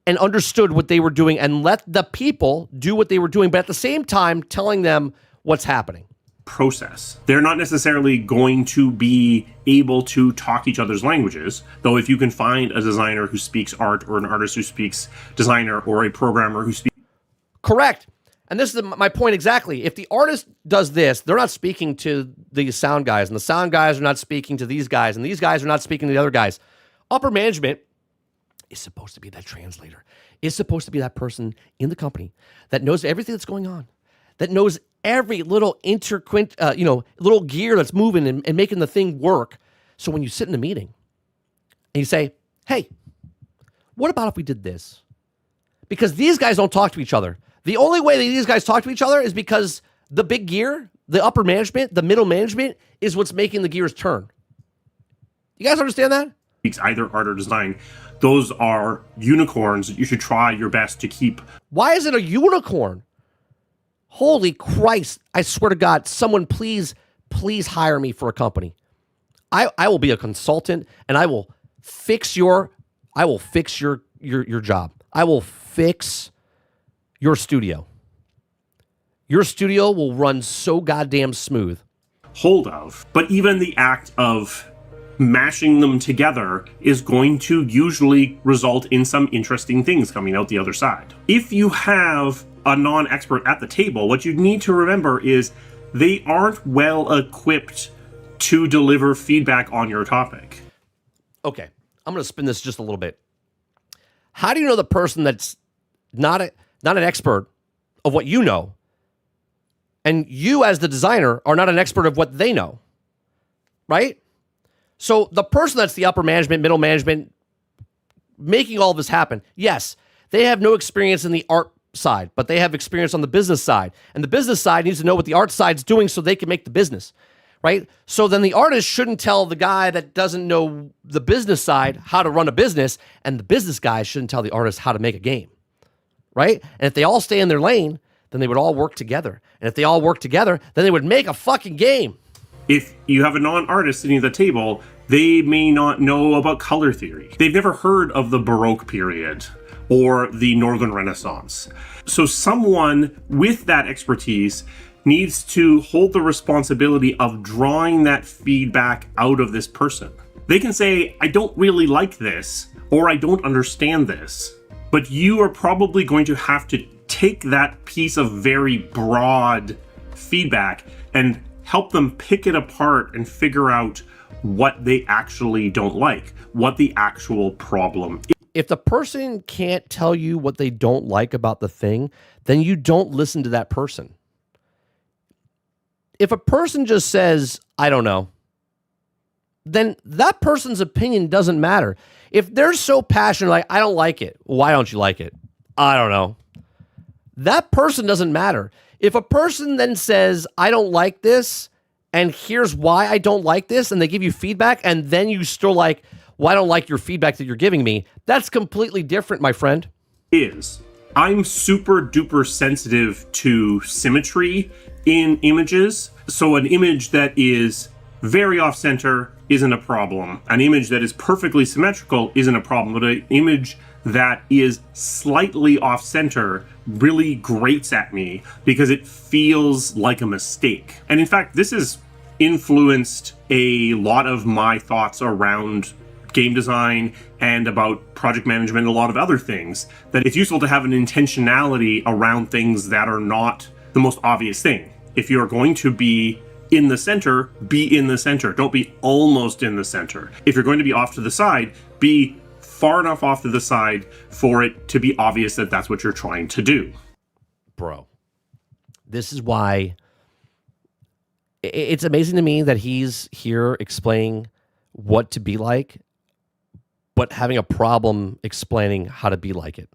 Speaker 1: and understood what they were doing and let the people do what they were doing, but at the same time telling them what's happening.
Speaker 4: Process. They're not necessarily going to be able to talk each other's languages, though if you can find a designer who speaks art or an artist who speaks designer or a programmer who speaks...
Speaker 1: Correct. And this is my point exactly. If the artist does this, they're not speaking to the sound guys, and the sound guys are not speaking to these guys, and these guys are not speaking to the other guys. Upper management is supposed to be that translator, is supposed to be that person in the company that knows everything that's going on, that knows every little little gear that's moving and making the thing work. So when you sit in a meeting and you say, hey, what about if we did this? Because these guys don't talk to each other. The only way that these guys talk to each other is because the big gear, the upper management, the middle management is what's making the gears turn. You guys understand that?
Speaker 4: Speaks either art or design. Those are unicorns that you should try your best to keep.
Speaker 1: Why is it a unicorn? Holy Christ. I swear to God, someone please hire me for a company. I will be a consultant and I will fix your job. I will fix your studio. Your studio will run so goddamn smooth.
Speaker 4: Hold of. But even the act of mashing them together is going to usually result in some interesting things coming out the other side. If you have a non-expert at the table, what you need to remember is they aren't well equipped to deliver feedback on your topic.
Speaker 1: Okay, I'm going to spin this just a little bit. How do you know the person that's not an expert of what you know, and you as the designer are not an expert of what they know, right? So the person that's the upper management, middle management, making all of this happen, yes, they have no experience in the art side, but they have experience on the business side. And the business side needs to know what the art side's doing so they can make the business, right? So then the artist shouldn't tell the guy that doesn't know the business side how to run a business, and the business guy shouldn't tell the artist how to make a game, right? And if they all stay in their lane, then they would all work together. And if they all work together, then they would make a fucking game.
Speaker 4: If you have a non-artist sitting at the table, they may not know about color theory. They've never heard of the Baroque period or the Northern Renaissance. So someone with that expertise needs to hold the responsibility of drawing that feedback out of this person. They can say, I don't really like this, or I don't understand this, but you are probably going to have to take that piece of very broad feedback and help them pick it apart and figure out what they actually don't like, what the actual problem is.
Speaker 1: If the person can't tell you what they don't like about the thing, then you don't listen to that person. If a person just says, I don't know, then that person's opinion doesn't matter. If they're so passionate, like, I don't like it. Why don't you like it? I don't know. That person doesn't matter. If a person then says, I don't like this, and here's why I don't like this, and they give you feedback, and then you still like, well, I don't like your feedback that you're giving me, that's completely different, my friend.
Speaker 4: I'm super duper sensitive to symmetry in images. So an image that is very off center isn't a problem. An image that is perfectly symmetrical isn't a problem, but an image that is slightly off center really grates at me because it feels like a mistake. And in fact, this has influenced a lot of my thoughts around game design and about project management and a lot of other things, that it's useful to have an intentionality around things that are not the most obvious thing. If you're going to be in the center, be in the center. Don't be almost in the center. If you're going to be off to the side, be far enough off to the side for it to be obvious that that's what you're trying to do.
Speaker 1: Bro, this is why It's amazing to me that he's here explaining what to be like, but having a problem explaining how to be like it.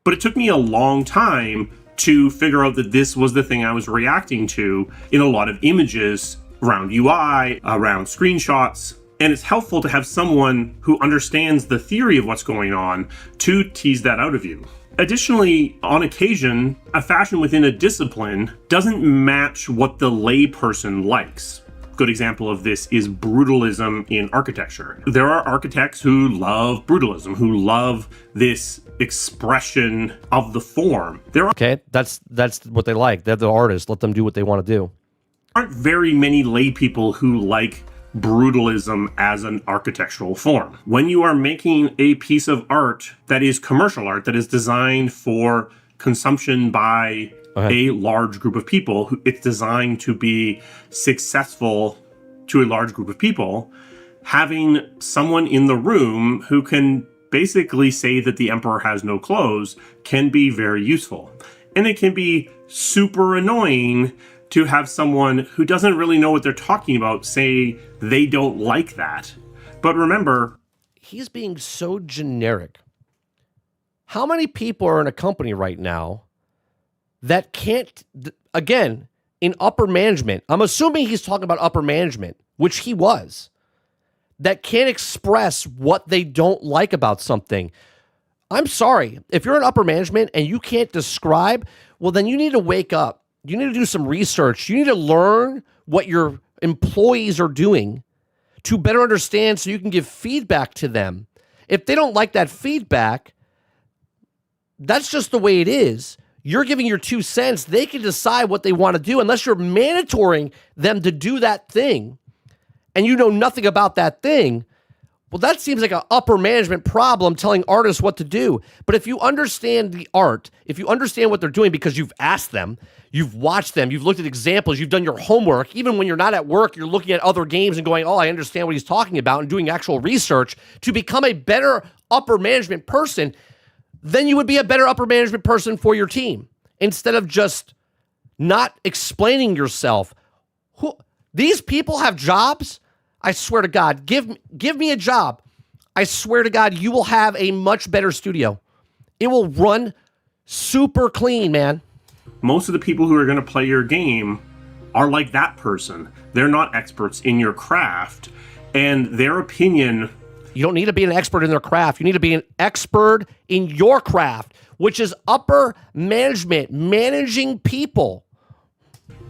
Speaker 4: But it took me a long time to figure out that this was the thing I was reacting to in a lot of images around UI, around screenshots. And it's helpful to have someone who understands the theory of what's going on to tease that out of you. Additionally, on occasion, a fashion within a discipline doesn't match what the layperson likes. A good example of this is brutalism in architecture. There are architects who love brutalism, who love this expression of the form.
Speaker 1: Okay, that's what they like. They're the artists. Let them do what they want to do.
Speaker 4: Aren't very many lay people who like brutalism as an architectural form. When you are making a piece of art that is commercial art, that is designed for consumption by a large group of people, it's designed to be successful to a large group of people, having someone in the room who can basically say that the emperor has no clothes can be very useful. And it can be super annoying to have someone who doesn't really know what they're talking about say they don't like that. But remember,
Speaker 1: he's being so generic. How many people are in a company right now that can't, again, in upper management, I'm assuming he's talking about upper management, which he was, that can't express what they don't like about something. I'm sorry. If you're in upper management and you can't describe, well, then you need to wake up. You need to do some research. You need to learn what your employees are doing to better understand so you can give feedback to them. If they don't like that feedback, that's just the way it is. You're giving your 2 cents. They can decide what they want to do unless you're mandatoring them to do that thing and you know nothing about that thing. Well, that seems like an upper management problem telling artists what to do. But if you understand the art, if you understand what they're doing because you've asked them, you've watched them, you've looked at examples, you've done your homework, even when you're not at work, you're looking at other games and going, oh, I understand what he's talking about, and doing actual research to become a better upper management person, then you would be a better upper management person for your team instead of just not explaining yourself. These people have jobs. I swear to God, give me a job. I swear to God, you will have a much better studio. It will run super clean, man.
Speaker 4: Most of the people who are going to play your game are like that person. They're not experts in your craft, and their opinion...
Speaker 1: You don't need to be an expert in their craft. You need to be an expert in your craft, which is upper management, managing people.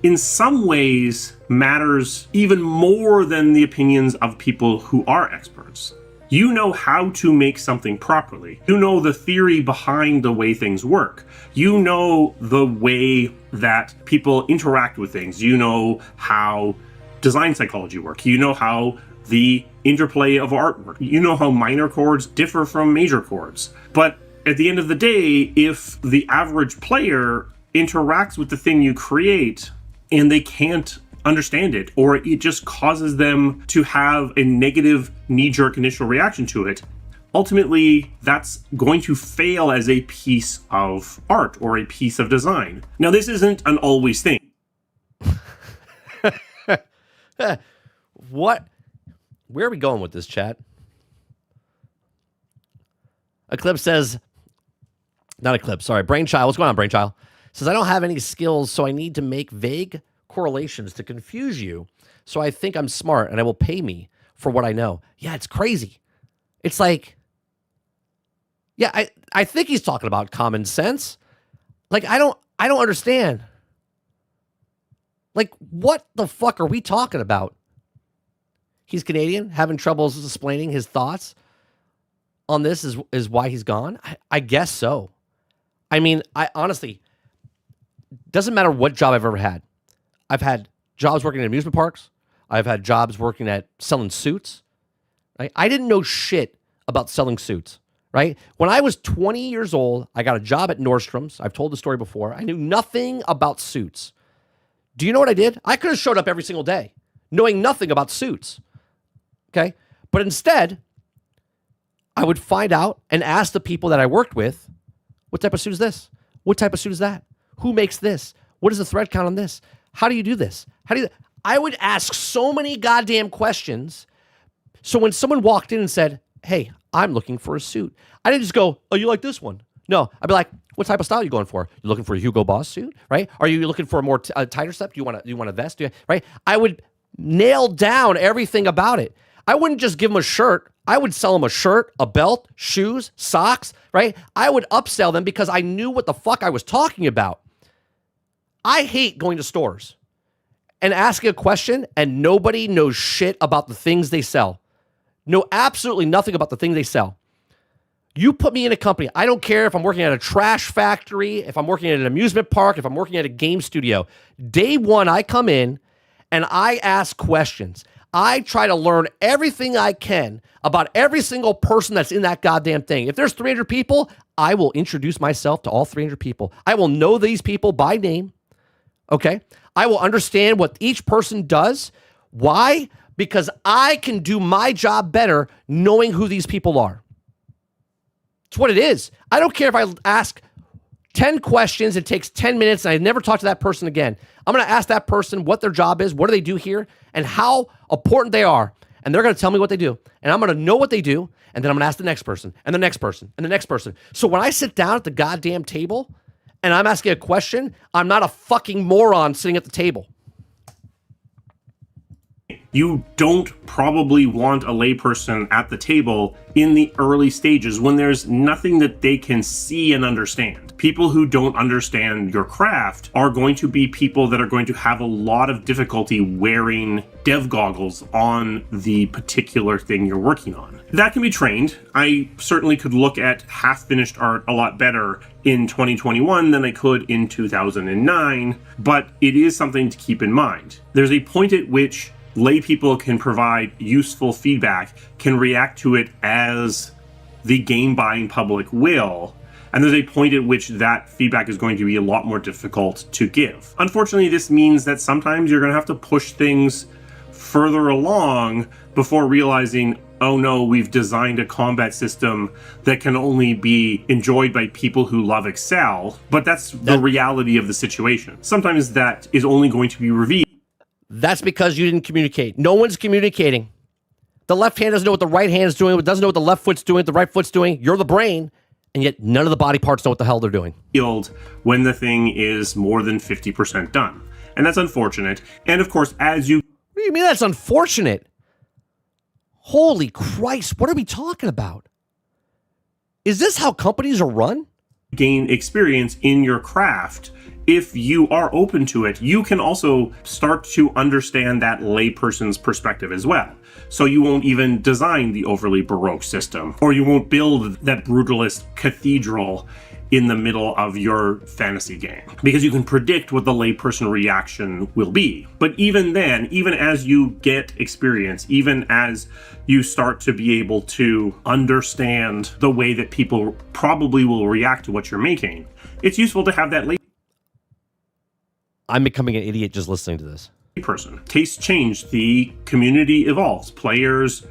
Speaker 4: In some ways, matters even more than the opinions of people who are experts. You know how to make something properly. You know the theory behind the way things work. You know the way that people interact with things. You know how design psychology works. You know how the interplay of artwork. You know how minor chords differ from major chords. But at the end of the day, if the average player interacts with the thing you create and they can't understand it, or it just causes them to have a negative knee-jerk initial reaction to it, ultimately that's going to fail as a piece of art or a piece of design. Now, this isn't an always thing.
Speaker 1: What? Where are we going with this, chat? Eclipse says, not Eclipse, sorry, Brainchild. What's going on, Brainchild? Says, I don't have any skills, so I need to make vague correlations to confuse you. So I think I'm smart and I will pay me for what I know. Yeah, it's crazy. It's like, yeah, I think he's talking about common sense. Like, I don't understand. Like, what the fuck are we talking about? He's Canadian, having troubles explaining his thoughts on this is why he's gone? I guess so. I mean, I honestly, doesn't matter what job I've ever had. I've had jobs working at amusement parks. I've had jobs working at selling suits. Right? I didn't know shit about selling suits, right? When I was 20 years old, I got a job at Nordstrom's. I've told the story before. I knew nothing about suits. Do you know what I did? I could have showed up every single day knowing nothing about suits, okay? But instead, I would find out and ask the people that I worked with, what type of suit is this? What type of suit is that? Who makes this? What is the thread count on this? How do you do this? I would ask so many goddamn questions. So when someone walked in and said, hey, I'm looking for a suit, I didn't just go, oh, you like this one? No, I'd be like, what type of style are you going for? You looking for a Hugo Boss suit, right? Are you looking for a more tighter step? Do you want a vest? Right? I would nail down everything about it. I wouldn't just give them a shirt. I would sell them a shirt, a belt, shoes, socks, right? I would upsell them because I knew what the fuck I was talking about. I hate going to stores and asking a question and nobody knows shit about the things they sell. Know absolutely nothing about the things they sell. You put me in a company, I don't care if I'm working at a trash factory, if I'm working at an amusement park, if I'm working at a game studio. Day one, I come in and I ask questions. I try to learn everything I can about every single person that's in that goddamn thing. If there's 300 people, I will introduce myself to all 300 people. I will know these people by name, okay? I will understand what each person does. Why? Because I can do my job better knowing who these people are. It's what it is. I don't care if I ask 10 questions, it takes 10 minutes, and I never talk to that person again. I'm going to ask that person what their job is, what do they do here, and how important they are. And they're going to tell me what they do. And I'm going to know what they do, and then I'm going to ask the next person, and the next person, and the next person. So when I sit down at the goddamn table, and I'm asking a question, I'm not a fucking moron sitting at the table.
Speaker 4: You don't probably want a layperson at the table in the early stages when there's nothing that they can see and understand. People who don't understand your craft are going to be people that are going to have a lot of difficulty wearing dev goggles on the particular thing you're working on. That can be trained. I certainly could look at half-finished art a lot better in 2021 than I could in 2009, but it is something to keep in mind. There's a point at which lay people can provide useful feedback, can react to it as the game buying public will, and there's a point at which that feedback is going to be a lot more difficult to give. Unfortunately, this means that sometimes you're going to have to push things further along before realizing, oh no, we've designed a combat system that can only be enjoyed by people who love Excel, but that's the reality of the situation. Sometimes that is only going to be revealed.
Speaker 1: That's because you didn't communicate. No one's communicating. The left hand doesn't know what the right hand is doing. It doesn't know what the left foot's doing, what the right foot's doing. You're the brain, and yet none of the body parts know what the hell they're doing.
Speaker 4: When the thing is more than 50% done. And that's unfortunate. And of course, as you...
Speaker 1: What do you mean that's unfortunate? Holy Christ, what are we talking about? Is this how companies are run?
Speaker 4: Gain experience in your craft, if you are open to it, you can also start to understand that layperson's perspective as well. So you won't even design the overly Baroque system, or you won't build that brutalist cathedral in the middle of your fantasy game, because you can predict what the layperson reaction will be. But even then, even as you get experience, even as you start to be able to understand the way that people probably will react to what you're making, it's useful to have that
Speaker 1: I'm becoming an idiot just listening to this.
Speaker 4: Person. Tastes change, the community evolves, players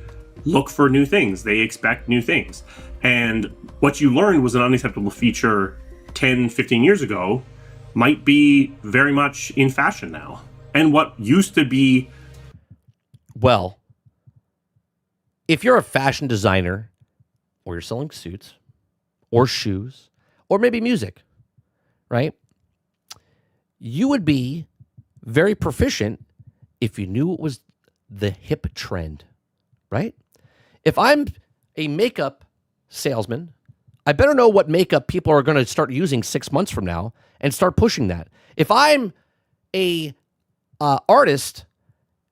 Speaker 4: look for new things, they expect new things. And what you learned was an unacceptable feature 10, 15 years ago might be very much in fashion now. And what used to be...
Speaker 1: Well, if you're a fashion designer, or you're selling suits, or shoes, or maybe music, right? You would be very proficient if you knew it was the hip trend, right? If I'm a makeup salesman, I better know what makeup people are going to start using 6 months from now and start pushing that. If I'm a artist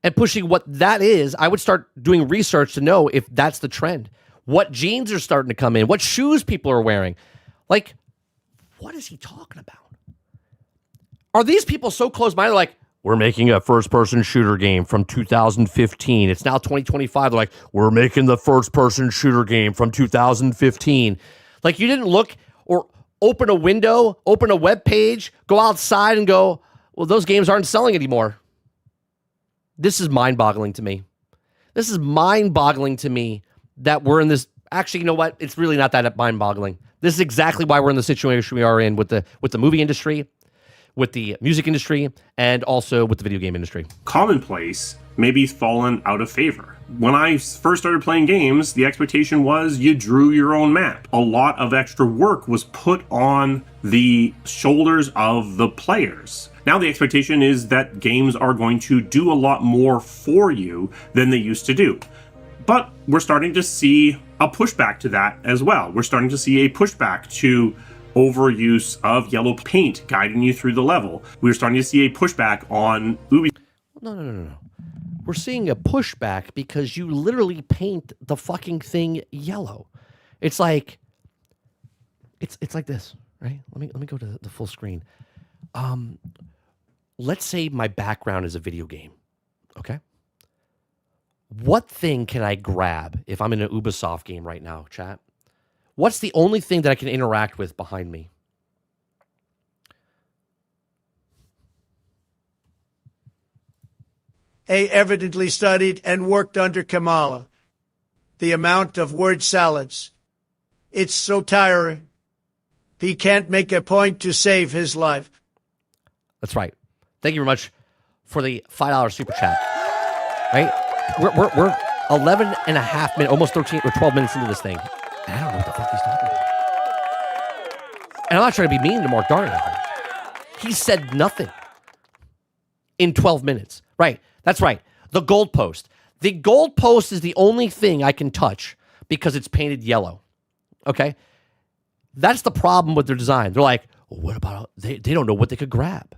Speaker 1: and pushing what that is, I would start doing research to know if that's the trend. What jeans are starting to come in, what shoes people are wearing. Like, what is he talking about? Are these people so close-minded, like, we're making a first-person shooter game from 2015. It's now 2025. They're like, we're making the first-person shooter game from 2015. Like, you didn't look or open a window, open a web page, go outside and go, well, those games aren't selling anymore. This is mind-boggling to me. This is mind-boggling to me that we're in this. Actually, you know what? It's really not that mind-boggling. This is exactly why we're in the situation we are in with the movie industry. with the music industry and also with the video game industry.
Speaker 4: Commonplace maybe fallen out of favor. When I first started playing games, the expectation was you drew your own map. A lot of extra work was put on the shoulders of the players. Now the expectation is that games are going to do a lot more for you than they used to do. But we're starting to see a pushback to that as well. We're starting to see a pushback to overuse of yellow paint guiding you through the level. We're starting to see a pushback on Ubisoft.
Speaker 1: No. We're seeing a pushback because you literally paint the fucking thing yellow. It's like this, right? Let me go to the full screen. Let's say my background is a video game, okay? What thing can I grab if I'm in an Ubisoft game right now, chat? What's the only thing that I can interact with behind me?
Speaker 5: A evidently studied and worked under Kamala. The amount of word salads. It's so tiring. He can't make a point to save his life.
Speaker 1: That's right. Thank you very much for the $5 super chat. Right? We're 11 and a half minutes, almost 13 or 12 minutes into this thing. And I don't know what the fuck he's talking about. And I'm not trying to be mean to Mark Darrah. He said nothing in 12 minutes. Right. That's right. The goalpost. The goalpost is the only thing I can touch because it's painted yellow. Okay? That's the problem with their design. They're like, well, what about, they don't know what they could grab.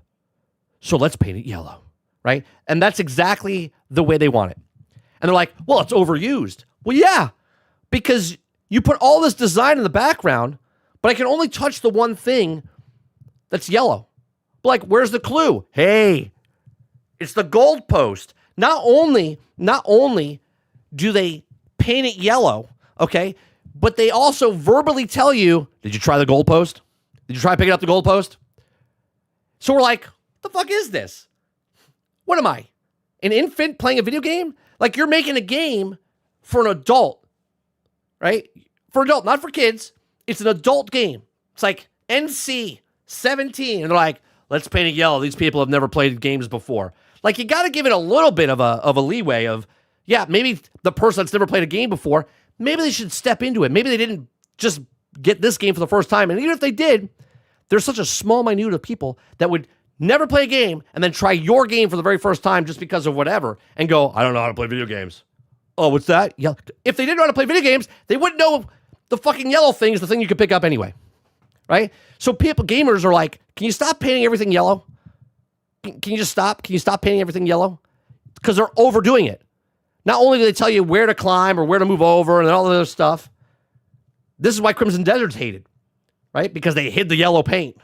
Speaker 1: So let's paint it yellow. Right? And that's exactly the way they want it. And they're like, well, it's overused. Well, yeah, because you put all this design in the background, but I can only touch the one thing that's yellow. Like, where's the clue? Hey, it's the goalpost. Not only do they paint it yellow, okay, but they also verbally tell you, did you try the goalpost? Did you try picking up the goalpost? So we're like, what the fuck is this? What am I? An infant playing a video game? Like, you're making a game for an adult, right? For adult, not for kids. It's an adult game. It's like NC 17. And they're like, let's paint it yellow. These people have never played games before. Like, you got to give it a little bit of a leeway of, yeah, maybe the person that's never played a game before, maybe they should step into it. Maybe they didn't just get this game for the first time. And even if they did, there's such a small minute of people that would never play a game and then try your game for the very first time just because of whatever and go, I don't know how to play video games. Oh, what's that? Yeah. If they didn't know how to play video games, they wouldn't know the fucking yellow thing is the thing you could pick up anyway. Right? So gamers are like, can you stop painting everything yellow? Can you just stop? Can you stop painting everything yellow? Because they're overdoing it. Not only do they tell you where to climb or where to move over and all the other stuff. This is why Crimson Desert's hated. Right? Because they hid the yellow paint.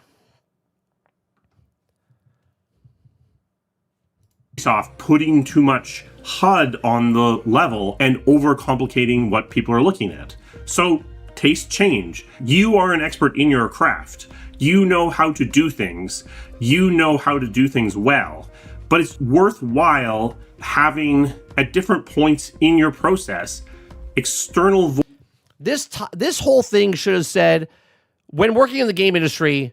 Speaker 4: Off putting too much HUD on the level and overcomplicating what people are looking at. So tastes change. You are an expert in your craft. You know how to do things. You know how to do things well. But it's worthwhile having at different points in your process external
Speaker 1: This whole thing should have said, when working in the game industry,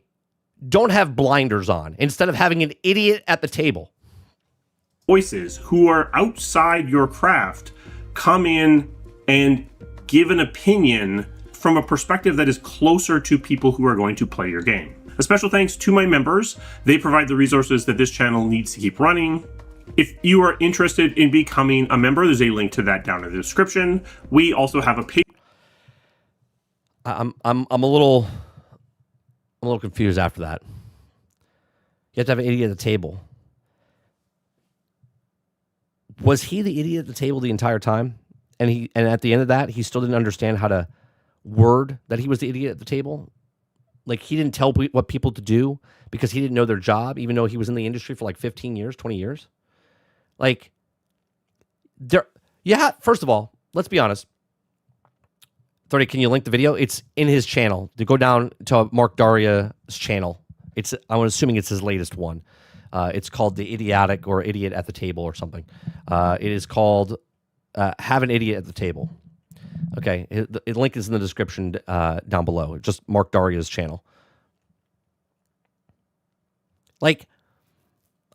Speaker 1: don't have blinders on instead of having an idiot at the table.
Speaker 4: Voices who are outside your craft come in and give an opinion from a perspective that is closer to people who are going to play your game. A special thanks to my members. They provide the resources that this channel needs to keep running. If you are interested in becoming a member, there's a link to that down in the description. We also have a page.
Speaker 1: I'm a little confused after that. You have to have an idiot at the table. Was he the idiot at the table the entire time? And at the end of that, he still didn't understand how to word that he was the idiot at the table? Like, he didn't tell what people to do because he didn't know their job, even though he was in the industry for like 15 years, 20 years? Like, first of all, let's be honest. 30, can you link the video? It's in his channel. To go down to Mark Darrah's channel. I'm assuming it's his latest one. It's called The Idiotic or Idiot at the Table or something. It is called Have an Idiot at the Table. Okay, the link is in the description down below. Just Mark Darrah's channel. Like,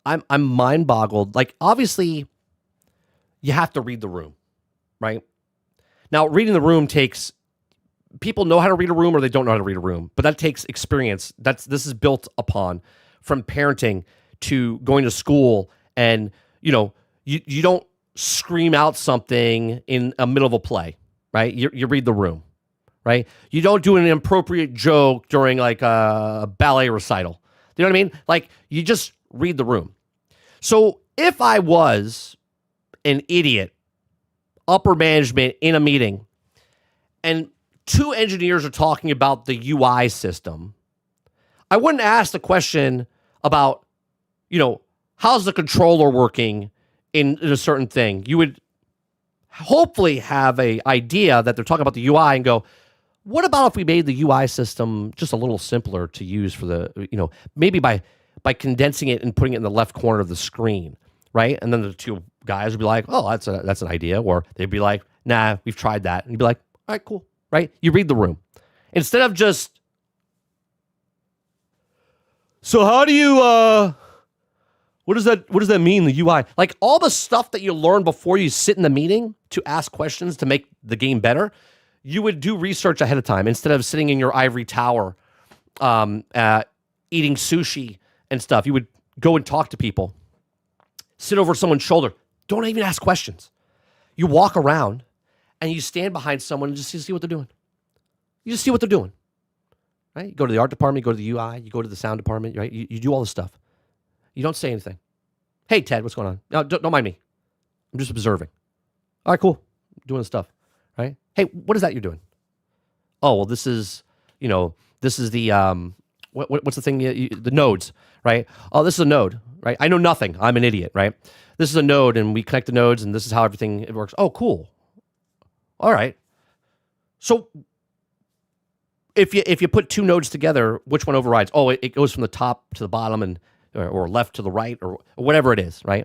Speaker 1: I'm mind boggled. Like, obviously, you have to read the room, right? Now, reading the room takes people know how to read a room or they don't know how to read a room, but that takes experience. This is built upon from parenting to going to school, and you don't scream out something in the middle of a play, right? You read the room, right? You don't do an inappropriate joke during like a ballet recital. You know what I mean? Like, you just read the room. So if I was an idiot, upper management in a meeting, and two engineers are talking about the UI system, I wouldn't ask the question about, how's the controller working in a certain thing. You would hopefully have an idea that they're talking about the UI and go, what about if we made the UI system just a little simpler to use for the, maybe by condensing it and putting it in the left corner of the screen, right? And then the two guys would be like, oh, that's an idea. Or they'd be like, nah, we've tried that. And you'd be like, all right, cool, right? You read the room. Instead of just, so how do you, what does that mean, the UI? Like, all the stuff that you learn before you sit in the meeting to ask questions to make the game better, you would do research ahead of time instead of sitting in your ivory tower, eating sushi and stuff. You would go and talk to people, sit over someone's shoulder. Don't even ask questions. You walk around and you stand behind someone and just see what they're doing. You just see what they're doing, right? You go to the art department, you go to the UI, you go to the sound department, right? You do all this stuff. You don't say anything. Hey, Ted, what's going on? No, don't mind me. I'm just observing. All right, cool. Doing the stuff, right? Hey, what is that you're doing? Oh, well, this is the, what's the thing? The nodes, right? Oh, this is a node, right? I know nothing. I'm an idiot, right? This is a node, and we connect the nodes, and this is how everything it works. Oh, cool. All right. So if you put two nodes together, which one overrides? Oh, it goes from the top to the bottom and or left to the right or whatever it is, right?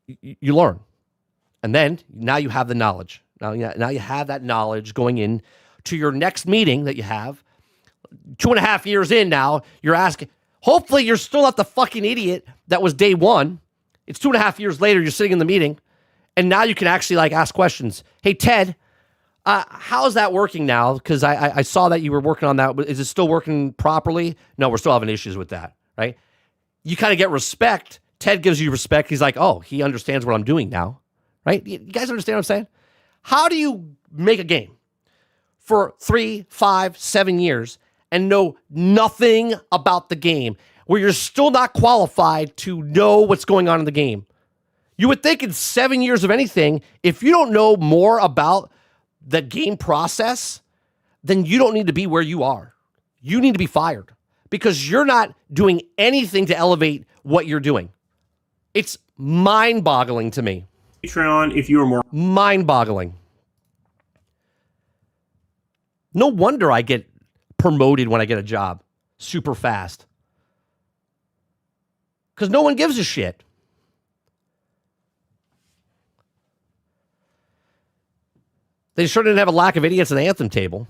Speaker 1: You learn. And then now you have the knowledge. Now you have that knowledge going in to your next meeting that you have. 2.5 years in now, you're asking, hopefully you're still not the fucking idiot that was day one. It's 2.5 years later, you're sitting in the meeting, and now you can actually like ask questions. Hey, Ted, how's that working now? Because I saw that you were working on that. Is it still working properly? No, we're still having issues with that, right? You kind of get respect. Ted gives you respect. He's like, oh, he understands what I'm doing now, right? You guys understand what I'm saying? How do you make a game for 3, 5, 7 years and know nothing about the game where you're still not qualified to know what's going on in the game? You would think in 7 years of anything, if you don't know more about the game process, then you don't need to be where you are. You need to be fired because you're not doing anything to elevate what you're doing. It's mind-boggling to me.
Speaker 4: Patreon, if you are more
Speaker 1: Mind-boggling. No wonder I get promoted when I get a job super fast. Because no one gives a shit. They sure didn't have a lack of idiots at the Anthem table.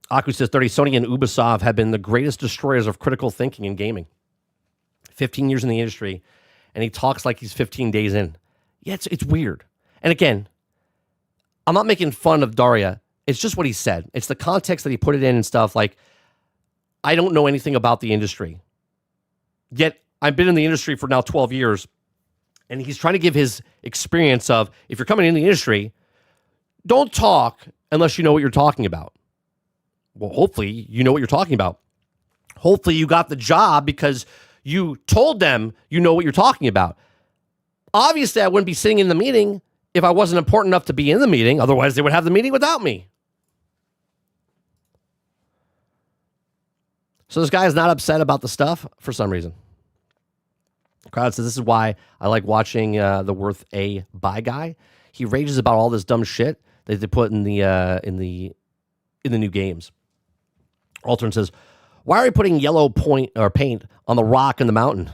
Speaker 1: Aku says 30, Sony and Ubisoft have been the greatest destroyers of critical thinking in gaming. 15 years in the industry, and he talks like he's 15 days in. Yeah, it's weird. And again, I'm not making fun of Darrah. It's just what he said. It's the context that he put it in and stuff. Like, I don't know anything about the industry. Yet, I've been in the industry for now 12 years, and he's trying to give his experience of, if you're coming in the industry, don't talk unless you know what you're talking about. Well, hopefully you know what you're talking about. Hopefully you got the job because you told them you know what you're talking about. Obviously, I wouldn't be sitting in the meeting if I wasn't important enough to be in the meeting. Otherwise, they would have the meeting without me. So this guy is not upset about the stuff for some reason. Crowd says, this is why I like watching the Worth A Buy guy. He rages about all this dumb shit that they put in the new games. Altern says, why are we putting yellow paint on the rock in the mountain?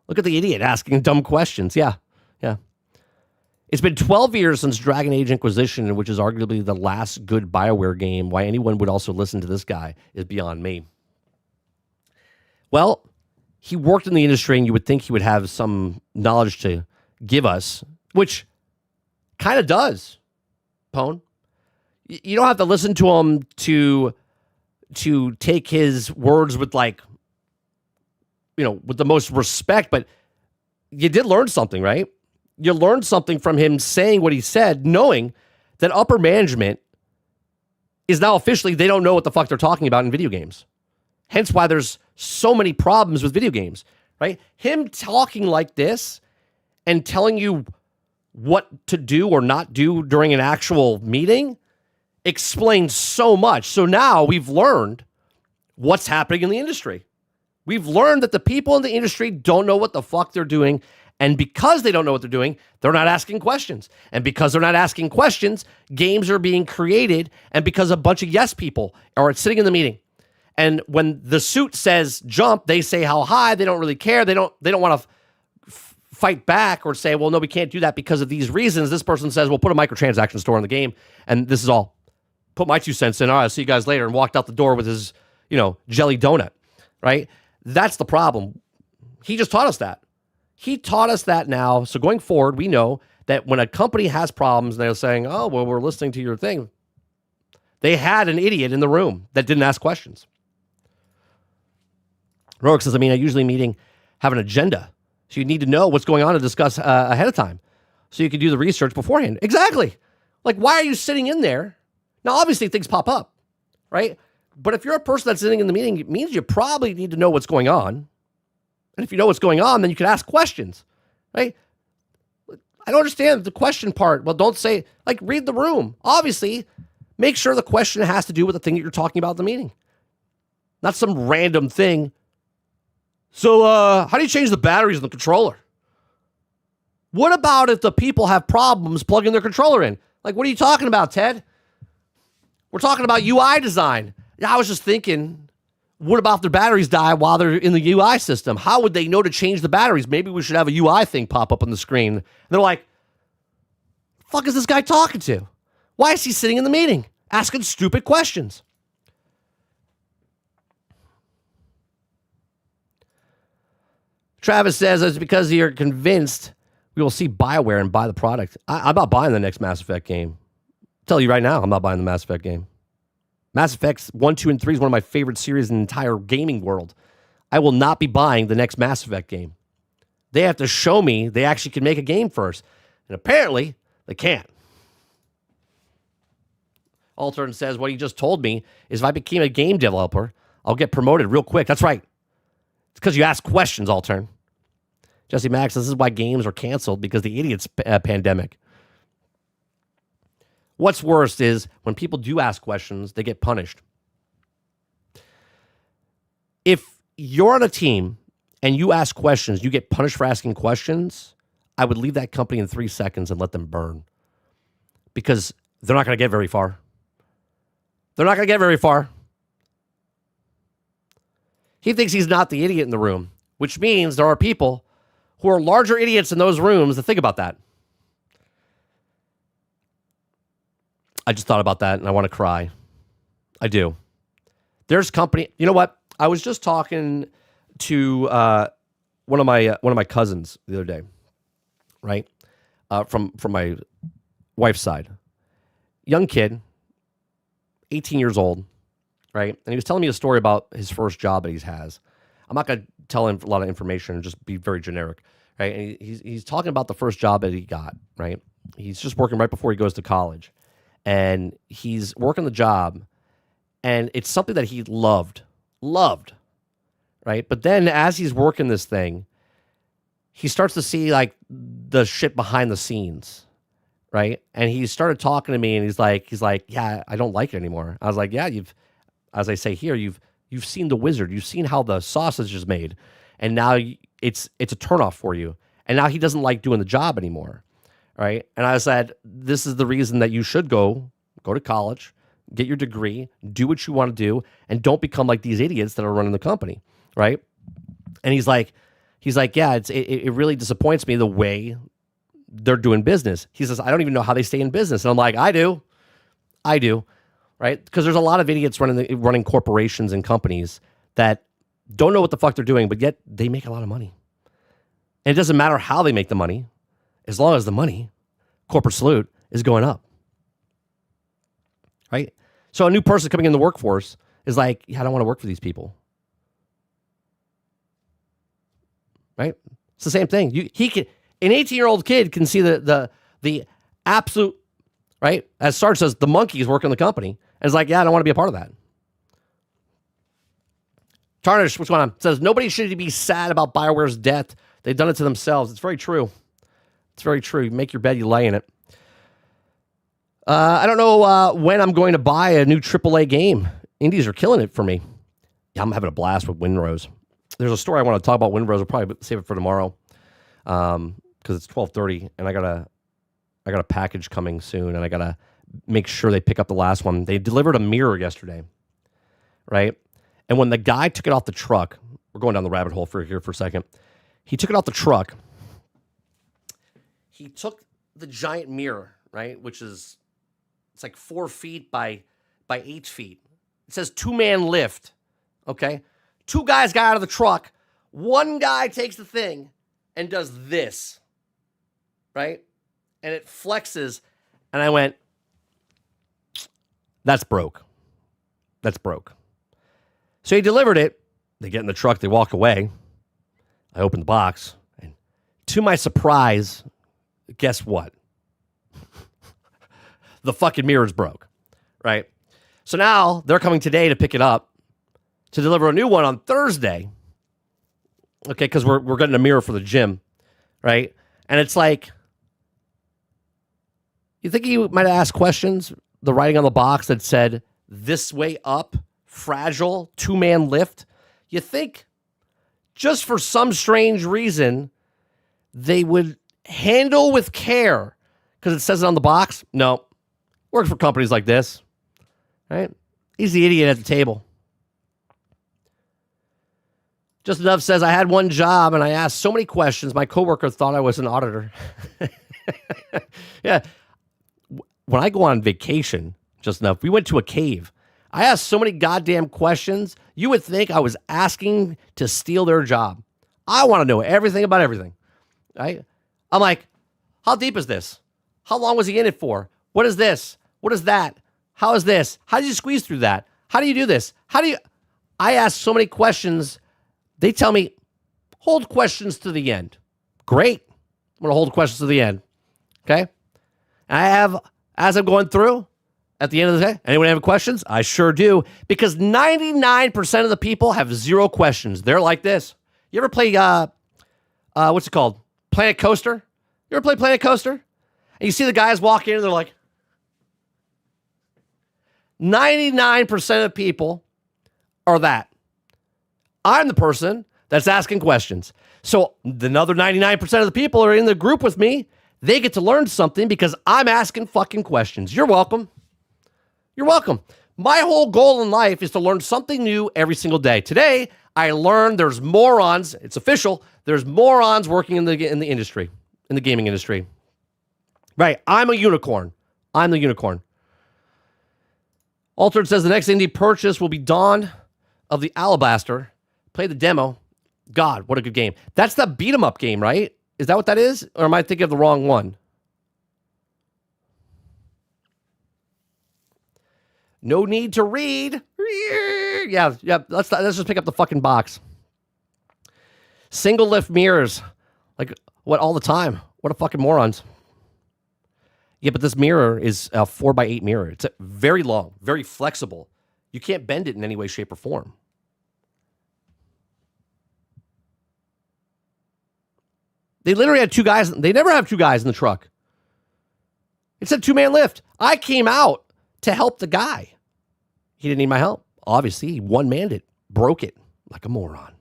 Speaker 1: Look at the idiot asking dumb questions. Yeah. It's been 12 years since Dragon Age Inquisition, which is arguably the last good BioWare game. Why anyone would also listen to this guy is beyond me. Well, he worked in the industry, and you would think he would have some knowledge to give us, which kind of does, Pone. You don't have to listen to him to take his words with with the most respect, but you did learn something, right? You learned something from him saying what he said, knowing that upper management is now officially, they don't know what the fuck they're talking about in video games. Hence why there's so many problems with video games, right? Him talking like this and telling you what to do or not do during an actual meeting explains so much. So now we've learned what's happening in the industry. We've learned that the people in the industry don't know what the fuck they're doing. And because they don't know what they're doing, they're not asking questions. And because they're not asking questions, games are being created. And because a bunch of yes people are sitting in the meeting. And when the suit says jump, they say how high. They don't really care. They don't want to fight back or say, well, no, we can't do that because of these reasons. This person says, well, put a microtransaction store in the game. And this is all. Put my 2 cents in. All right, I'll see you guys later. And walked out the door with his, jelly donut, right? That's the problem. He just taught us that. He taught us that now. So going forward, we know that when a company has problems, they're saying, oh, well, we're listening to your thing. They had an idiot in the room that didn't ask questions. Rourke says, I usually have an agenda. So you need to know what's going on to discuss ahead of time. So you can do the research beforehand. Exactly. Like, why are you sitting in there? Now, obviously, things pop up, right? But if you're a person that's sitting in the meeting, it means you probably need to know what's going on. And if you know what's going on, then you can ask questions, right? I don't understand the question part. Well, don't say, read the room. Obviously, make sure the question has to do with the thing that you're talking about in the meeting. Not some random thing. So, how do you change the batteries in the controller? What about if the people have problems plugging their controller in? What are you talking about, Ted? We're talking about UI design. I was just thinking, what about if their batteries die while they're in the UI system? How would they know to change the batteries? Maybe we should have a UI thing pop up on the screen. And they're like, the fuck is this guy talking to? Why is he sitting in the meeting asking stupid questions? Travis says it's because you're convinced we will see BioWare and buy the product. I'm not buying the next Mass Effect game. Tell you right now, I'm not buying the Mass Effect game. Mass Effects 1, 2, and 3 is one of my favorite series in the entire gaming world. I will not be buying the next Mass Effect game. They have to show me they actually can make a game first. And apparently, they can't. Altern says, what he just told me is if I became a game developer, I'll get promoted real quick. That's right. It's because you ask questions, Altern. Jesse Max, this is why games are canceled, because the idiots pandemic. What's worst is when people do ask questions, they get punished. If you're on a team and you ask questions, you get punished for asking questions, I would leave that company in 3 seconds and let them burn. Because they're not going to get very far. They're not going to get very far. He thinks he's not the idiot in the room, which means there are people who are larger idiots in those rooms that think about that. I just thought about that and I want to cry. I do. There's company. You know what? I was just talking to one of my cousins the other day, right? From my wife's side, young kid, 18 years old, right? And he was telling me a story about his first job that he has. I'm not going to tell him a lot of information and just be very generic, right? And he's talking about the first job that he got, right? He's just working right before he goes to college. And he's working the job, and it's something that he loved, right? But then as he's working this thing, he starts to see the shit behind the scenes, right? And he started talking to me, and he's like, yeah, I don't like it anymore. I was like, yeah, as I say here, you've seen the wizard, you've seen how the sausage is made, and now it's a turnoff for you. And now he doesn't like doing the job anymore. Right. And I said, this is the reason that you should go to college, get your degree, do what you want to do, and don't become like these idiots that are running the company. Right. And he's like, yeah, it really disappoints me the way they're doing business. He says, I don't even know how they stay in business. And I'm like, I do. Right. Because there's a lot of idiots running corporations and companies that don't know what the fuck they're doing, but yet they make a lot of money. And it doesn't matter how they make the money, as long as the money, corporate salute, is going up. Right? So a new person coming in the workforce is like, yeah, I don't want to work for these people. Right? It's the same thing. An 18-year-old kid can see the absolute, right? As Sarge says, the monkey is working the company. And it's like, yeah, I don't want to be a part of that. Tarnish, what's going on? Says, nobody should be sad about BioWare's death. They've done it to themselves. It's very true. It's very true. You make your bed, you lay in it. I don't know when I'm going to buy a new AAA game. Indies are killing it for me. Yeah, I'm having a blast with Windrose. There's a story I want to talk about Windrose. I'll probably save it for tomorrow because it's 12:30 and I got a package coming soon and I got to make sure they pick up the last one. They delivered a mirror yesterday, right? And when the guy took it off the truck, we're going down the rabbit hole for a second. He took it off the truck. He took the giant mirror, right, which is it's like 4 feet by 8 feet. It says 2-man lift. Okay, 2 guys got out of the truck. One guy takes the thing and does this, right, and it flexes. And I went, that's broke. That's broke. So he delivered it. They get in the truck. They walk away. I open the box, and to my surprise, guess what? The fucking mirror's broke, right? So now they're coming today to pick it up to deliver a new one on Thursday. Okay, because we're getting a mirror for the gym, right? And it's like, you think he might have asked questions? The writing on the box that said, this way up, fragile, 2-man lift. You think just for some strange reason they would handle with care because it says it on the box? No. Works for companies like this, right? He's the idiot at the table. Just Enough says, I had one job and I asked so many questions. My coworker thought I was an auditor. Yeah. When I go on vacation, Just Enough, we went to a cave. I asked so many goddamn questions. You would think I was asking to steal their job. I want to know everything about everything. Right? I'm like, how deep is this? How long was he in it for? What is this? What is that? How is this? How did you squeeze through that? How do you do this? I ask so many questions. They tell me, hold questions to the end. Great. I'm going to hold questions to the end. Okay? And I have, as I'm going through, at the end of the day, anyone have questions? I sure do. Because 99% of the people have zero questions. They're like this. You ever play, what's it called? Planet Coaster? You ever play Planet Coaster? And you see the guys walk in and they're like, 99% of people are that. I'm the person that's asking questions. So the other 99% of the people are in the group with me. They get to learn something because I'm asking fucking questions. You're welcome. You're welcome. My whole goal in life is to learn something new every single day. Today, I learned there's morons. It's official. There's morons working in the industry, in the gaming industry. Right. I'm a unicorn. I'm the unicorn. Altered says the next indie purchase will be Dawn of the Alabaster. Play the demo. God, what a good game. That's the beat 'em up game, right? Is that what that is? Or am I thinking of the wrong one? No need to read. Yeah. Let's just pick up the fucking box. Single lift mirrors. Like, what, all the time? What a fucking morons. Yeah, but this mirror is a 4x8 mirror. It's very long, very flexible. You can't bend it in any way, shape, or form. They literally had 2 guys. They never have 2 guys in the truck. It said 2-man lift. I came out to help the guy. He didn't need my help. Obviously, he one-manned it, broke it like a moron.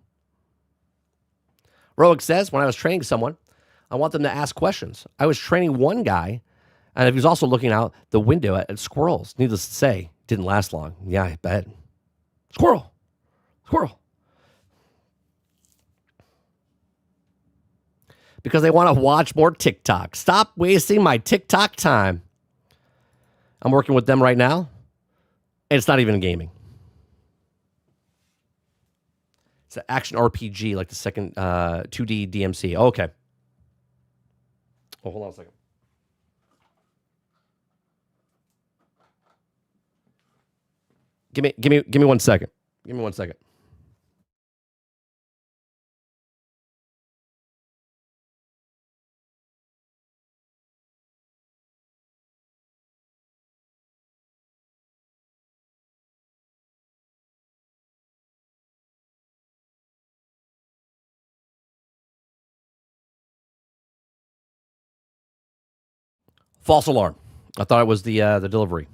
Speaker 1: Roic says, when I was training someone, I want them to ask questions. I was training one guy, and he was also looking out the window at squirrels. Needless to say, didn't last long. Yeah, I bet. Squirrel. Because they want to watch more TikTok. Stop wasting my TikTok time. I'm working with them right now, and it's not even gaming. It's It's an action RPG, like the second 2D DMC. Oh, okay. Oh, hold on a second. Give me 1 second. Give me 1 second. False alarm. I thought it was the delivery.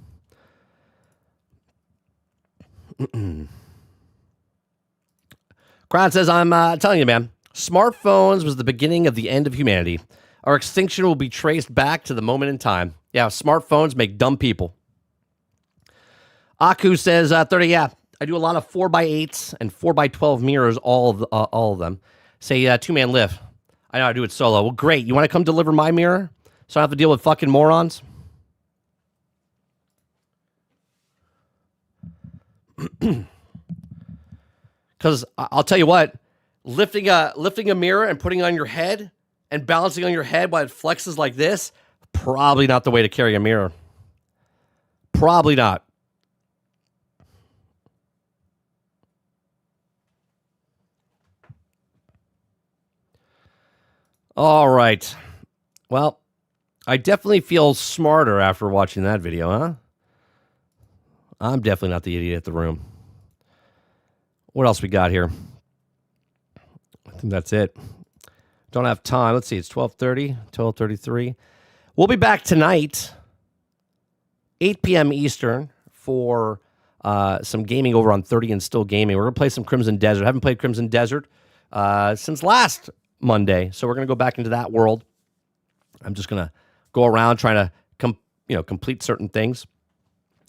Speaker 1: Crown says, I'm telling you, man, smartphones was the beginning of the end of humanity. Our extinction will be traced back to the moment in time. Yeah, smartphones make dumb people. Aku says, 30, yeah, I do a lot of 4x8s and 4x12 mirrors, all of them. Say, two-man lift. I know I do it solo. Well, great. You want to come deliver my mirror so I don't have to deal with fucking morons? Because I'll tell you what, lifting a mirror and putting it on your head and balancing on your head while it flexes like this, probably not the way to carry a mirror. Probably not. All right. Well, I definitely feel smarter after watching that video, huh? I'm definitely not the idiot at the room. What else we got here? I think that's it. Don't have time. Let's see. It's 12:30, 12:33. We'll be back tonight, 8 p.m. Eastern, for some gaming over on 30 and Still Gaming. We're going to play some Crimson Desert. I haven't played Crimson Desert since last Monday, so we're going to go back into that world. I'm just going to go around trying to complete certain things.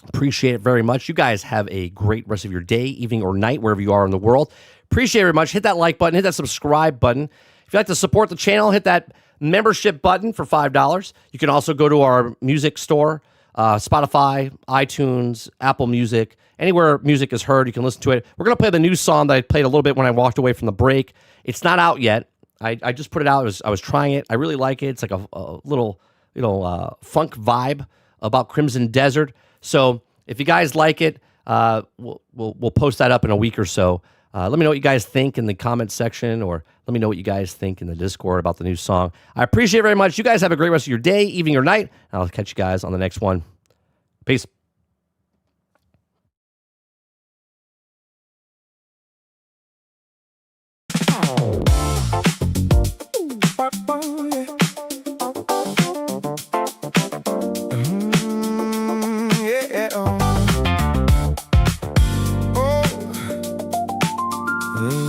Speaker 1: Appreciate it very much. You guys have a great rest of your day, evening, or night, wherever you are in the world. Appreciate it very much. Hit that like button. Hit that subscribe button. If you'd like to support the channel, hit that membership button for $5. You can also go to our music store, Spotify, iTunes, Apple Music. Anywhere music is heard, you can listen to it. We're going to play the new song that I played a little bit when I walked away from the break. It's not out yet. I just put it out. I was trying it. I really like it. It's like a little funk vibe about Crimson Desert. So if you guys like it, we'll post that up in a week or so. Let me know what you guys think in the comment section, or let me know what you guys think in the Discord about the new song. I appreciate it very much. You guys have a great rest of your day, evening, or night. And I'll catch you guys on the next one. Peace.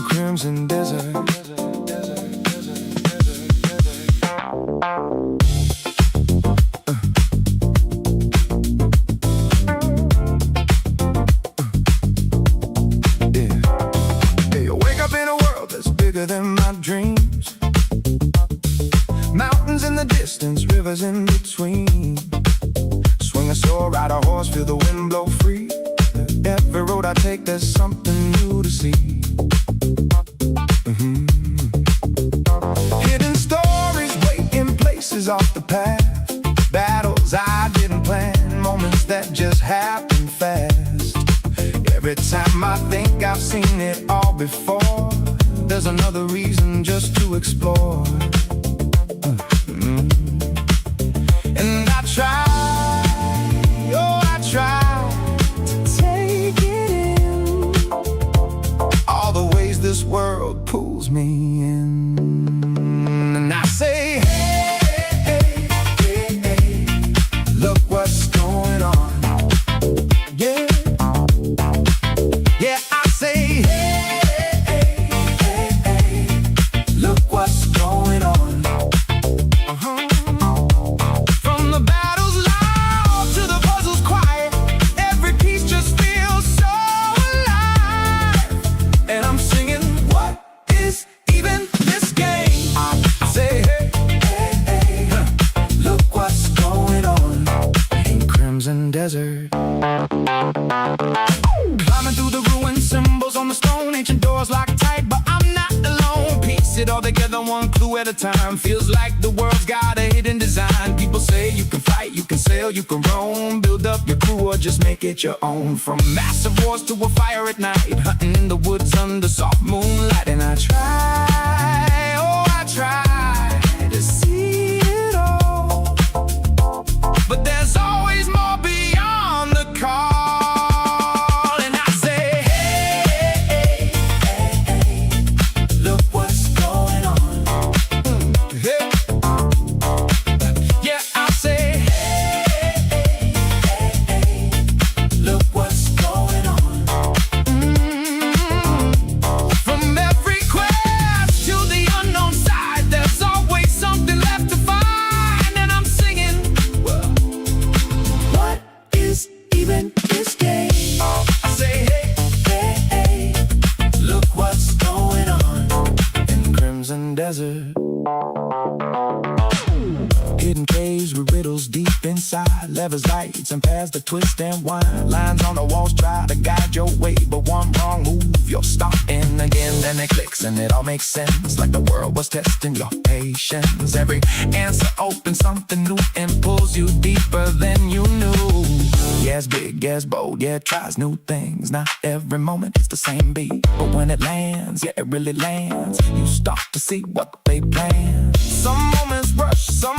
Speaker 3: Crimson Desert. You wake up in a world that's bigger than my dreams. Mountains in the distance, rivers in between. Swing a sword, ride a horse, feel the wind blow free. Every road I take, there's something new to see. Hidden stories waiting places off the path. Battles I didn't plan, moments that just happen fast. Every time I think I've seen it all before, there's another reason just to explore. And I try, oh I try to take it in, all the ways this world pulls me in. And I say, hey, hey, hey, hey, look what's going on. Yeah, yeah, I say, hey, hey, hey, hey, look what's going on. From the battles loud to the puzzles quiet, every piece just feels so alive. And I'm singing, what is even this game? I say, hey, hey, hey, look what's going on in Crimson Desert. Climbing through the ruined symbols on the stone, ancient doors locked tight, but it all together, one clue at a time. Feels like the world's got a hidden design. People say you can fight, you can sail, you can roam. Build up your crew or just make it your own. From massive wars to a fire at night, hunting in the woods under soft moonlight. And I try, oh I try to see it all, but there's always more beyond the call. And I say, hey, hey, hey, hey, look what's going on. Hey. Yeah, I say, hey, hey, hey, hey, look what's going on. From every quest to the unknown side, there's always something left to find. And I'm singing, well, what is even this game? I say, hey, hey, hey, look what's going on in Crimson Desert. Hidden caves with riddles deep inside, levers, lights, and paths that twist and wind. Lines on the walls try to guide your way, but one wrong move, you'll stop in again. Then it clicks and it all makes sense, like the world was testing your patience. Every answer opens something new and pulls you deeper than you knew. Yeah, it's big, yeah, it's bold, yeah, it tries new things. Not every moment it's the same beat, but when it lands, yeah, it really lands. You start to see what they plan. Some moments rush, some